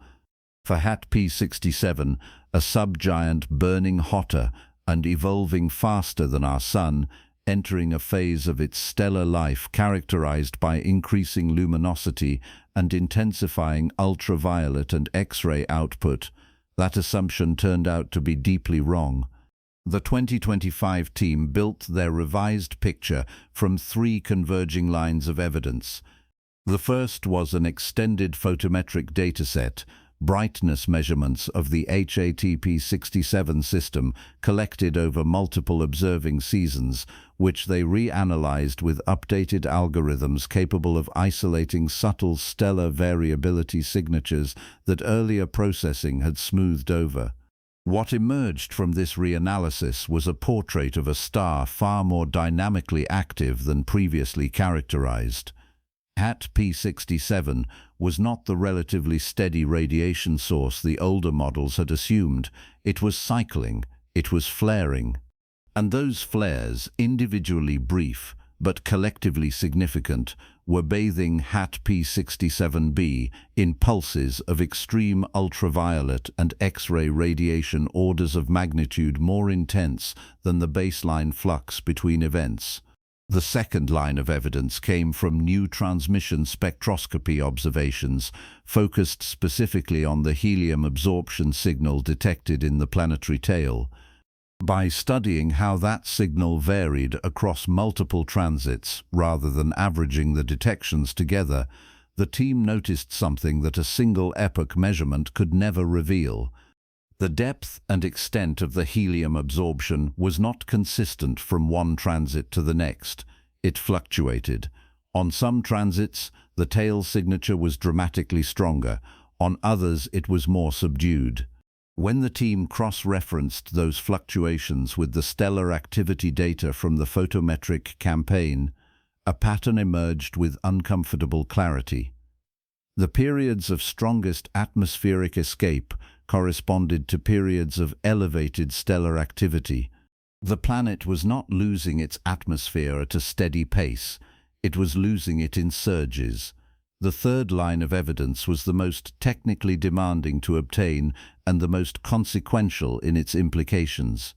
For HET-67, a subgiant burning hotter and evolving faster than our Sun, entering a phase of its stellar life characterized by increasing luminosity and intensifying ultraviolet and X-ray output, that assumption turned out to be deeply wrong. The 2025 team built their revised picture from three converging lines of evidence. The first was an extended photometric dataset, brightness measurements of the HET-67 system collected over multiple observing seasons, which they reanalyzed with updated algorithms capable of isolating subtle stellar variability signatures that earlier processing had smoothed over. What emerged from this reanalysis was a portrait of a star far more dynamically active than previously characterized. HET-67 was not the relatively steady radiation source the older models had assumed. It was cycling, it was flaring. And those flares, individually brief but collectively significant, were bathing HET-67b in pulses of extreme ultraviolet and X-ray radiation orders of magnitude more intense than the baseline flux between events. The second line of evidence came from new transmission spectroscopy observations, focused specifically on the helium absorption signal detected in the planetary tail. By studying how that signal varied across multiple transits rather than averaging the detections together, the team noticed something that a single epoch measurement could never reveal. The depth and extent of the helium absorption was not consistent from one transit to the next. It fluctuated. On some transits, the tail signature was dramatically stronger. On others, it was more subdued. When the team cross-referenced those fluctuations with the stellar activity data from the photometric campaign, a pattern emerged with uncomfortable clarity. The periods of strongest atmospheric escape corresponded to periods of elevated stellar activity. The planet was not losing its atmosphere at a steady pace. It was losing it in surges. The third line of evidence was the most technically demanding to obtain and the most consequential in its implications.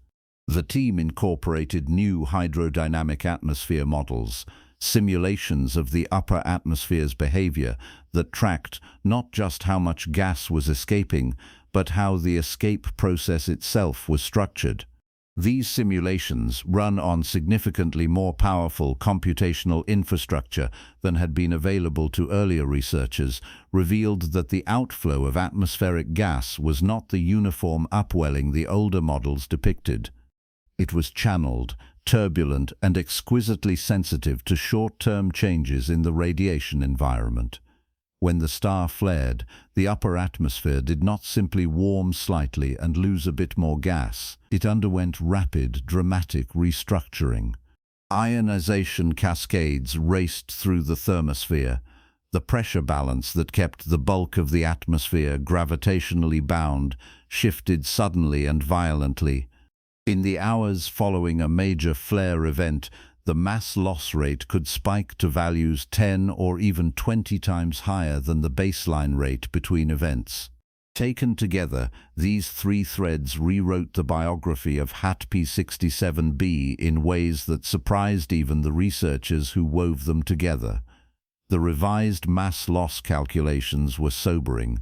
The team incorporated new hydrodynamic atmosphere models, simulations of the upper atmosphere's behavior that tracked not just how much gas was escaping, but how the escape process itself was structured. These simulations, run on significantly more powerful computational infrastructure than had been available to earlier researchers, revealed that the outflow of atmospheric gas was not the uniform upwelling the older models depicted. It was channeled, turbulent, and exquisitely sensitive to short-term changes in the radiation environment. When the star flared, the upper atmosphere did not simply warm slightly and lose a bit more gas. It underwent rapid, dramatic restructuring. Ionization cascades raced through the thermosphere. The pressure balance that kept the bulk of the atmosphere gravitationally bound shifted suddenly and violently. In the hours following a major flare event, the mass loss rate could spike to values 10 or even 20 times higher than the baseline rate between events. Taken together, these three threads rewrote the biography of HAT-P67b in ways that surprised even the researchers who wove them together. The revised mass loss calculations were sobering.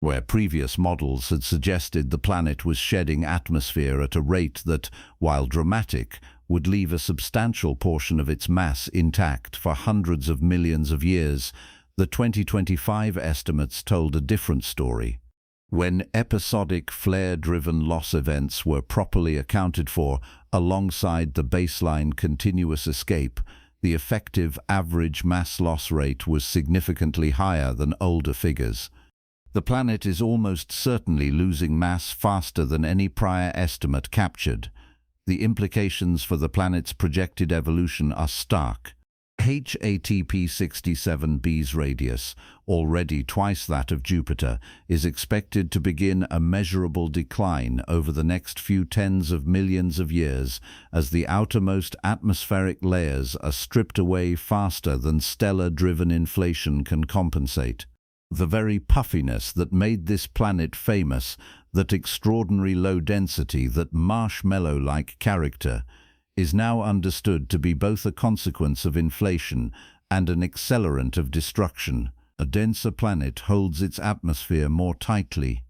Where previous models had suggested the planet was shedding atmosphere at a rate that, while dramatic, would leave a substantial portion of its mass intact for hundreds of millions of years, the 2025 estimates told a different story. When episodic flare-driven loss events were properly accounted for alongside the baseline continuous escape, the effective average mass loss rate was significantly higher than older figures. The planet is almost certainly losing mass faster than any prior estimate captured. The implications for the planet's projected evolution are stark. HAT-P67b's radius, already twice that of Jupiter, is expected to begin a measurable decline over the next few tens of millions of years as the outermost atmospheric layers are stripped away faster than stellar-driven inflation can compensate. The very puffiness that made this planet famous, that extraordinary low density, that marshmallow-like character, is now understood to be both a consequence of inflation and an accelerant of destruction. A denser planet holds its atmosphere more tightly.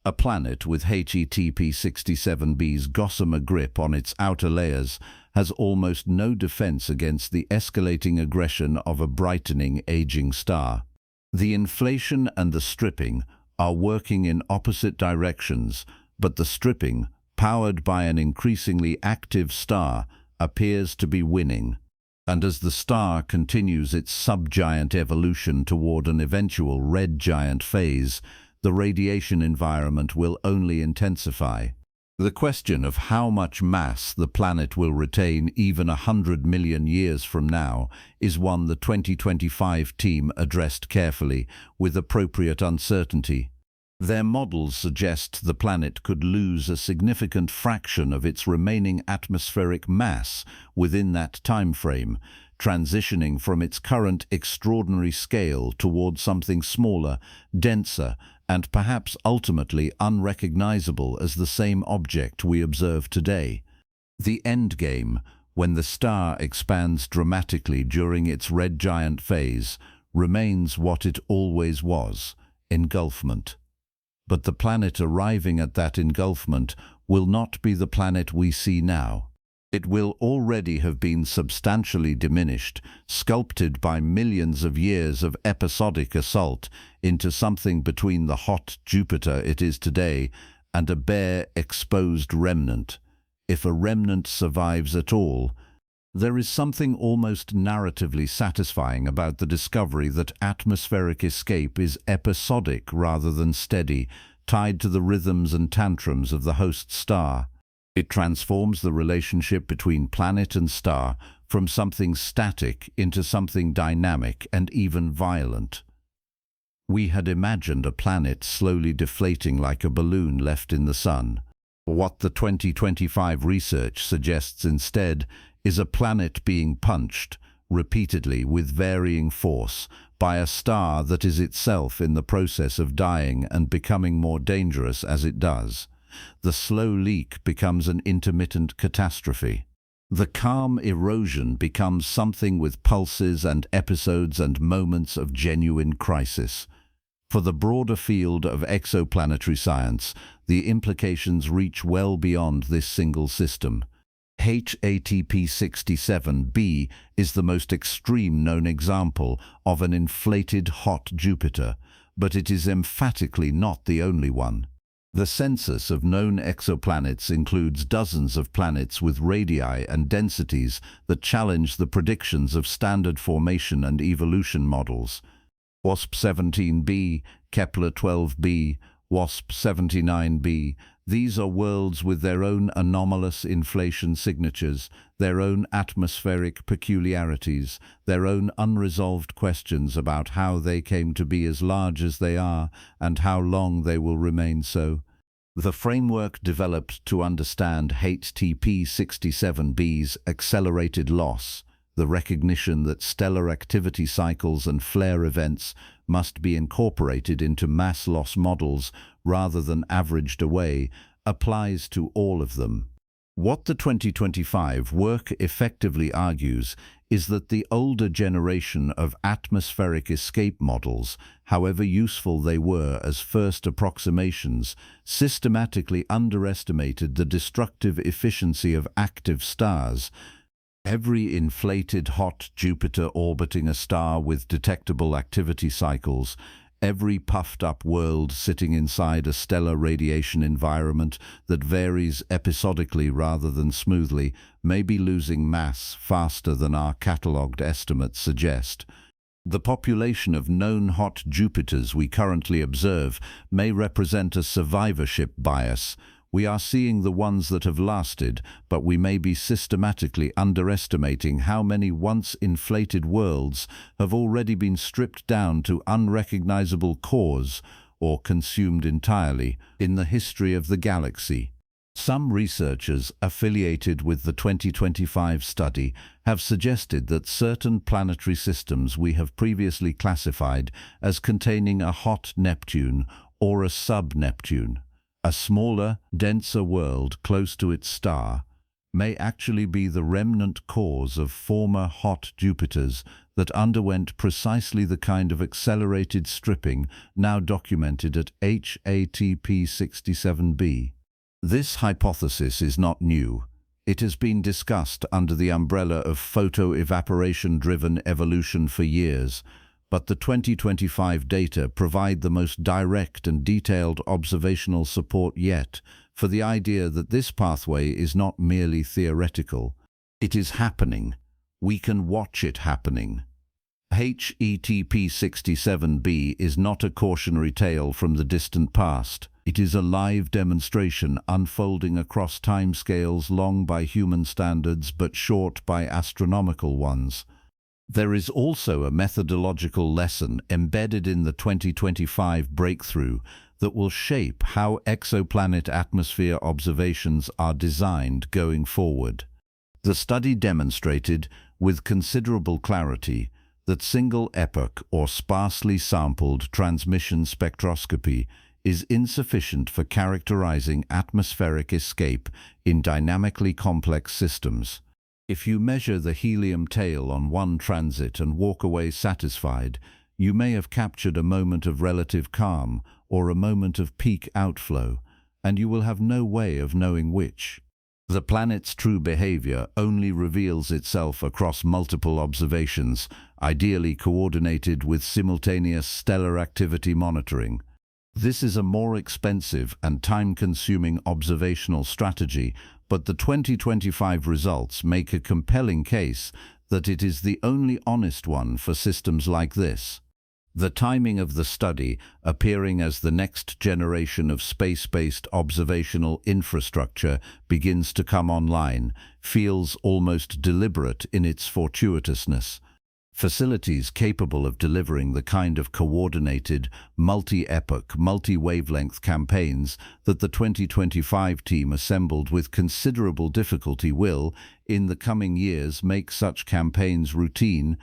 A planet with HAT-P67b's gossamer grip on its outer layers has almost no defense against the escalating aggression of a brightening, aging star. The inflation and the stripping are working in opposite directions, but the stripping, powered by an increasingly active star, appears to be winning. And as the star continues its subgiant evolution toward an eventual red giant phase, the radiation environment will only intensify. The question of how much mass the planet will retain even 100 million years from now is one the 2025 team addressed carefully, with appropriate uncertainty. Their models suggest the planet could lose a significant fraction of its remaining atmospheric mass within that time frame, transitioning from its current extraordinary scale toward something smaller, denser, and perhaps ultimately unrecognizable as the same object we observe today. The endgame, when the star expands dramatically during its red giant phase, remains what it always was: engulfment. But the planet arriving at that engulfment will not be the planet we see now. It will already have been substantially diminished, sculpted by millions of years of episodic assault into something between the hot Jupiter it is today and a bare, exposed remnant. If a remnant survives at all, there is something almost narratively satisfying about the discovery that atmospheric escape is episodic rather than steady, tied to the rhythms and tantrums of the host star. It transforms the relationship between planet and star from something static into something dynamic and even violent. We had imagined a planet slowly deflating like a balloon left in the sun. What the 2025 research suggests instead is a planet being punched, repeatedly with varying force, by a star that is itself in the process of dying and becoming more dangerous as it does. The slow leak becomes an intermittent catastrophe. The calm erosion becomes something with pulses and episodes and moments of genuine crisis. For the broader field of exoplanetary science, the implications reach well beyond this single system. HATP-67b is the most extreme known example of an inflated hot Jupiter, but it is emphatically not the only one. The census of known exoplanets includes dozens of planets with radii and densities that challenge the predictions of standard formation and evolution models. WASP-17b, Kepler-12b, WASP-79b, these are worlds with their own anomalous inflation signatures, their own atmospheric peculiarities, their own unresolved questions about how they came to be as large as they are and how long they will remain so. The framework developed to understand HTP-67b's accelerated loss, the recognition that stellar activity cycles and flare events must be incorporated into mass loss models rather than averaged away, applies to all of them. What the 2025 work effectively argues is that the older generation of atmospheric escape models, however useful they were as first approximations, systematically underestimated the destructive efficiency of active stars. Every inflated hot Jupiter orbiting a star with detectable activity cycles, every puffed-up world sitting inside a stellar radiation environment that varies episodically rather than smoothly, may be losing mass faster than our catalogued estimates suggest. The population of known hot Jupiters we currently observe may represent a survivorship bias. We are seeing the ones that have lasted, but we may be systematically underestimating how many once inflated worlds have already been stripped down to unrecognizable cores or consumed entirely in the history of the galaxy. Some researchers affiliated with the 2025 study have suggested that certain planetary systems we have previously classified as containing a hot Neptune or a sub-Neptune, a smaller, denser world close to its star, may actually be the remnant cores of former hot Jupiters that underwent precisely the kind of accelerated stripping now documented at HATP-67b. This hypothesis is not new. It has been discussed under the umbrella of photo-evaporation-driven evolution for years, but the 2025 data provide the most direct and detailed observational support yet for the idea that this pathway is not merely theoretical. It is happening. We can watch it happening. HETP-67b is not a cautionary tale from the distant past. It is a live demonstration unfolding across timescales long by human standards but short by astronomical ones. There is also a methodological lesson embedded in the 2025 breakthrough that will shape how exoplanet atmosphere observations are designed going forward. The study demonstrated, with considerable clarity, that single epoch or sparsely sampled transmission spectroscopy is insufficient for characterizing atmospheric escape in dynamically complex systems. If you measure the helium tail on one transit and walk away satisfied, you may have captured a moment of relative calm or a moment of peak outflow, and you will have no way of knowing which. The planet's true behavior only reveals itself across multiple observations, ideally coordinated with simultaneous stellar activity monitoring. This is a more expensive and time-consuming observational strategy, but the 2025 results make a compelling case that it is the only honest one for systems like this. The timing of the study, appearing as the next generation of space-based observational infrastructure begins to come online, feels almost deliberate in its fortuitousness. Facilities capable of delivering the kind of coordinated, multi-epoch, multi-wavelength campaigns that the 2025 team assembled with considerable difficulty will, in the coming years, make such campaigns routine.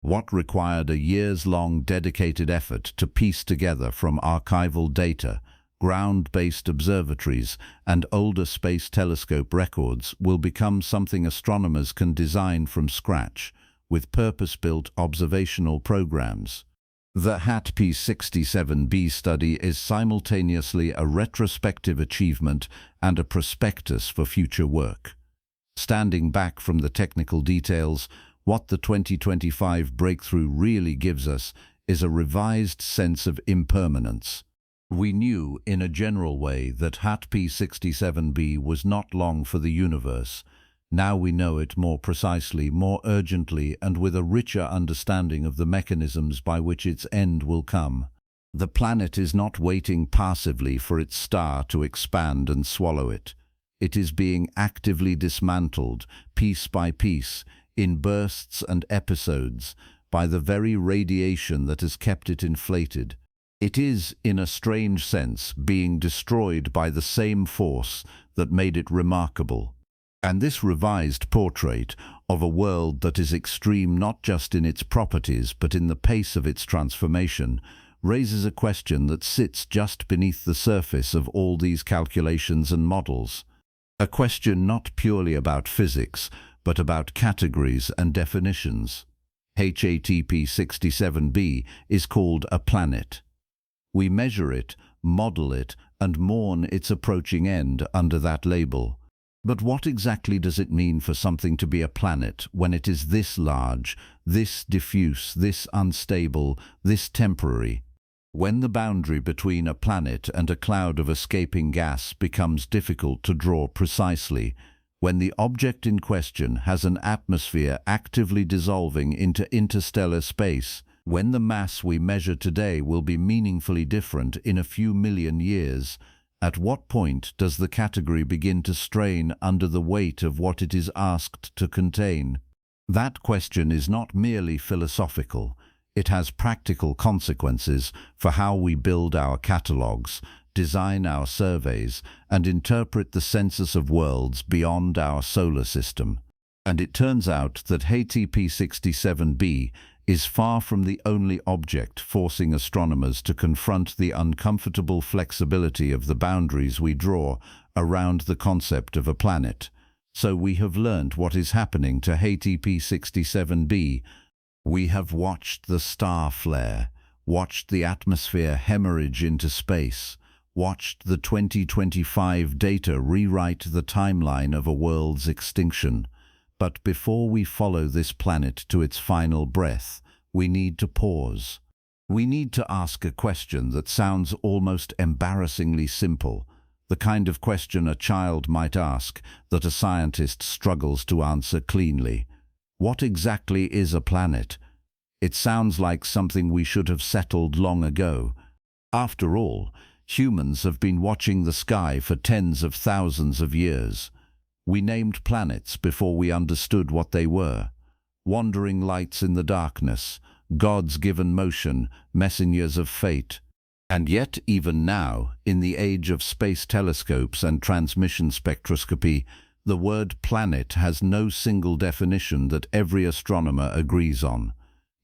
What required a years-long dedicated effort to piece together from archival data, ground-based observatories, and older space telescope records will become something astronomers can design from scratch, with purpose-built observational programs. The HAT-P67b study is simultaneously a retrospective achievement and a prospectus for future work. Standing back from the technical details, what the 2025 breakthrough really gives us is a revised sense of impermanence. We knew, in a general way, that HAT-P67b was not long for the universe. Now we know it more precisely, more urgently, and with a richer understanding of the mechanisms by which its end will come. The planet is not waiting passively for its star to expand and swallow it. It is being actively dismantled, piece by piece, in bursts and episodes, by the very radiation that has kept it inflated. It is, in a strange sense, being destroyed by the same force that made it remarkable. And this revised portrait of a world that is extreme not just in its properties but in the pace of its transformation raises a question that sits just beneath the surface of all these calculations and models. A question not purely about physics, but about categories and definitions. HAT-P67b is called a planet. We measure it, model it, and mourn its approaching end under that label. But what exactly does it mean for something to be a planet when it is this large, this diffuse, this unstable, this temporary? When the boundary between a planet and a cloud of escaping gas becomes difficult to draw precisely, when the object in question has an atmosphere actively dissolving into interstellar space, when the mass we measure today will be meaningfully different in a few million years, at what point does the category begin to strain under the weight of what it is asked to contain? That question is not merely philosophical. It has practical consequences for how we build our catalogues, design our surveys, and interpret the census of worlds beyond our solar system. And it turns out that HAT-P67b is far from the only object forcing astronomers to confront the uncomfortable flexibility of the boundaries we draw around the concept of a planet. So we have learned what is happening to HAT-P67b. We have watched the star flare, watched the atmosphere hemorrhage into space, watched the 2025 data rewrite the timeline of a world's extinction. But before we follow this planet to its final breath, we need to pause. We need to ask a question that sounds almost embarrassingly simple, the kind of question a child might ask that a scientist struggles to answer cleanly. What exactly is a planet? It sounds like something we should have settled long ago. After all, humans have been watching the sky for tens of thousands of years. We named planets before we understood what they were. Wandering lights in the darkness, gods given motion, messengers of fate. And yet, even now, in the age of space telescopes and transmission spectroscopy, the word planet has no single definition that every astronomer agrees on.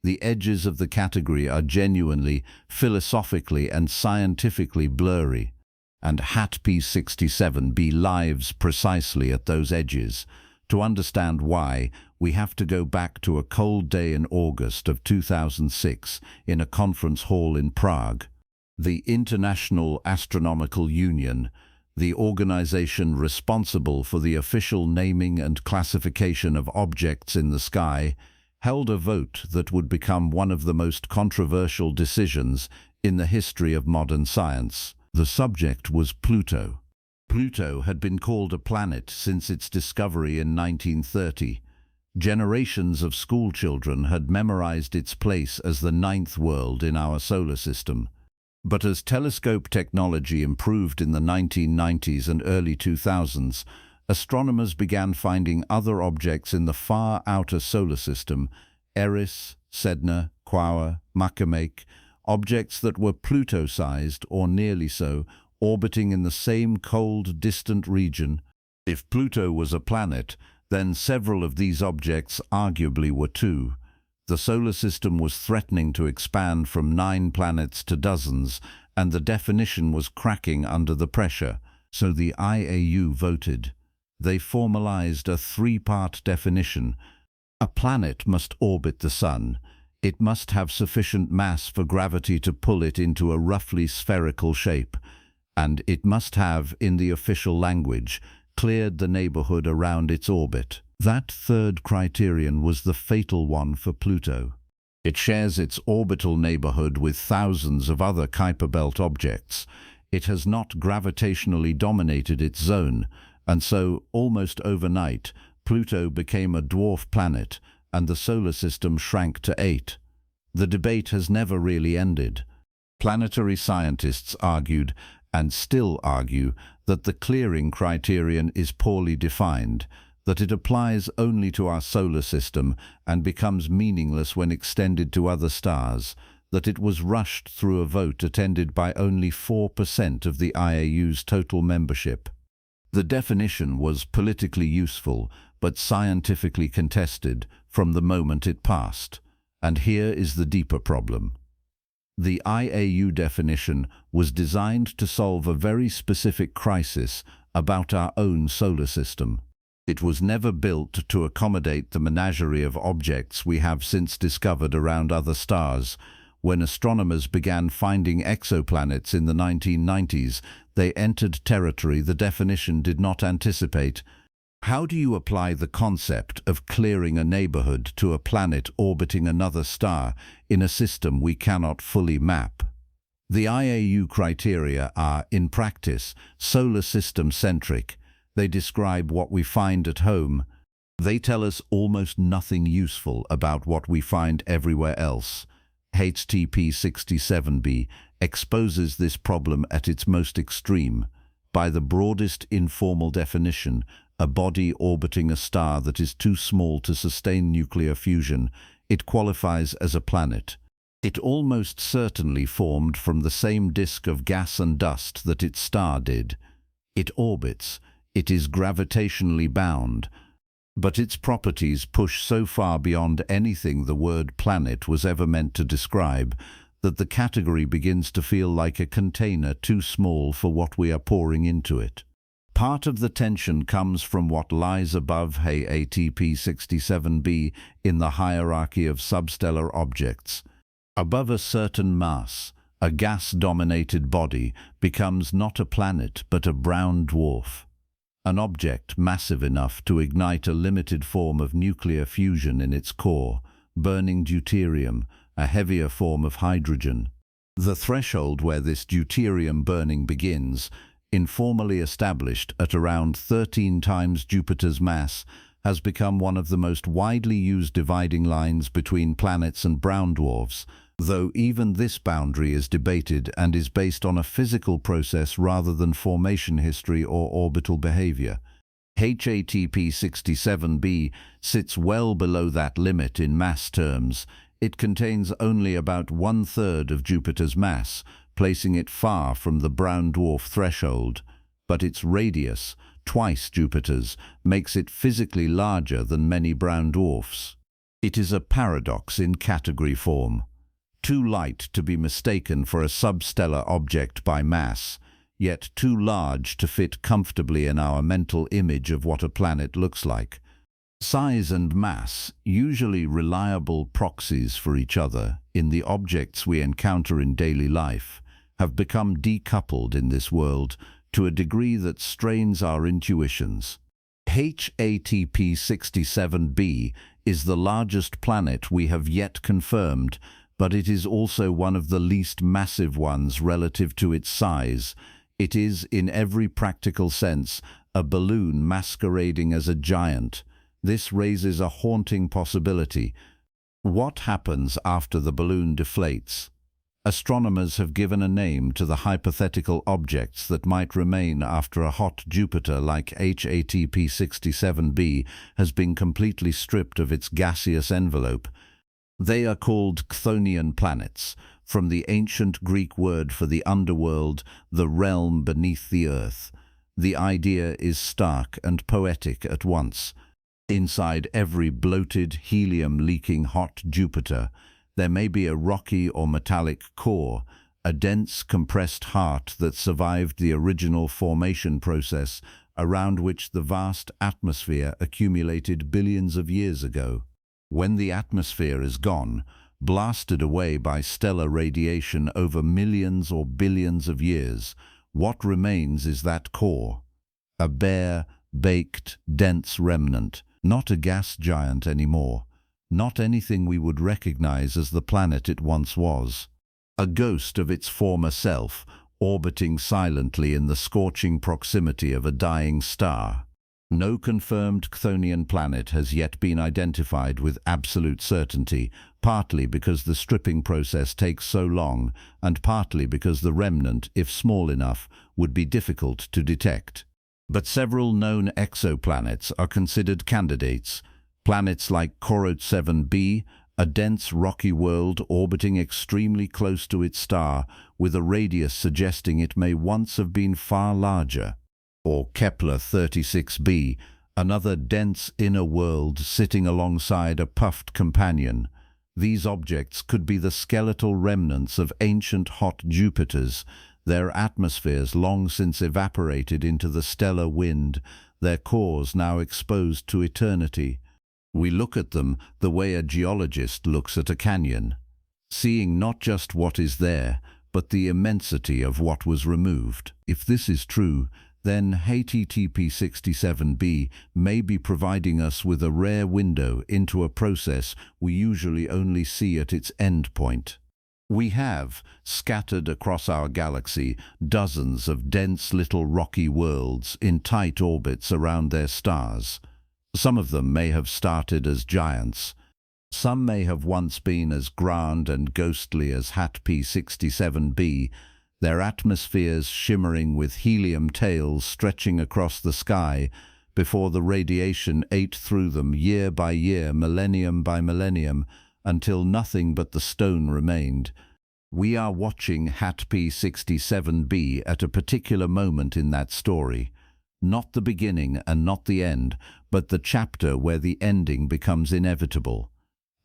The edges of the category are genuinely, philosophically and scientifically blurry. And HAT-P67b lives precisely at those edges. To understand why, we have to go back to a cold day in August of 2006 in a conference hall in Prague. The International Astronomical Union, the organization responsible for the official naming and classification of objects in the sky, held a vote that would become one of the most controversial decisions in the history of modern science. The subject was Pluto. Pluto had been called a planet since its discovery in 1930. Generations of schoolchildren had memorized its place as the ninth world in our solar system. But as telescope technology improved in the 1990s and early 2000s, astronomers began finding other objects in the far outer solar system, Eris, Sedna, Quaoar, Makemake, objects that were Pluto-sized, or nearly so, orbiting in the same cold, distant region. If Pluto was a planet, then several of these objects arguably were too. The solar system was threatening to expand from 9 planets to dozens, and the definition was cracking under the pressure, so the IAU voted. They formalized a 3-part definition. A planet must orbit the Sun. It must have sufficient mass for gravity to pull it into a roughly spherical shape, and it must have, in the official language, cleared the neighborhood around its orbit. That third criterion was the fatal one for Pluto. It shares its orbital neighborhood with thousands of other Kuiper Belt objects. It has not gravitationally dominated its zone, and so, almost overnight, Pluto became a dwarf planet, and the solar system shrank to 8. The debate has never really ended. Planetary scientists argued, and still argue, that the clearing criterion is poorly defined, that it applies only to our solar system and becomes meaningless when extended to other stars, that it was rushed through a vote attended by only 4% of the IAU's total membership. The definition was politically useful, but scientifically contested from the moment it passed. And here is the deeper problem. The IAU definition was designed to solve a very specific crisis about our own solar system. It was never built to accommodate the menagerie of objects we have since discovered around other stars. When astronomers began finding exoplanets in the 1990s, they entered territory the definition did not anticipate. How do you apply the concept of clearing a neighborhood to a planet orbiting another star in a system we cannot fully map? The IAU criteria are, in practice, solar system-centric. They describe what we find at home. They tell us almost nothing useful about what we find everywhere else. HTP 67b exposes this problem at its most extreme. By the broadest informal definition, a body orbiting a star that is too small to sustain nuclear fusion, it qualifies as a planet. It almost certainly formed from the same disk of gas and dust that its star did. It orbits. It is gravitationally bound, but its properties push so far beyond anything the word planet was ever meant to describe that the category begins to feel like a container too small for what we are pouring into it. Part of the tension comes from what lies above HATP 67b in the hierarchy of substellar objects. Above a certain mass, a gas-dominated body becomes not a planet but a brown dwarf. An object massive enough to ignite a limited form of nuclear fusion in its core, burning deuterium, a heavier form of hydrogen. The threshold where this deuterium burning begins, informally established at around 13 times Jupiter's mass, has become one of the most widely used dividing lines between planets and brown dwarfs, though even this boundary is debated and is based on a physical process rather than formation history or orbital behavior. HATP 67b sits well below that limit in mass terms. It contains only about 1/3 of Jupiter's mass, placing it far from the brown dwarf threshold, but its radius, twice Jupiter's, makes it physically larger than many brown dwarfs. It is a paradox in category form. Too light to be mistaken for a substellar object by mass, yet too large to fit comfortably in our mental image of what a planet looks like. Size and mass, usually reliable proxies for each other in the objects we encounter in daily life, have become decoupled in this world to a degree that strains our intuitions. HATP 67b is the largest planet we have yet confirmed, but it is also one of the least massive ones relative to its size. It is, in every practical sense, a balloon masquerading as a giant. This raises a haunting possibility. What happens after the balloon deflates? Astronomers have given a name to the hypothetical objects that might remain after a hot Jupiter like HATP 67b has been completely stripped of its gaseous envelope. They are called chthonian planets, from the ancient Greek word for the underworld, the realm beneath the earth. The idea is stark and poetic at once. Inside every bloated, helium-leaking hot Jupiter, there may be a rocky or metallic core, a dense, compressed heart that survived the original formation process around which the vast atmosphere accumulated billions of years ago. When the atmosphere is gone, blasted away by stellar radiation over millions or billions of years. What remains is that core, a bare, baked, dense remnant, not a gas giant anymore, not anything we would recognize as the planet it once was. A ghost of its former self, orbiting silently in the scorching proximity of a dying star. No confirmed Chthonian planet has yet been identified with absolute certainty, partly because the stripping process takes so long, and partly because the remnant, if small enough, would be difficult to detect. But several known exoplanets are considered candidates. Planets like Corot 7b, a dense rocky world orbiting extremely close to its star, with a radius suggesting it may once have been far larger. Or Kepler 36b, another dense inner world sitting alongside a puffed companion. These objects could be the skeletal remnants of ancient hot Jupiters, their atmospheres long since evaporated into the stellar wind, their cores now exposed to eternity. We look at them the way a geologist looks at a canyon, seeing not just what is there, but the immensity of what was removed. If this is true, then HTTP-67b may be providing us with a rare window into a process we usually only see at its end point. We have, scattered across our galaxy, dozens of dense little rocky worlds in tight orbits around their stars. Some of them may have started as giants. Some may have once been as grand and ghostly as HTTP-67b, their atmospheres shimmering with helium tails stretching across the sky before the radiation ate through them year by year, millennium by millennium, until nothing but the stone remained. We are watching HTTP-67b at a particular moment in that story. Not the beginning and not the end, but the chapter where the ending becomes inevitable.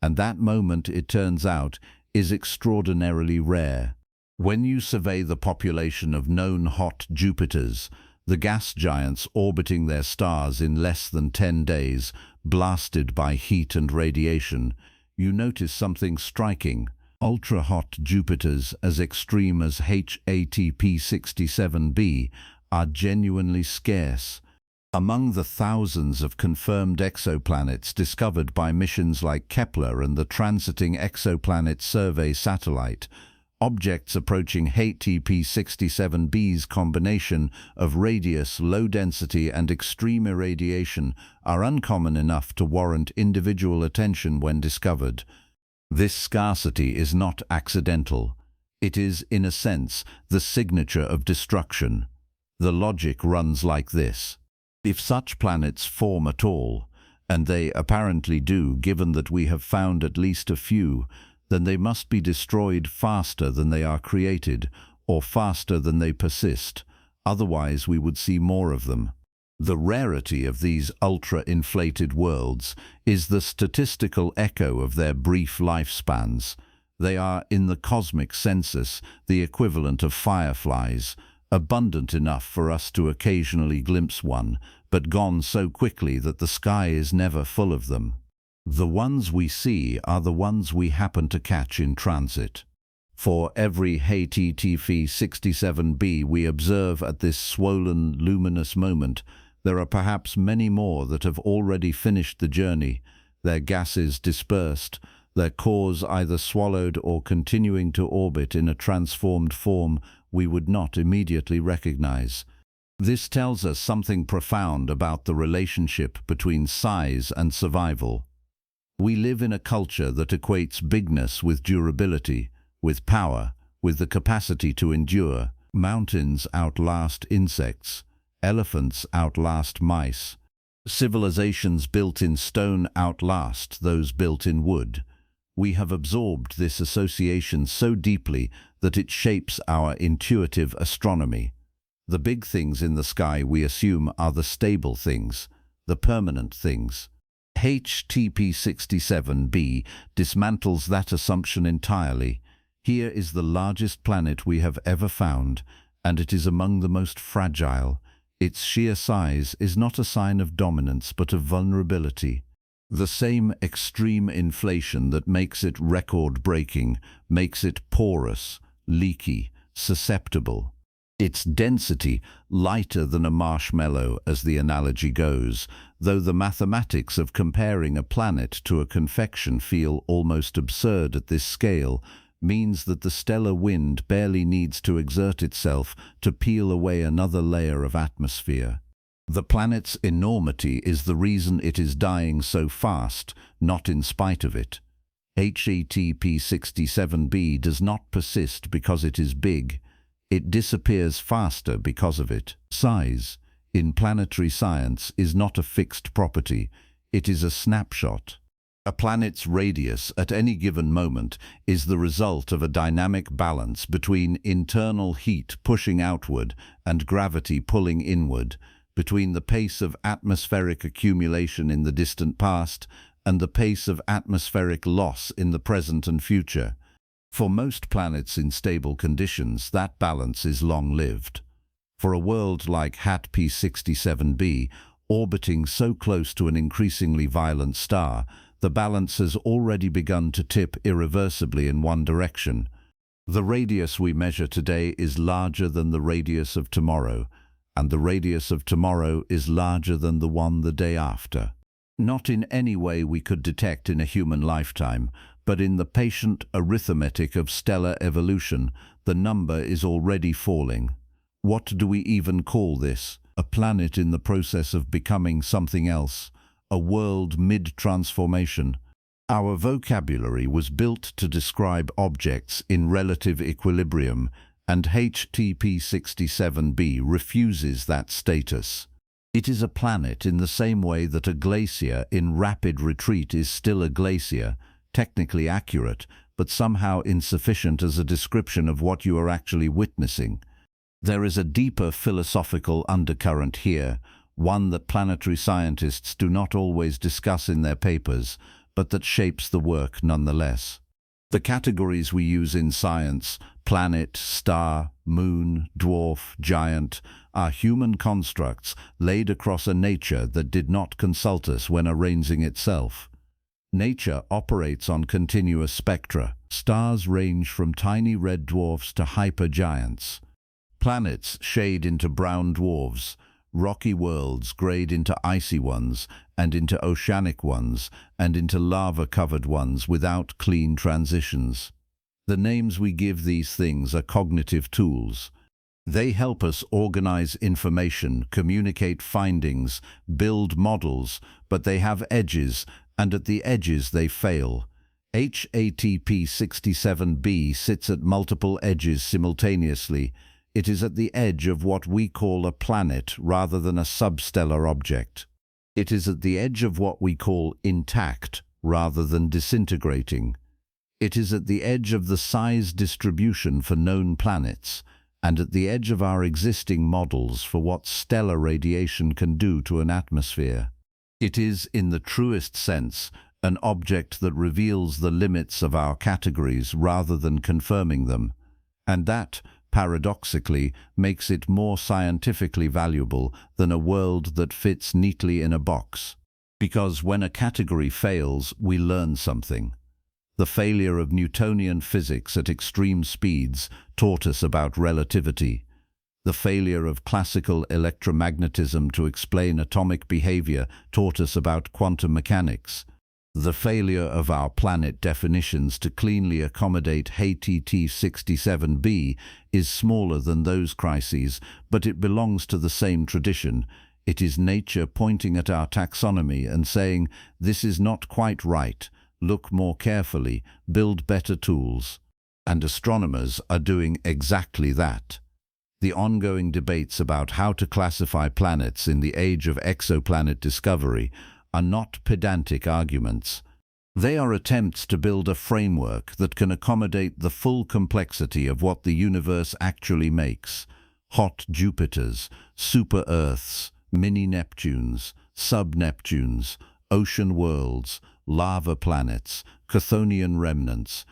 And that moment, it turns out, is extraordinarily rare. When you survey the population of known hot Jupiters, the gas giants orbiting their stars in less than 10 days, blasted by heat and radiation, you notice something striking. Ultra-hot Jupiters as extreme as HTTP-67b are genuinely scarce. Among the thousands of confirmed exoplanets discovered by missions like Kepler and the Transiting Exoplanet Survey satellite, objects approaching HTTP-67b's combination of radius, low density, and extreme irradiation are uncommon enough to warrant individual attention when discovered. This scarcity is not accidental. It is, in a sense, the signature of destruction. The logic runs like this. If such planets form at all, and they apparently do given that we have found at least a few, then they must be destroyed faster than they are created, or faster than they persist. Otherwise we would see more of them. The rarity of these ultra-inflated worlds is the statistical echo of their brief lifespans. They are, in the cosmic census, the equivalent of fireflies, abundant enough for us to occasionally glimpse one, but gone so quickly that the sky is never full of them. The ones we see are the ones we happen to catch in transit. For every HTTP-67b we observe at this swollen, luminous moment, there are perhaps many more that have already finished the journey, their gases dispersed, their cores either swallowed or continuing to orbit in a transformed form we would not immediately recognize. This tells us something profound about the relationship between size and survival. We live in a culture that equates bigness with durability, with power, with the capacity to endure. Mountains outlast insects. Elephants outlast mice. Civilizations built in stone outlast those built in wood. We have absorbed this association so deeply that it shapes our intuitive astronomy. The big things in the sky we assume are the stable things, the permanent things. HTTP-67b dismantles that assumption entirely. Here is the largest planet we have ever found, and it is among the most fragile. Its sheer size is not a sign of dominance but of vulnerability. The same extreme inflation that makes it record-breaking makes it porous, leaky, susceptible. Its density lighter than a marshmallow, as the analogy goes, though the mathematics of comparing a planet to a confection feel almost absurd at this scale, means that the stellar wind barely needs to exert itself to peel away another layer of atmosphere. The planet's enormity is the reason it is dying so fast, not in spite of it. HETP 67b does not persist because it is big. It disappears faster because of it. Size, in planetary science, is not a fixed property. It is a snapshot. A planet's radius at any given moment is the result of a dynamic balance between internal heat pushing outward and gravity pulling inward, between the pace of atmospheric accumulation in the distant past and the pace of atmospheric loss in the present and future. For most planets in stable conditions, that balance is long-lived. For a world like HETP 67b, orbiting so close to an increasingly violent star, the balance has already begun to tip irreversibly in one direction. The radius we measure today is larger than the radius of tomorrow, and the radius of tomorrow is larger than the one the day after. Not in any way we could detect in a human lifetime, but in the patient arithmetic of stellar evolution, the number is already falling. What do we even call this? A planet in the process of becoming something else, a world mid-transformation. Our vocabulary was built to describe objects in relative equilibrium, and HETP 67b refuses that status. It is a planet in the same way that a glacier in rapid retreat is still a glacier, technically accurate, but somehow insufficient as a description of what you are actually witnessing. There is a deeper philosophical undercurrent here, one that planetary scientists do not always discuss in their papers, but that shapes the work nonetheless. The categories we use in science, planet, star, moon, dwarf, giant, are human constructs laid across a nature that did not consult us when arranging itself. Nature operates on continuous spectra. Stars range from tiny red dwarfs to hypergiants. Planets shade into brown dwarfs. Rocky worlds grade into icy ones, and into oceanic ones, and into lava-covered ones without clean transitions. The names we give these things are cognitive tools. They help us organize information, communicate findings, build models, but they have edges, and at the edges they fail. HETP 67b sits at multiple edges simultaneously. It is at the edge of what we call a planet rather than a substellar object. It is at the edge of what we call intact rather than disintegrating. It is at the edge of the size distribution for known planets, and at the edge of our existing models for what stellar radiation can do to an atmosphere. It is, in the truest sense, an object that reveals the limits of our categories rather than confirming them, and that, paradoxically, makes it more scientifically valuable than a world that fits neatly in a box. Because when a category fails, we learn something. The failure of Newtonian physics at extreme speeds taught us about relativity. The failure of classical electromagnetism to explain atomic behavior taught us about quantum mechanics. The failure of our planet definitions to cleanly accommodate HETP 67b is smaller than those crises, but it belongs to the same tradition. It is nature pointing at our taxonomy and saying, "This is not quite right. Look more carefully, build better tools." And astronomers are doing exactly that. The ongoing debates about how to classify planets in the age of exoplanet discovery are not pedantic arguments. They are attempts to build a framework that can accommodate the full complexity of what the universe actually makes. Hot Jupiters, super-Earths, mini-Neptunes, sub-Neptunes, ocean worlds, lava planets, Chthonian remnants.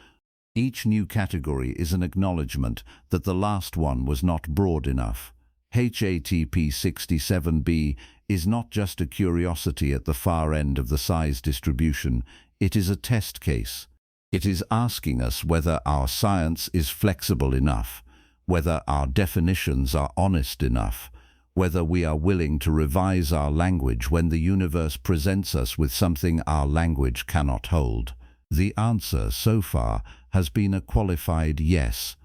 Each new category is an acknowledgement that the last one was not broad enough. HETP 67b is not just a curiosity at the far end of the size distribution, it is a test case. It is asking us whether our science is flexible enough, whether our definitions are honest enough, whether we are willing to revise our language when the universe presents us with something our language cannot hold. The answer so far has been a qualified yes.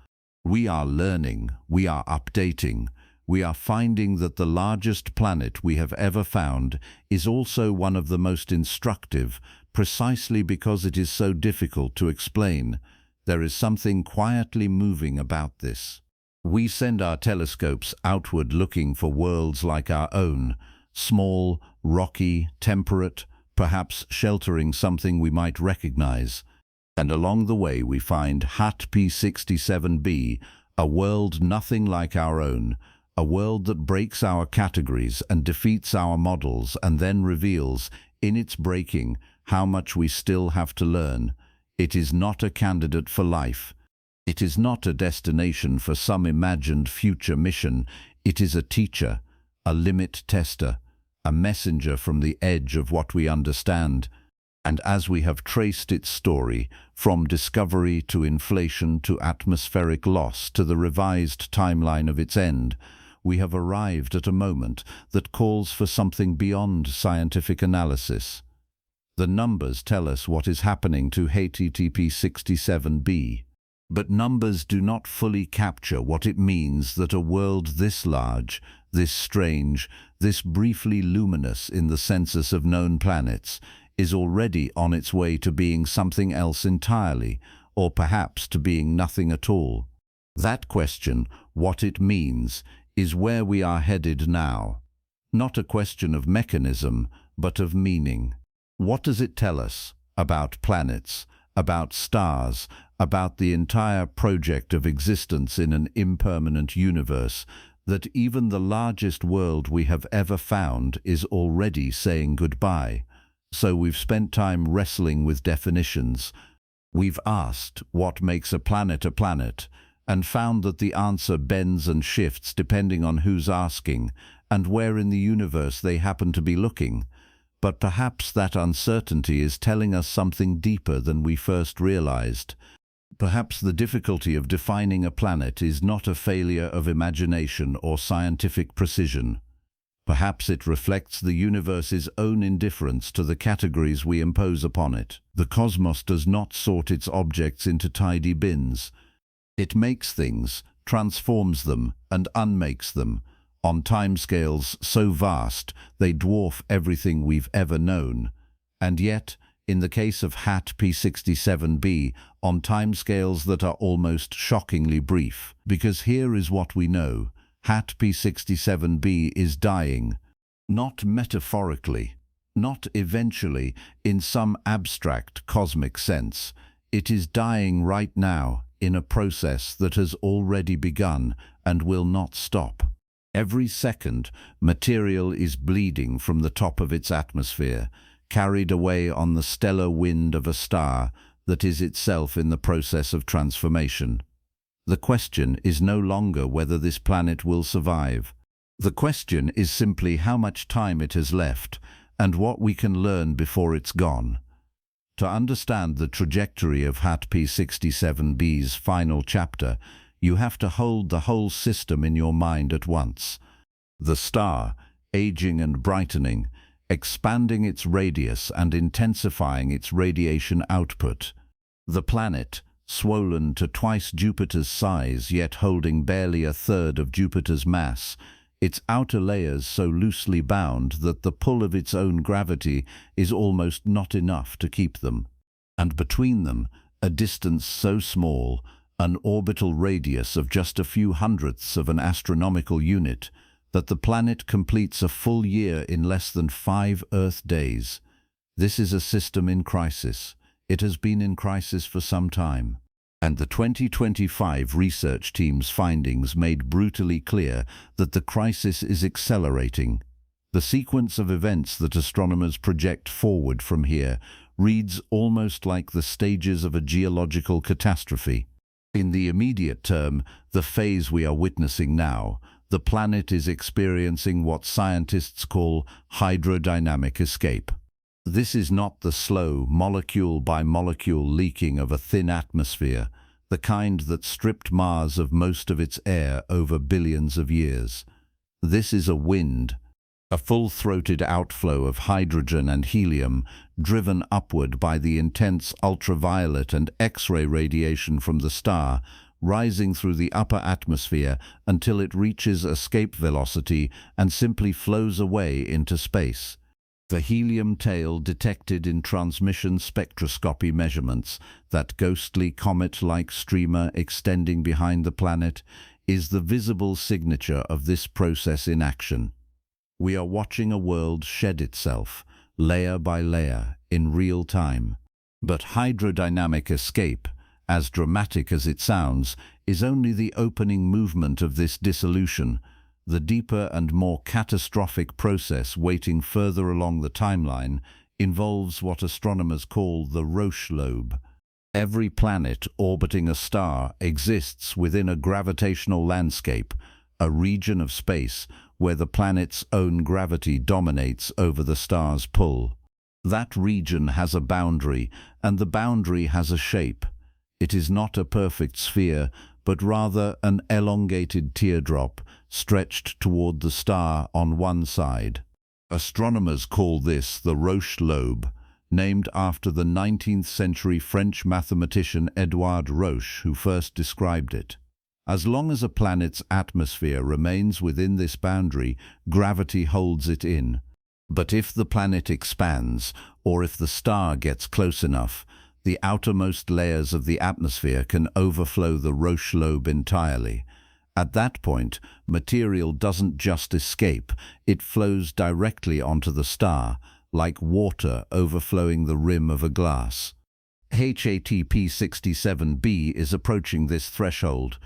We are learning, we are updating, we are finding that the largest planet we have ever found is also one of the most instructive, precisely because it is so difficult to explain. There is something quietly moving about this. We send our telescopes outward looking for worlds like our own, small, rocky, temperate, perhaps sheltering something we might recognize. And along the way we find HAT P67b, a world nothing like our own, a world that breaks our categories and defeats our models and then reveals, in its breaking, how much we still have to learn. It is not a candidate for life. It is not a destination for some imagined future mission. It is a teacher, a limit tester, a messenger from the edge of what we understand. And as we have traced its story, from discovery to inflation to atmospheric loss to the revised timeline of its end, we have arrived at a moment that calls for something beyond scientific analysis. The numbers tell us what is happening to HATTP 67b. But numbers do not fully capture what it means that a world this large, this strange, this briefly luminous in the census of known planets, is already on its way to being something else entirely, or perhaps to being nothing at all. That question, what it means, is where we are headed now. Not a question of mechanism, but of meaning. What does it tell us about planets, about stars, about the entire project of existence in an impermanent universe, that even the largest world we have ever found is already saying goodbye? So we've spent time wrestling with definitions. We've asked what makes a planet, and found that the answer bends and shifts depending on who's asking and where in the universe they happen to be looking. But perhaps that uncertainty is telling us something deeper than we first realized. Perhaps the difficulty of defining a planet is not a failure of imagination or scientific precision. Perhaps it reflects the universe's own indifference to the categories we impose upon it. The cosmos does not sort its objects into tidy bins. It makes things, transforms them, and unmakes them, on timescales so vast they dwarf everything we've ever known. And yet, in the case of HAT P67b, on timescales that are almost shockingly brief. Because here is what we know. HAT P67b is dying. Not metaphorically, not eventually, in some abstract cosmic sense. It is dying right now, in a process that has already begun and will not stop. Every second, material is bleeding from the top of its atmosphere, carried away on the stellar wind of a star that is itself in the process of transformation. The question is no longer whether this planet will survive. The question is simply how much time it has left and what we can learn before it's gone. To understand the trajectory of HAT P67b's final chapter, you have to hold the whole system in your mind at once. The star, aging and brightening, expanding its radius and intensifying its radiation output. The planet, swollen to twice Jupiter's size yet holding barely a third of Jupiter's mass, its outer layers so loosely bound that the pull of its own gravity is almost not enough to keep them. And between them, a distance so small, an orbital radius of just a few hundredths of an astronomical unit, that the planet completes a full year in less than 5 Earth days. This is a system in crisis. It has been in crisis for some time. And the 2025 research team's findings made brutally clear that the crisis is accelerating. The sequence of events that astronomers project forward from here reads almost like the stages of a geological catastrophe. In the immediate term, the phase we are witnessing now, The planet is experiencing what scientists call hydrodynamic escape. This is not the slow, molecule-by-molecule leaking of a thin atmosphere, the kind that stripped Mars of most of its air over billions of years. This is a wind, a full-throated outflow of hydrogen and helium driven upward by the intense ultraviolet and X-ray radiation from the star, rising through the upper atmosphere until it reaches escape velocity and simply flows away into space. The helium tail detected in transmission spectroscopy measurements, that ghostly comet-like streamer extending behind the planet, is the visible signature of this process in action. We are watching a world shed itself, layer by layer, in real time. But hydrodynamic escape, as dramatic as it sounds, is only the opening movement of this dissolution. The deeper and more catastrophic process waiting further along the timeline involves what astronomers call the Roche lobe. Every planet orbiting a star exists within a gravitational landscape, a region of space where the planet's own gravity dominates over the star's pull. That region has a boundary, and the boundary has a shape. It is not a perfect sphere, but rather an elongated teardrop stretched toward the star on one side. Astronomers call this the Roche lobe, named after the 19th century French mathematician Édouard Roche, who first described it. As long as a planet's atmosphere remains within this boundary, gravity holds it in. But if the planet expands, or if the star gets close enough, the outermost layers of the atmosphere can overflow the Roche lobe entirely. At that point, material doesn't just escape, it flows directly onto the star, like water overflowing the rim of a glass. HATP 67b is approaching this threshold.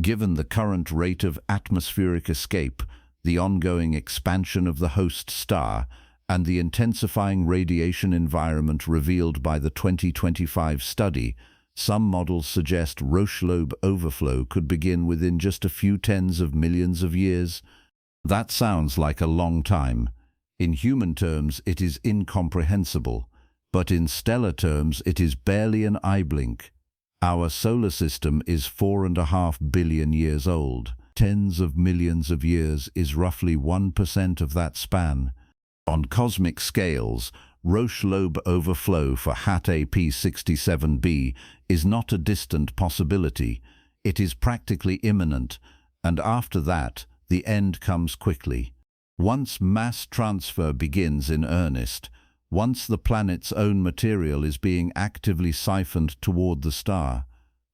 Given the current rate of atmospheric escape, the ongoing expansion of the host star, and the intensifying radiation environment revealed by the 2025 study, some models suggest Roche lobe overflow could begin within just a few tens of millions of years. That sounds like a long time. In human terms, it is incomprehensible, but in stellar terms, it is barely an eye blink. Our solar system is 4.5 billion years old. Tens of millions of years is roughly 1% of that span. On cosmic scales, Roche lobe overflow for HATP 67b is not a distant possibility. It is practically imminent, and after that, the end comes quickly. Once mass transfer begins in earnest, once the planet's own material is being actively siphoned toward the star,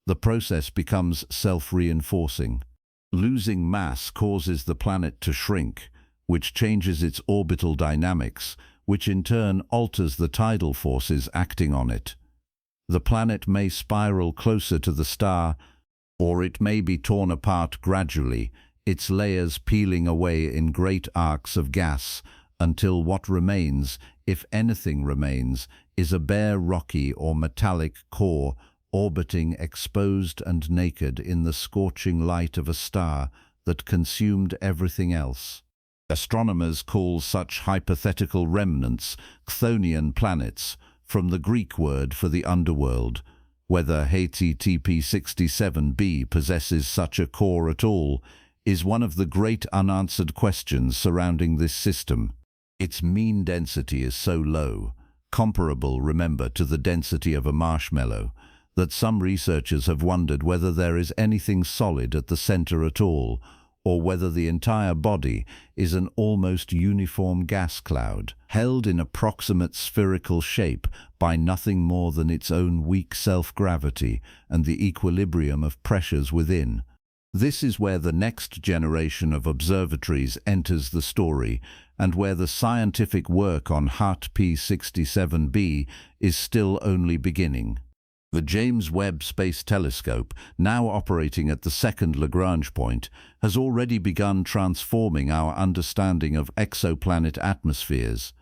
the process becomes self-reinforcing. Losing mass causes the planet to shrink, which changes its orbital dynamics, which in turn alters the tidal forces acting on it. The planet may spiral closer to the star, or it may be torn apart gradually, its layers peeling away in great arcs of gas, until what remains, if anything remains, is a bare rocky or metallic core orbiting exposed and naked in the scorching light of a star that consumed everything else. Astronomers call such hypothetical remnants chthonian planets, from the Greek word for the underworld. Whether HATP 67b possesses such a core at all is one of the great unanswered questions surrounding this system. Its mean density is so low, comparable, remember, to the density of a marshmallow, that some researchers have wondered whether there is anything solid at the center at all, or whether the entire body is an almost uniform gas cloud, held in approximate spherical shape by nothing more than its own weak self-gravity and the equilibrium of pressures within. This is where the next generation of observatories enters the story, and where the scientific work on HATP 67b is still only beginning. The James Webb Space Telescope, now operating at the second Lagrange point, has already begun transforming our understanding of exoplanet atmospheres.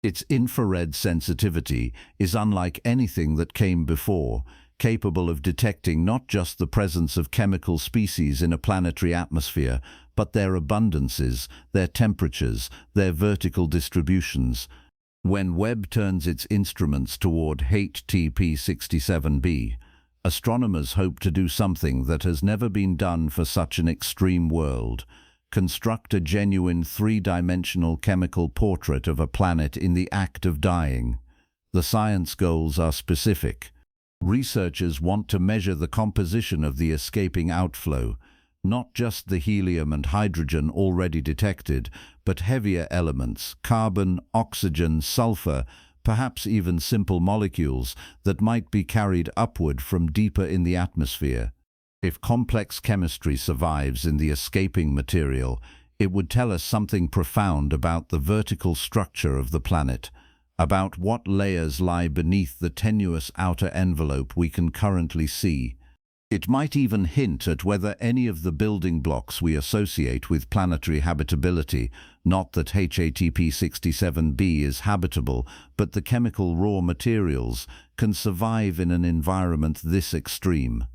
Its infrared sensitivity is unlike anything that came before, capable of detecting not just the presence of chemical species in a planetary atmosphere, but their abundances, their temperatures, their vertical distributions. When Webb turns its instruments toward HTP 67b, astronomers hope to do something that has never been done for such an extreme world: construct a genuine three-dimensional chemical portrait of a planet in the act of dying. The science goals are specific. Researchers want to measure the composition of the escaping outflow, not just the helium and hydrogen already detected, but heavier elements, carbon, oxygen, sulfur, perhaps even simple molecules that might be carried upward from deeper in the atmosphere. If complex chemistry survives in the escaping material, it would tell us something profound about the vertical structure of the planet, about what layers lie beneath the tenuous outer envelope we can currently see. It might even hint at whether any of the building blocks we associate with planetary habitability, not that HATP 67b is habitable, but the chemical raw materials, can survive in an environment this extreme.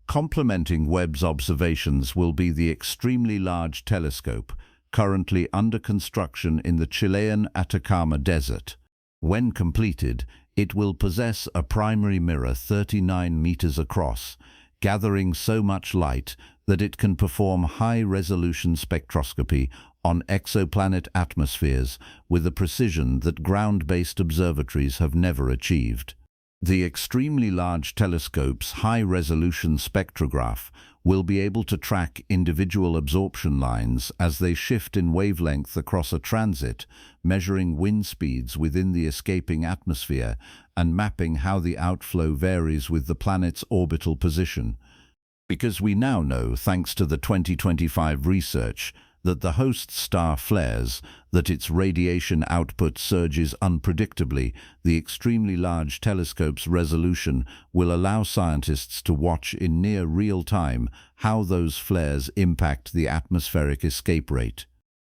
Complementing Webb's observations will be the extremely large telescope, currently under construction in the Chilean Atacama Desert. When completed, it will possess a primary mirror 39 meters across, gathering so much light that it can perform high-resolution spectroscopy on exoplanet atmospheres with a precision that ground-based observatories have never achieved. The extremely large telescope's high-resolution spectrograph will be able to track individual absorption lines as they shift in wavelength across a transit, measuring wind speeds within the escaping atmosphere and mapping how the outflow varies with the planet's orbital position. Because we now know, thanks to the 2025 research, that the host star flares, that its radiation output surges unpredictably, the extremely large telescope's resolution will allow scientists to watch in near real time how those flares impact the atmospheric escape rate.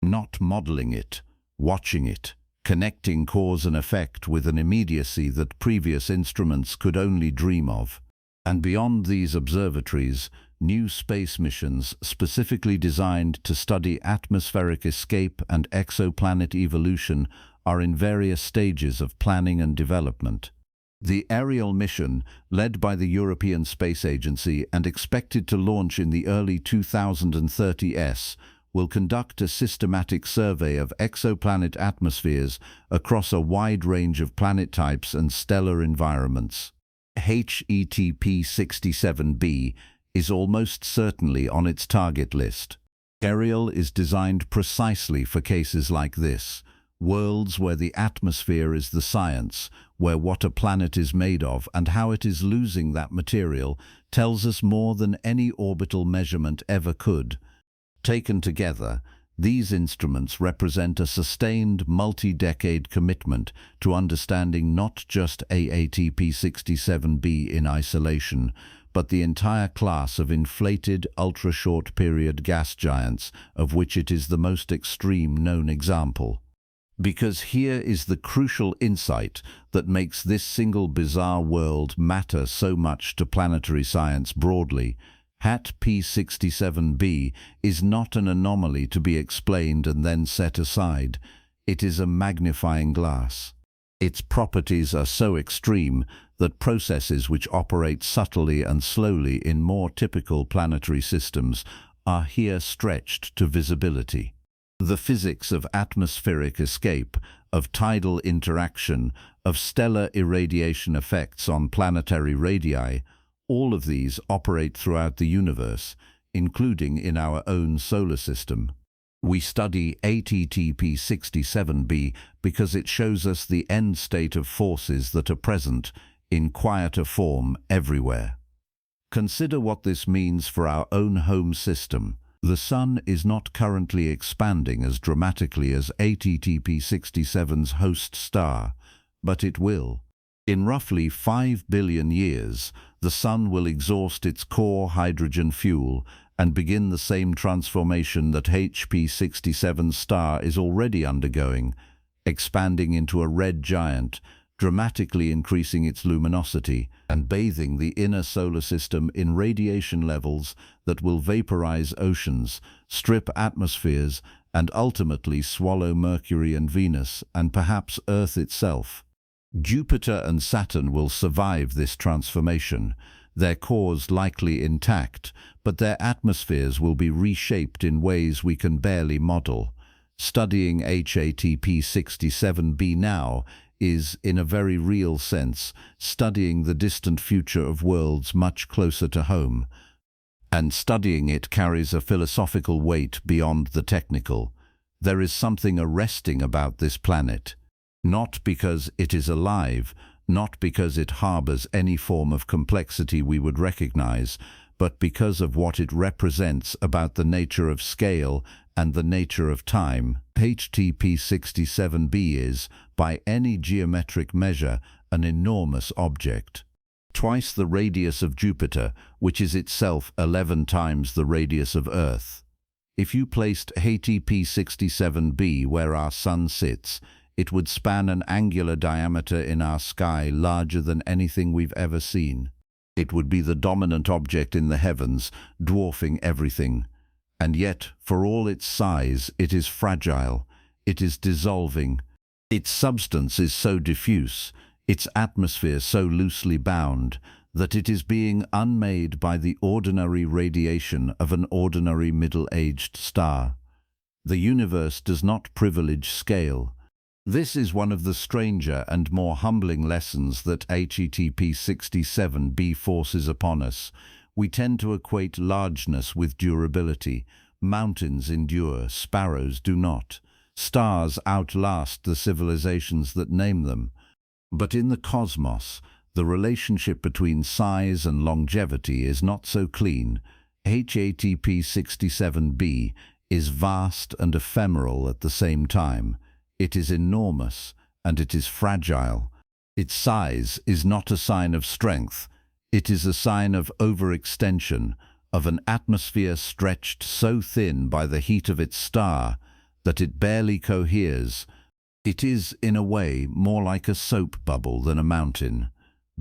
Not modeling it, watching it, connecting cause and effect with an immediacy that previous instruments could only dream of. And beyond these observatories, new space missions specifically designed to study atmospheric escape and exoplanet evolution are in various stages of planning and development. The Ariel mission, led by the European Space Agency and expected to launch in the early 2030s, will conduct a systematic survey of exoplanet atmospheres across a wide range of planet types and stellar environments. HETP 67b is almost certainly on its target list. Ariel is designed precisely for cases like this, worlds where the atmosphere is the science, where what a planet is made of and how it is losing that material tells us more than any orbital measurement ever could. Taken together, these instruments represent a sustained multi-decade commitment to understanding not just HATP 67b in isolation, but the entire class of inflated ultra-short period gas giants, of which it is the most extreme known example. Because here is the crucial insight that makes this single bizarre world matter so much to planetary science broadly. HATP 67b is not an anomaly to be explained and then set aside. It is a magnifying glass. Its properties are so extreme that processes which operate subtly and slowly in more typical planetary systems are here stretched to visibility. The physics of atmospheric escape, of tidal interaction, of stellar irradiation effects on planetary radii, all of these operate throughout the universe, including in our own solar system. We study HATP 67b because it shows us the end state of forces that are present, in quieter form, everywhere. Consider what this means for our own home system. The Sun is not currently expanding as dramatically as HATP 67's host star, but it will. In roughly 5 billion years, the Sun will exhaust its core hydrogen fuel and begin the same transformation that HATP 67's star is already undergoing, expanding into a red giant, dramatically increasing its luminosity and bathing the inner solar system in radiation levels that will vaporize oceans, strip atmospheres, and ultimately swallow Mercury and Venus, and perhaps Earth itself. Jupiter and Saturn will survive this transformation, their cores likely intact, but their atmospheres will be reshaped in ways we can barely model. Studying HATP 67b now is, in a very real sense, studying the distant future of worlds much closer to home. And studying it carries a philosophical weight beyond the technical. There is something arresting about this planet. Not because it is alive, not because it harbors any form of complexity we would recognize, but because of what it represents about the nature of scale and the nature of time. HTP 67b is, by any geometric measure, an enormous object. Twice the radius of Jupiter, which is itself 11 times the radius of Earth. If you placed HTP 67b where our Sun sits, it would span an angular diameter in our sky larger than anything we've ever seen. It would be the dominant object in the heavens, dwarfing everything. And yet, for all its size, it is fragile. It is dissolving. Its substance is so diffuse, its atmosphere so loosely bound, that it is being unmade by the ordinary radiation of an ordinary middle-aged star. The universe does not privilege scale. This is one of the stranger and more humbling lessons that HETP 67b forces upon us. We tend to equate largeness with durability. Mountains endure, sparrows do not. Stars outlast the civilizations that name them. But in the cosmos, the relationship between size and longevity is not so clean. HATP 67b is vast and ephemeral at the same time. It is enormous, and it is fragile. Its size is not a sign of strength. It is a sign of overextension, of an atmosphere stretched so thin by the heat of its star that it barely coheres. It is, in a way, more like a soap bubble than a mountain.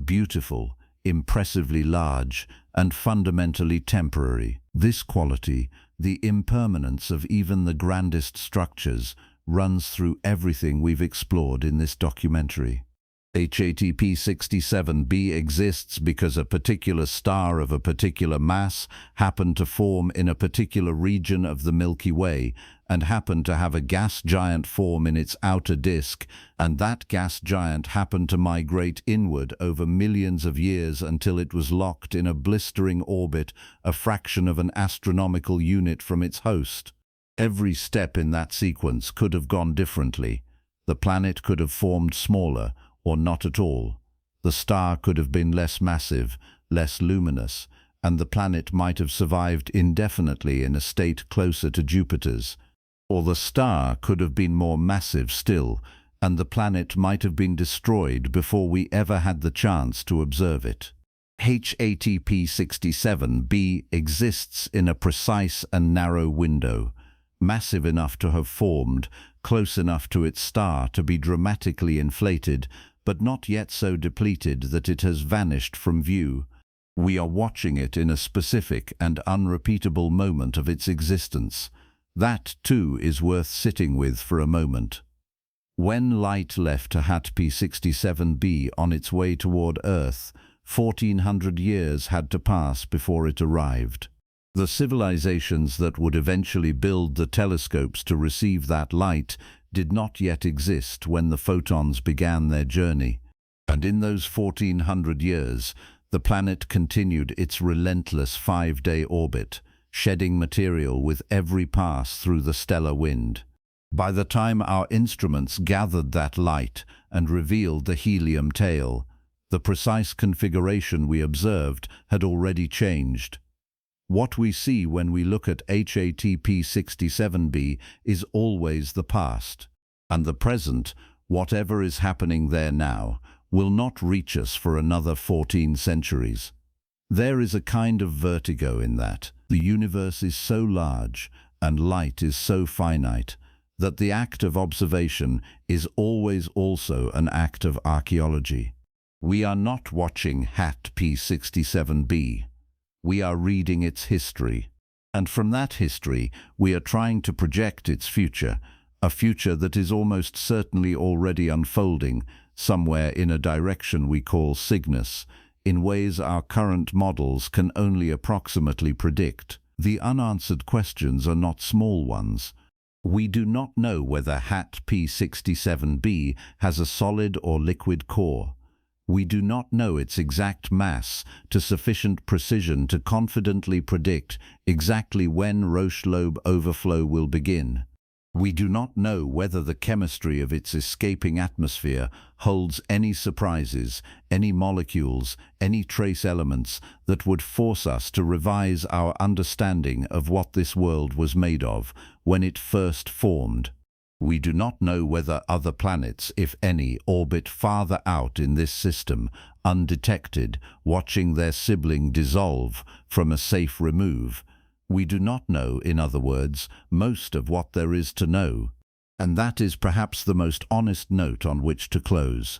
Beautiful, impressively large, and fundamentally temporary. This quality, the impermanence of even the grandest structures, runs through everything we've explored in this documentary. HATP 67b exists because a particular star of a particular mass happened to form in a particular region of the Milky Way and happened to have a gas giant form in its outer disk, and that gas giant happened to migrate inward over millions of years until it was locked in a blistering orbit a fraction of an astronomical unit from its host. Every step in that sequence could have gone differently. The planet could have formed smaller, or not at all. The star could have been less massive, less luminous, and the planet might have survived indefinitely in a state closer to Jupiter's. Or the star could have been more massive still, and the planet might have been destroyed before we ever had the chance to observe it. HATP 67b exists in a precise and narrow window, massive enough to have formed, close enough to its star to be dramatically inflated, but not yet so depleted that it has vanished from view. We are watching it in a specific and unrepeatable moment of its existence. That, too, is worth sitting with for a moment. When light left HATP 67b on its way toward Earth, 1400 years had to pass before it arrived. The civilizations that would eventually build the telescopes to receive that light did not yet exist when the photons began their journey. And in those 1400 years, the planet continued its relentless 5-day orbit, shedding material with every pass through the stellar wind. By the time our instruments gathered that light and revealed the helium tail, the precise configuration we observed had already changed. What we see when we look at HATP 67b is always the past, and the present, whatever is happening there now, will not reach us for another 14 centuries. There is a kind of vertigo in that. The universe is so large, and light is so finite, that the act of observation is always also an act of archaeology. We are not watching HAT P67b. We are reading its history. And from that history, we are trying to project its future, a future that is almost certainly already unfolding somewhere in a direction we call Cygnus, in ways our current models can only approximately predict. The unanswered questions are not small ones. We do not know whether HAT P67b has a solid or liquid core. We do not know its exact mass to sufficient precision to confidently predict exactly when Roche lobe overflow will begin. We do not know whether the chemistry of its escaping atmosphere holds any surprises, any molecules, any trace elements that would force us to revise our understanding of what this world was made of when it first formed. We do not know whether other planets, if any, orbit farther out in this system, undetected, watching their sibling dissolve from a safe remove. We do not know, in other words, most of what there is to know. And that is perhaps the most honest note on which to close.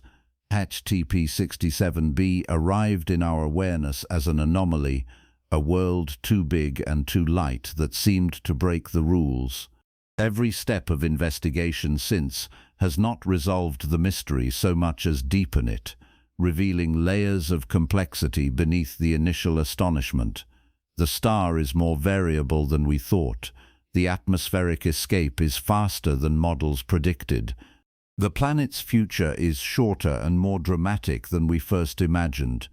HAT P67b arrived in our awareness as an anomaly, a world too big and too light that seemed to break the rules. Every step of investigation since has not resolved the mystery so much as deepened it, revealing layers of complexity beneath the initial astonishment. The star is more variable than we thought. The atmospheric escape is faster than models predicted. The planet's future is shorter and more dramatic than we first imagined.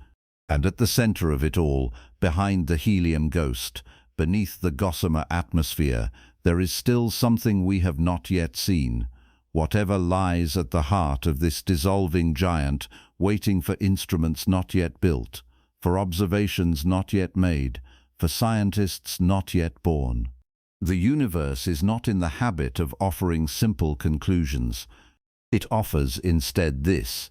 And at the center of it all, behind the helium ghost, beneath the gossamer atmosphere, there is still something we have not yet seen. Whatever lies at the heart of this dissolving giant, waiting for instruments not yet built, for observations not yet made, for scientists not yet born. The universe is not in the habit of offering simple conclusions. It offers instead this: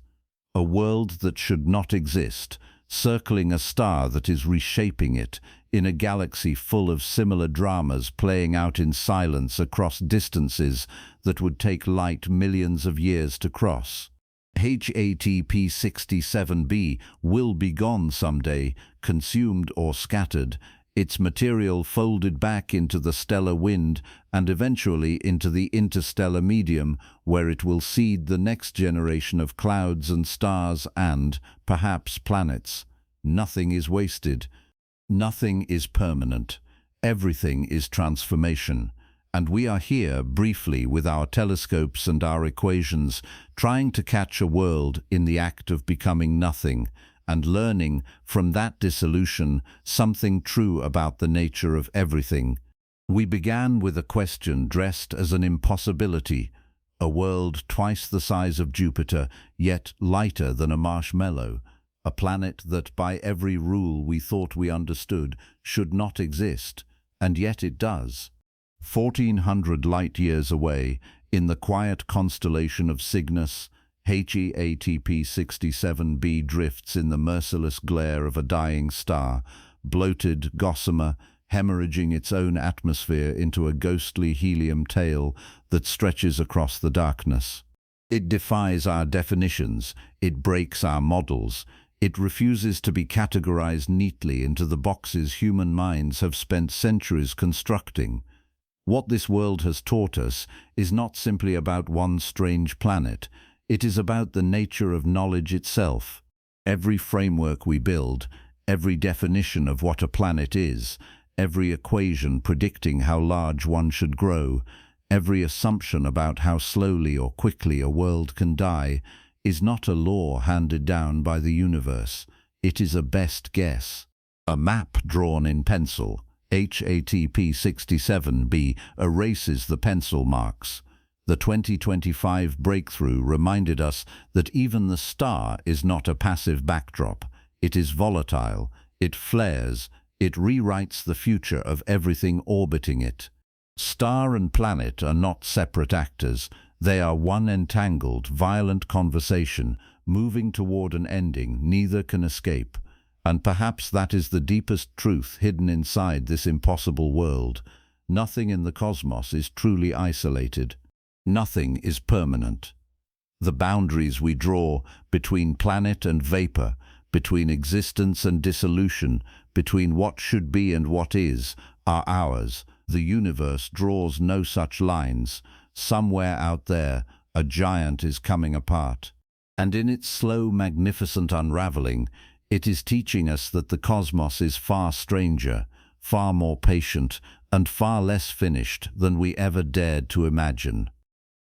a world that should not exist, circling a star that is reshaping it, in a galaxy full of similar dramas playing out in silence across distances that would take light millions of years to cross. HAT P67b will be gone someday, consumed or scattered, its material folded back into the stellar wind and eventually into the interstellar medium, where it will seed the next generation of clouds and stars and, perhaps, planets. Nothing is wasted. Nothing is permanent. Everything is transformation. And we are here, briefly, with our telescopes and our equations, trying to catch a world in the act of becoming nothing, and learning from that dissolution something true about the nature of everything. We began with a question dressed as an impossibility, a world twice the size of Jupiter, yet lighter than a marshmallow, a planet that by every rule we thought we understood should not exist, and yet it does. 1,400 light-years away, in the quiet constellation of Cygnus, HAT P67b drifts in the merciless glare of a dying star, bloated, gossamer, hemorrhaging its own atmosphere into a ghostly helium tail that stretches across the darkness. It defies our definitions, it breaks our models, it refuses to be categorized neatly into the boxes human minds have spent centuries constructing. What this world has taught us is not simply about one strange planet. It is about the nature of knowledge itself. Every framework we build, every definition of what a planet is, every equation predicting how large one should grow, every assumption about how slowly or quickly a world can die, is not a law handed down by the universe. It is a best guess. A map drawn in pencil, HAT P67b, erases the pencil marks. The 2025 breakthrough reminded us that even the star is not a passive backdrop. It is volatile, it flares, it rewrites the future of everything orbiting it. Star and planet are not separate actors. They are one entangled, violent conversation, moving toward an ending neither can escape. And perhaps that is the deepest truth hidden inside this impossible world. Nothing in the cosmos is truly isolated. Nothing is permanent. The boundaries we draw between planet and vapor, between existence and dissolution, between what should be and what is, are ours. The universe draws no such lines. Somewhere out there, a giant is coming apart. And in its slow, magnificent unraveling, it is teaching us that the cosmos is far stranger, far more patient, and far less finished than we ever dared to imagine.